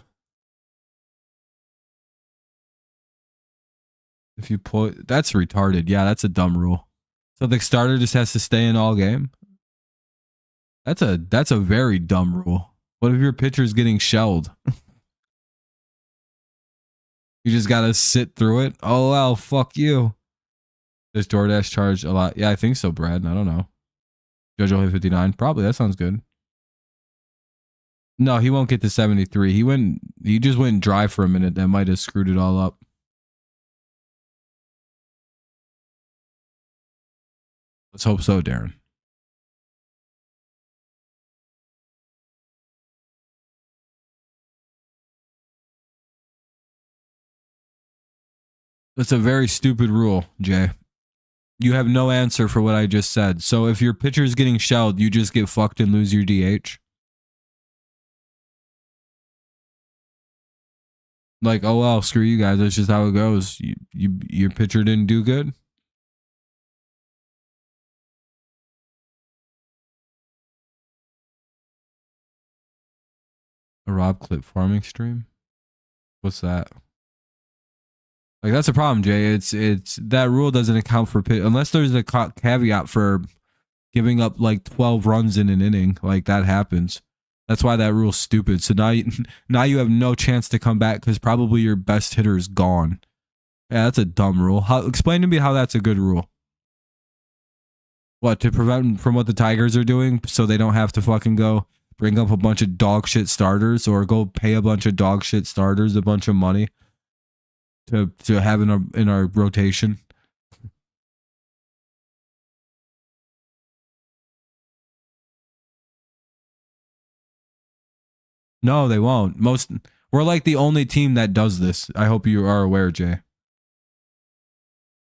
If you pull, that's retarded. Yeah, that's a dumb rule. So the starter just has to stay in all game. That's a very dumb rule. What if your pitcher's getting shelled? You just gotta sit through it. Oh well, fuck you. Does DoorDash charge a lot? Yeah, I think so, Brad. I don't know. JoJo hit 59. Probably. That sounds good. No, he won't get to 73. He just went dry for a minute. That might have screwed it all up. Let's hope so, Darren. That's a very stupid rule, Jay. You have no answer for what I just said. So if your pitcher's getting shelled, you just get fucked and lose your DH. Like, oh well, screw you guys. That's just how it goes. Your pitcher didn't do good. A Rob Clip farming stream? What's that? Like, that's a problem, Jay. It's that rule doesn't account for unless there's a caveat for giving up like 12 runs in an inning. Like, that happens. That's why that rule's stupid. So now you have no chance to come back because probably your best hitter is gone. Yeah, that's a dumb rule. Explain to me how that's a good rule. What, to prevent from what the Tigers are doing so they don't have to fucking go bring up a bunch of dog shit starters or go pay a bunch of dog shit starters a bunch of money to have in our rotation? No, they won't. We're like the only team that does this. I hope you are aware, Jay.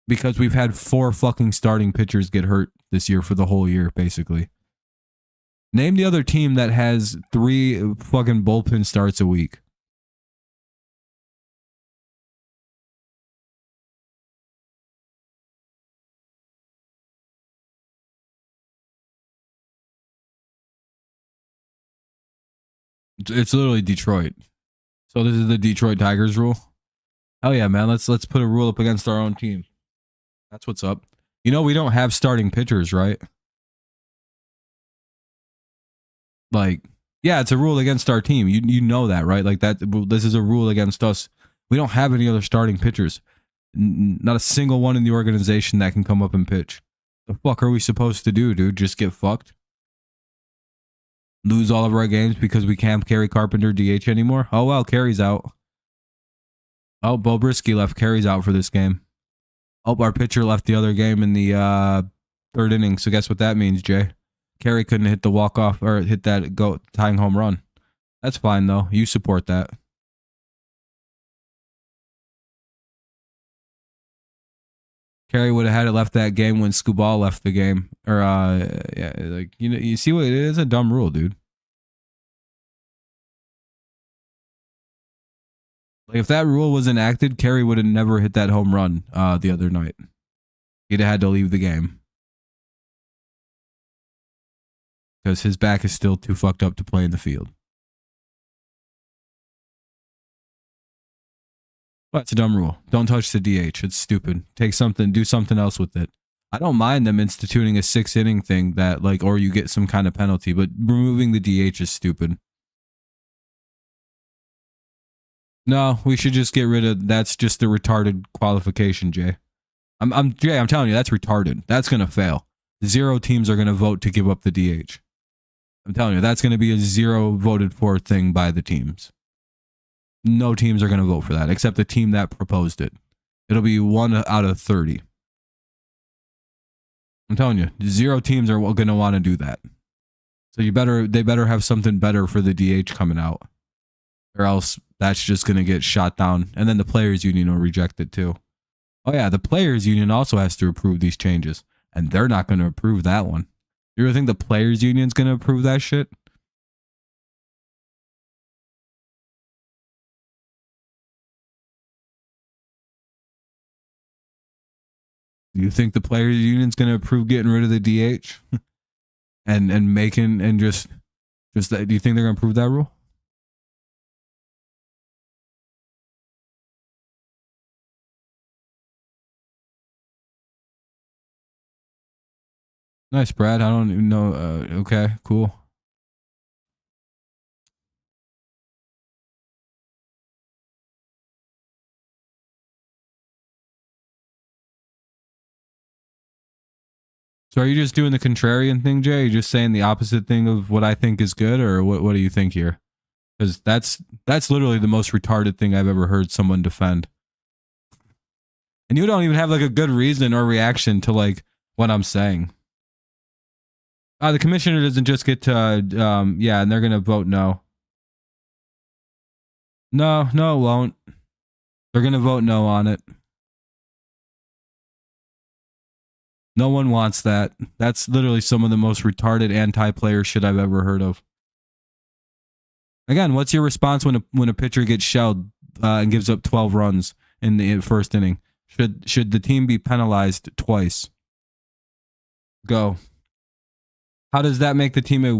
Because we've had 4 fucking starting pitchers get hurt this year for the whole year, basically. Name the other team that has 3 fucking bullpen starts a week. It's literally Detroit. So this is the Detroit Tigers rule. Oh yeah, man. Let's put a rule up against our own team. That's what's up. You know, we don't have starting pitchers, right? Like, yeah, it's a rule against our team. You know that, right? Like that. This is a rule against us. We don't have any other starting pitchers. Not a single one in the organization that can come up and pitch. The fuck are we supposed to do, dude? Just get fucked? Lose all of our games because we can't carry Carpenter DH anymore? Oh well, Kerry's out. Oh, Bo Brisky left. Kerry's out for this game. Oh, our pitcher left the other game in the third inning. So guess what that means, Jay? Kerry couldn't hit the walk-off or hit that tying home run. That's fine, though. You support that. Kerry would have had it left that game when Scuball left the game. Or, yeah, like, you know, you see what it is? A dumb rule, dude. Like, if that rule was enacted, Kerry would have never hit that home run the other night. He'd have had to leave the game. Because his back is still too fucked up to play in the field. Well, that's a dumb rule. Don't touch the DH. It's stupid. Take something, do something else with it. I don't mind them instituting a 6-inning thing that, like, or you get some kind of penalty, but removing the DH is stupid. No, we should just get rid of. That's just a retarded qualification, Jay. Jay, I'm telling you, that's retarded. That's gonna fail. 0 teams are gonna vote to give up the DH. I'm telling you, that's gonna be a 0 voted for thing by the teams. No teams are gonna vote for that except the team that proposed it. It'll be 1 out of 30. I'm telling you, 0 teams are gonna want to do that. So they better have something better for the DH coming out, or else that's just going to get shot down. And then the players union will reject it too. Oh yeah, the players union also has to approve these changes, and they're not going to approve that one. You really think the players union's going to approve that shit? You think the players union's going to approve getting rid of the DH and making and just that? Do you think they're going to approve that rule? Nice, Brad. I don't even know. Okay, cool. So are you just doing the contrarian thing, Jay? Are you just saying the opposite thing of what I think is good, or what do you think here? Because that's literally the most retarded thing I've ever heard someone defend. And you don't even have like a good reason or reaction to like what I'm saying. The commissioner doesn't just get to, yeah, and they're going to vote no. No, it won't. They're going to vote no on it. No one wants that. That's literally some of the most retarded anti-player shit I've ever heard of. Again, what's your response when a pitcher gets shelled and gives up 12 runs in the first inning? Should the team be penalized twice? Go. How does that make the team a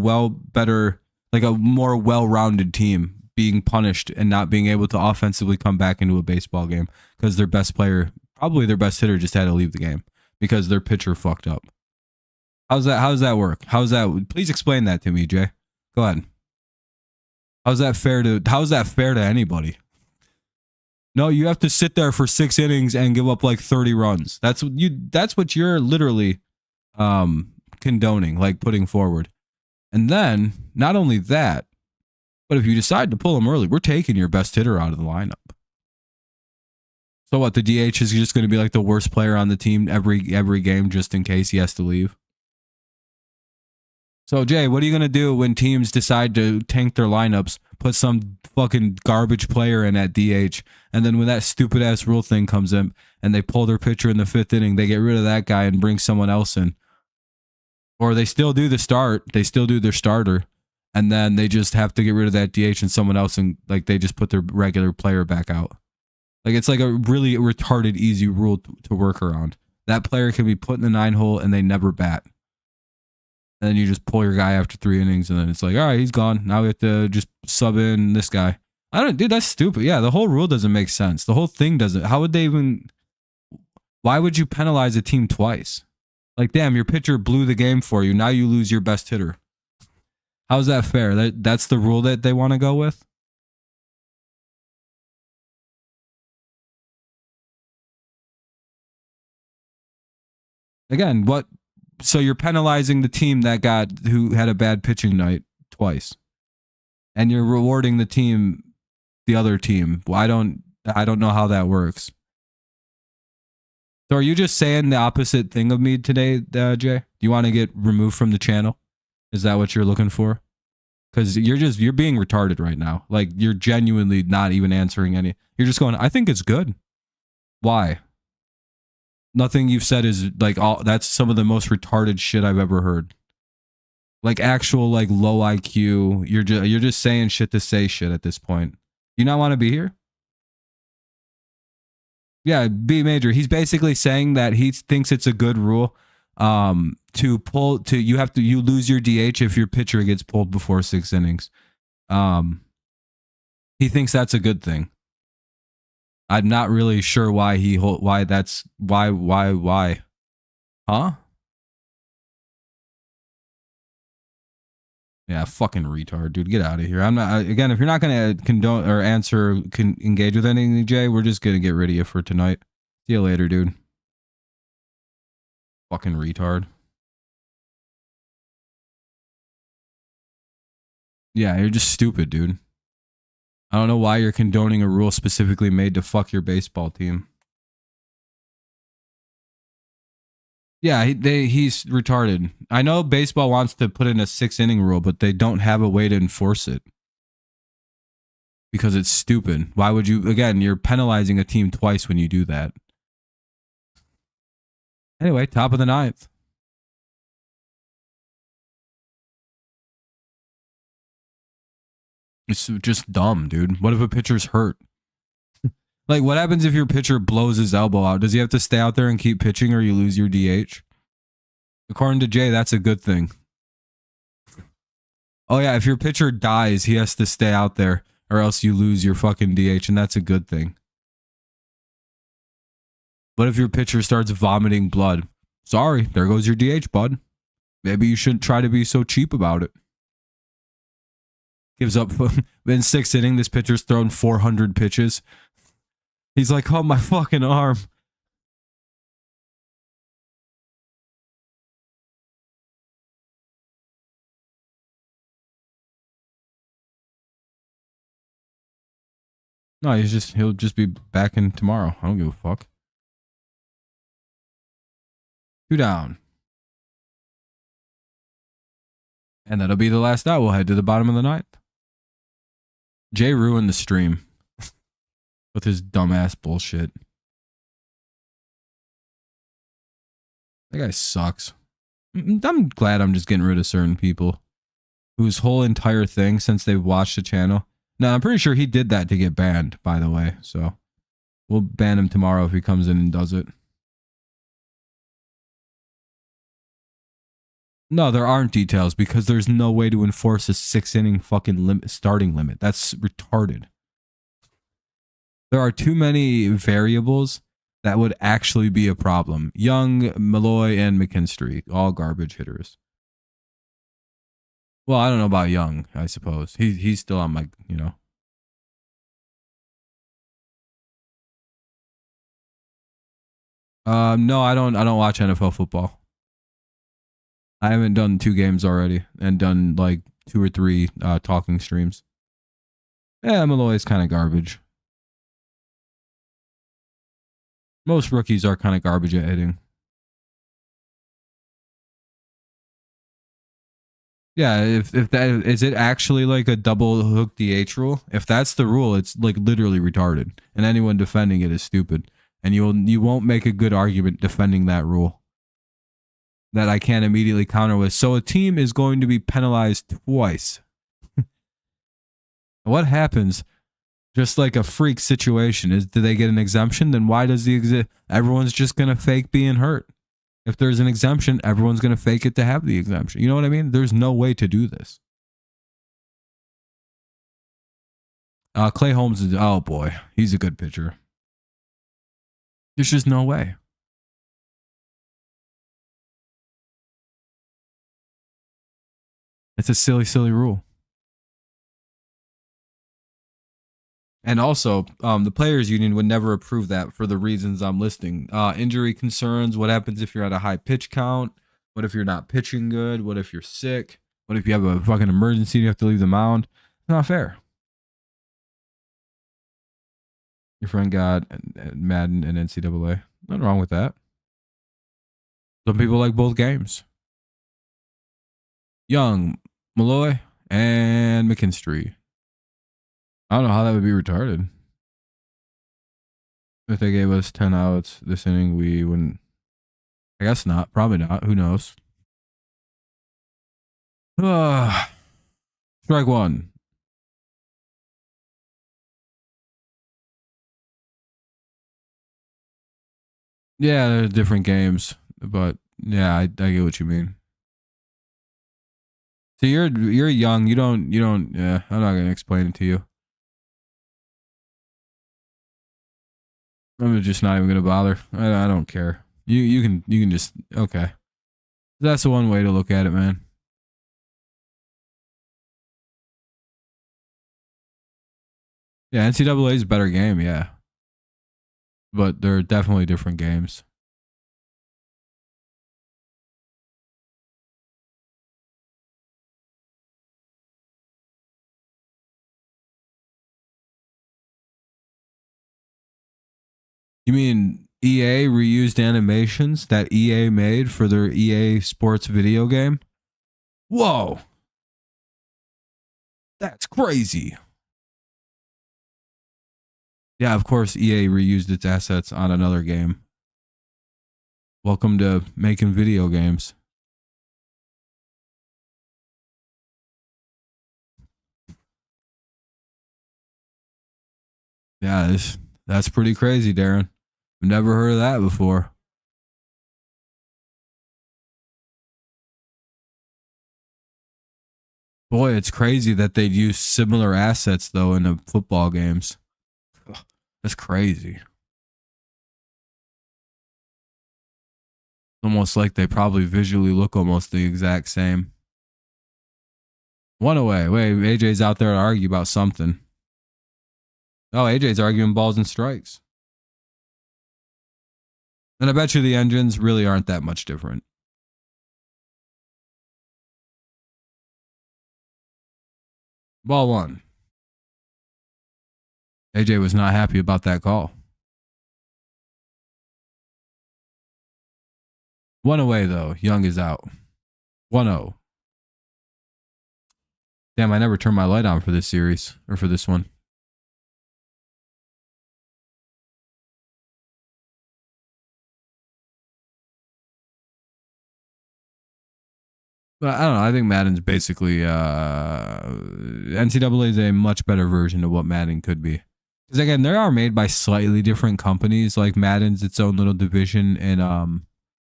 more well-rounded team, being punished and not being able to offensively come back into a baseball game because their best player, probably their best hitter, just had to leave the game because their pitcher fucked up? How does that work? Please explain that to me, Jay. Go ahead. How's that fair to anybody? No, you have to sit there for 6 innings and give up like 30 runs. That's what you're literally condoning, like putting forward. And then not only that, but if you decide to pull him early, we're taking your best hitter out of the lineup. So what, the DH is just going to be like the worst player on the team every game just in case he has to leave? So Jay, what are you going to do when teams decide to tank their lineups, put some fucking garbage player in at DH, and then when that stupid ass rule thing comes in and they pull their pitcher in the 5th inning, they get rid of that guy and bring someone else in? Or they still do the start, they still do their starter, and then they just have to get rid of that DH and someone else, and like they just put their regular player back out. Like it's like a really retarded easy rule to work around. That player can be put in the 9 hole and they never bat. And then you just pull your guy after 3 innings, and then it's like, all right, he's gone. Now we have to just sub in this guy. Dude, that's stupid. Yeah, the whole rule doesn't make sense. The whole thing doesn't. How would they even? Why would you penalize a team twice? Like, damn, your pitcher blew the game for you. Now you lose your best hitter. How's that fair? That's the rule that they want to go with? Again, what? So you're penalizing the team who had a bad pitching night twice, and you're rewarding the other team. Well, I don't know how that works. So are you just saying the opposite thing of me today, Jay? Do you want to get removed from the channel? Is that what you're looking for? Because you're being retarded right now. Like, you're genuinely not even answering any. You're just going, I think it's good. Why? Nothing you've said is like that's some of the most retarded shit I've ever heard. Like actual like low IQ. You're just saying shit to say shit at this point. You not want to be here? Yeah, B major. He's basically saying that he thinks it's a good rule you lose your DH if your pitcher gets pulled before 6 innings. He thinks that's a good thing. I'm not really sure why why. Huh? Yeah, fucking retard, dude. Get out of here. I'm not, again, if you're not going to condone or engage with anything, Jay, we're just going to get rid of you for tonight. See you later, dude. Fucking retard. Yeah, you're just stupid, dude. I don't know why you're condoning a rule specifically made to fuck your baseball team. Yeah, he's retarded. I know baseball wants to put in a 6-inning rule, but they don't have a way to enforce it. Because it's stupid. Why would you, again, you're penalizing a team twice when you do that. Anyway, top of the 9th. It's just dumb, dude. What if a pitcher's hurt? Like, what happens if your pitcher blows his elbow out? Does he have to stay out there and keep pitching or you lose your DH? According to Jay, that's a good thing. Oh, yeah, if your pitcher dies, he has to stay out there or else you lose your fucking DH, and that's a good thing. What if your pitcher starts vomiting blood? Sorry, there goes your DH, bud. Maybe you shouldn't try to be so cheap about it. Gives up in 6th inning. This pitcher's thrown 400 pitches. He's like, oh, my fucking arm. No, he'll just be back in tomorrow. I don't give a fuck. 2 down. And that'll be the last out. We'll head to the bottom of the 9th. Jay ruined the stream with his dumbass bullshit. That guy sucks. I'm glad I'm just getting rid of certain people whose whole entire thing since they've watched the channel. Now, I'm pretty sure he did that to get banned, by the way. So we'll ban him tomorrow if he comes in and does it. No, there aren't details because there's no way to enforce a 6-inning fucking starting limit. That's retarded. There are too many variables that would actually be a problem. Jung, Malloy, and McKinstry, all garbage hitters. Well, I don't know about Jung, I suppose. He's still on my, you know. No, I don't watch NFL football. I haven't done 2 games already and done like 2 or 3 talking streams. Yeah, Malloy is kind of garbage. Most rookies are kind of garbage at hitting. Yeah, if that is it actually like a double hook DH rule? If that's the rule, it's like literally retarded, and anyone defending it is stupid. And you won't make a good argument defending that rule that I can't immediately counter with. So a team is going to be penalized twice. What happens? Just like a freak situation is, do they get an exemption? Then why does the exist? Everyone's just gonna fake being hurt. If there's an exemption, everyone's going to fake it to have the exemption. You know what I mean? There's no way to do this. Clay Holmes is, oh boy, he's a good pitcher. There's just no way. It's a silly, silly rule. And also, the players union would never approve that for the reasons I'm listing. Injury concerns. What happens if you're at a high pitch count? What if you're not pitching good? What if you're sick? What if you have a fucking emergency and you have to leave the mound? It's not fair. Your friend got Madden and NCAA. Nothing wrong with that. Some people like both games. Young, Malloy, and McKinstry. I don't know how that would be retarded. If they gave us 10 outs this inning, we wouldn't. I guess not. Probably not. Who knows? Strike one. Yeah, they're different games, but yeah, I get what you mean. So you're young. You don't. Yeah, I'm not gonna explain it to you. I'm just not even gonna bother. I don't care. You can just okay. That's the one way to look at it, man. Yeah, NCAA is a better game, yeah, but they're definitely different games. You mean EA reused animations that EA made for their EA Sports video game? Whoa. That's crazy. Yeah, of course EA reused its assets on another game. Welcome to making video games. Yeah, that's pretty crazy, Darren. I've never heard of that before. Boy, it's crazy that they'd use similar assets though in the football games. That's crazy. Almost like they probably visually look almost the exact same. One away. Wait, AJ's out there to argue about something. Oh, AJ's arguing balls and strikes. And I bet you the engines really aren't that much different. Ball one. AJ was not happy about that call. One away, though. Jung is out. 1-0. Damn, I never turned my light on for this series, or for this one. But I don't know. I think Madden's basically NCAA is a much better version of what Madden could be. Because again, they are made by slightly different companies. Like Madden's its own little division in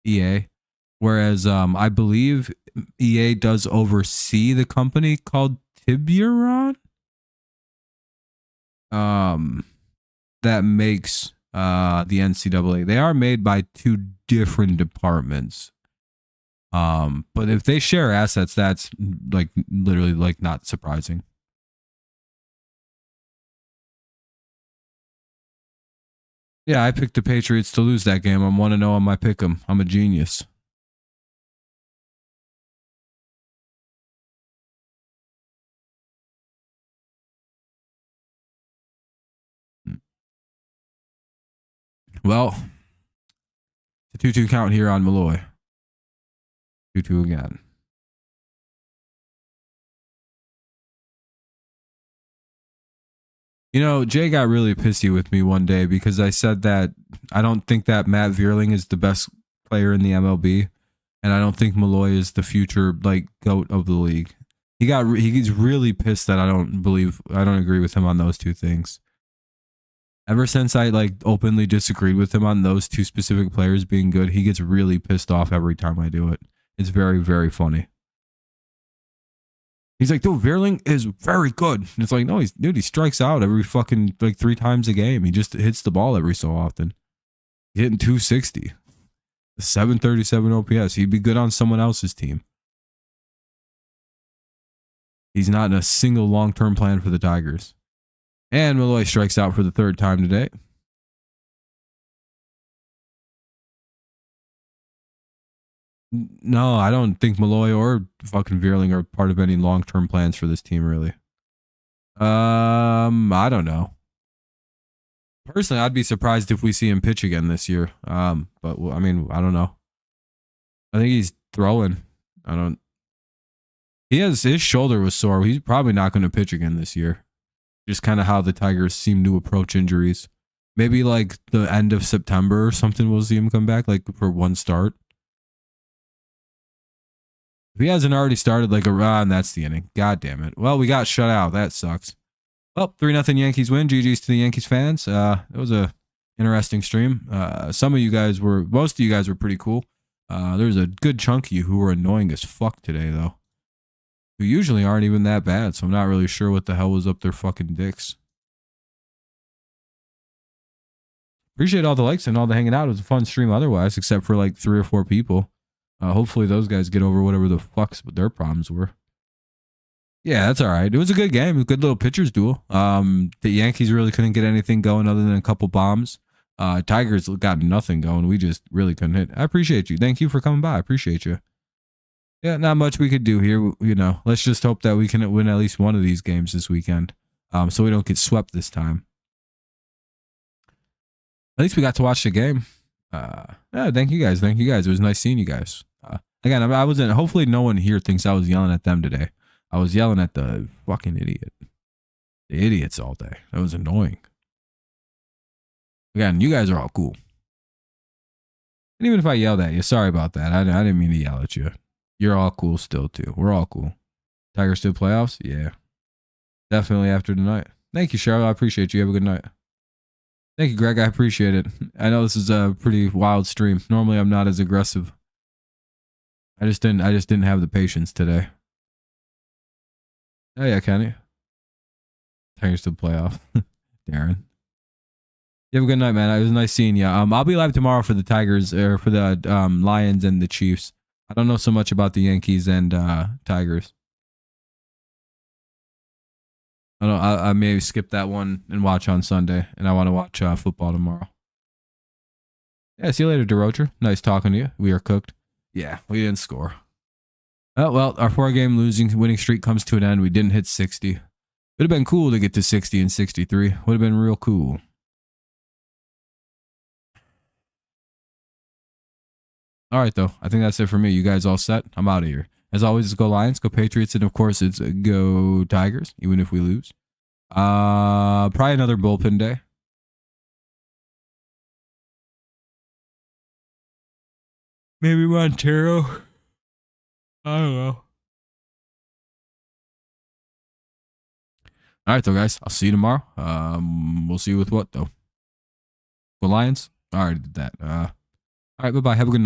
EA, whereas I believe EA does oversee the company called Tiburon. That makes the NCAA. They are made by two different departments. But if they share assets, that's like literally like not surprising. Yeah, I picked the Patriots to lose that game. I'm 1-0 on my pick 'em. I'm a genius. Well, the 2-2 count here on Malloy. 2-2 again. You know, Jay got really pissy with me one day because I said that I don't think that Matt Vierling is the best player in the MLB, and I don't think Malloy is the future like GOAT of the league. He's really pissed that I don't agree with him on those two things. Ever since I like openly disagreed with him on those two specific players being good, he gets really pissed off every time I do it. It's very, very funny. He's like, dude, Veerling is very good. And it's like, no, he strikes out every fucking like 3 times a game. He just hits the ball every so often. He's hitting 260. 737 OPS. He'd be good on someone else's team. He's not in a single long-term plan for the Tigers. And Malloy strikes out for the 3rd time today. No, I don't think Malloy or fucking Veerling are part of any long-term plans for this team, really. I don't know. Personally, I'd be surprised if we see him pitch again this year. But I mean, I don't know. I think he's throwing. His shoulder was sore. He's probably not going to pitch again this year. Just kind of how the Tigers seem to approach injuries. Maybe like the end of September or something, we'll see him come back like for one start. If he hasn't already started like a run, that's the inning. God damn it. Well, we got shut out. That sucks. Well, 3-0 Yankees win. GG's to the Yankees fans. It was a interesting stream. Most of you guys were pretty cool. There's a good chunk of you who were annoying as fuck today, though. Who usually aren't even that bad, so I'm not really sure what the hell was up their fucking dicks. Appreciate all the likes and all the hanging out. It was a fun stream otherwise, except for like 3 or 4 people. Hopefully those guys get over whatever the fuck's their problems were. Yeah, that's all right. It was a good game. A good little pitcher's duel. The Yankees really couldn't get anything going other than a couple bombs. Tigers got nothing going. We just really couldn't hit. I appreciate you. Thank you for coming by. I appreciate you. Yeah, not much we could do here. You know, let's just hope that we can win at least one of these games this weekend, so we don't get swept this time. At least we got to watch the game. Yeah, thank you guys. Thank you guys. It was nice seeing you guys. Again, I wasn't. Hopefully, no one here thinks I was yelling at them today. I was yelling at the fucking idiot. The idiots all day. That was annoying. Again, you guys are all cool. And even if I yelled at you, sorry about that. I didn't mean to yell at you. You're all cool still, too. We're all cool. Tigers still playoffs? Yeah. Definitely after tonight. Thank you, Cheryl. I appreciate you. Have a good night. Thank you, Greg. I appreciate it. I know this is a pretty wild stream. Normally, I'm not as aggressive. I just didn't have the patience today. Oh, yeah, Kenny. Tigers still playoff. Darren. You have a good night, man. It was nice seeing you. I'll be live tomorrow for the Tigers, or for the Lions and the Chiefs. I don't know so much about the Yankees and Tigers. I may skip that one and watch on Sunday, and I want to watch football tomorrow. Yeah, see you later, DeRocher. Nice talking to you. We are cooked. Yeah, we didn't score. Oh, well, our 4-game winning streak comes to an end. We didn't hit 60. Would have been cool to get to 60 and 63. Would have been real cool. All right, though. I think that's it for me. You guys all set? I'm out of here. As always, it's go Lions, go Patriots, and of course, it's go Tigers, even if we lose. Probably another bullpen day. Maybe Montero. I don't know. All right, though, guys. I'll see you tomorrow. We'll see you with what, though? Go Lions? I already did that. All right, bye-bye. Have a good night.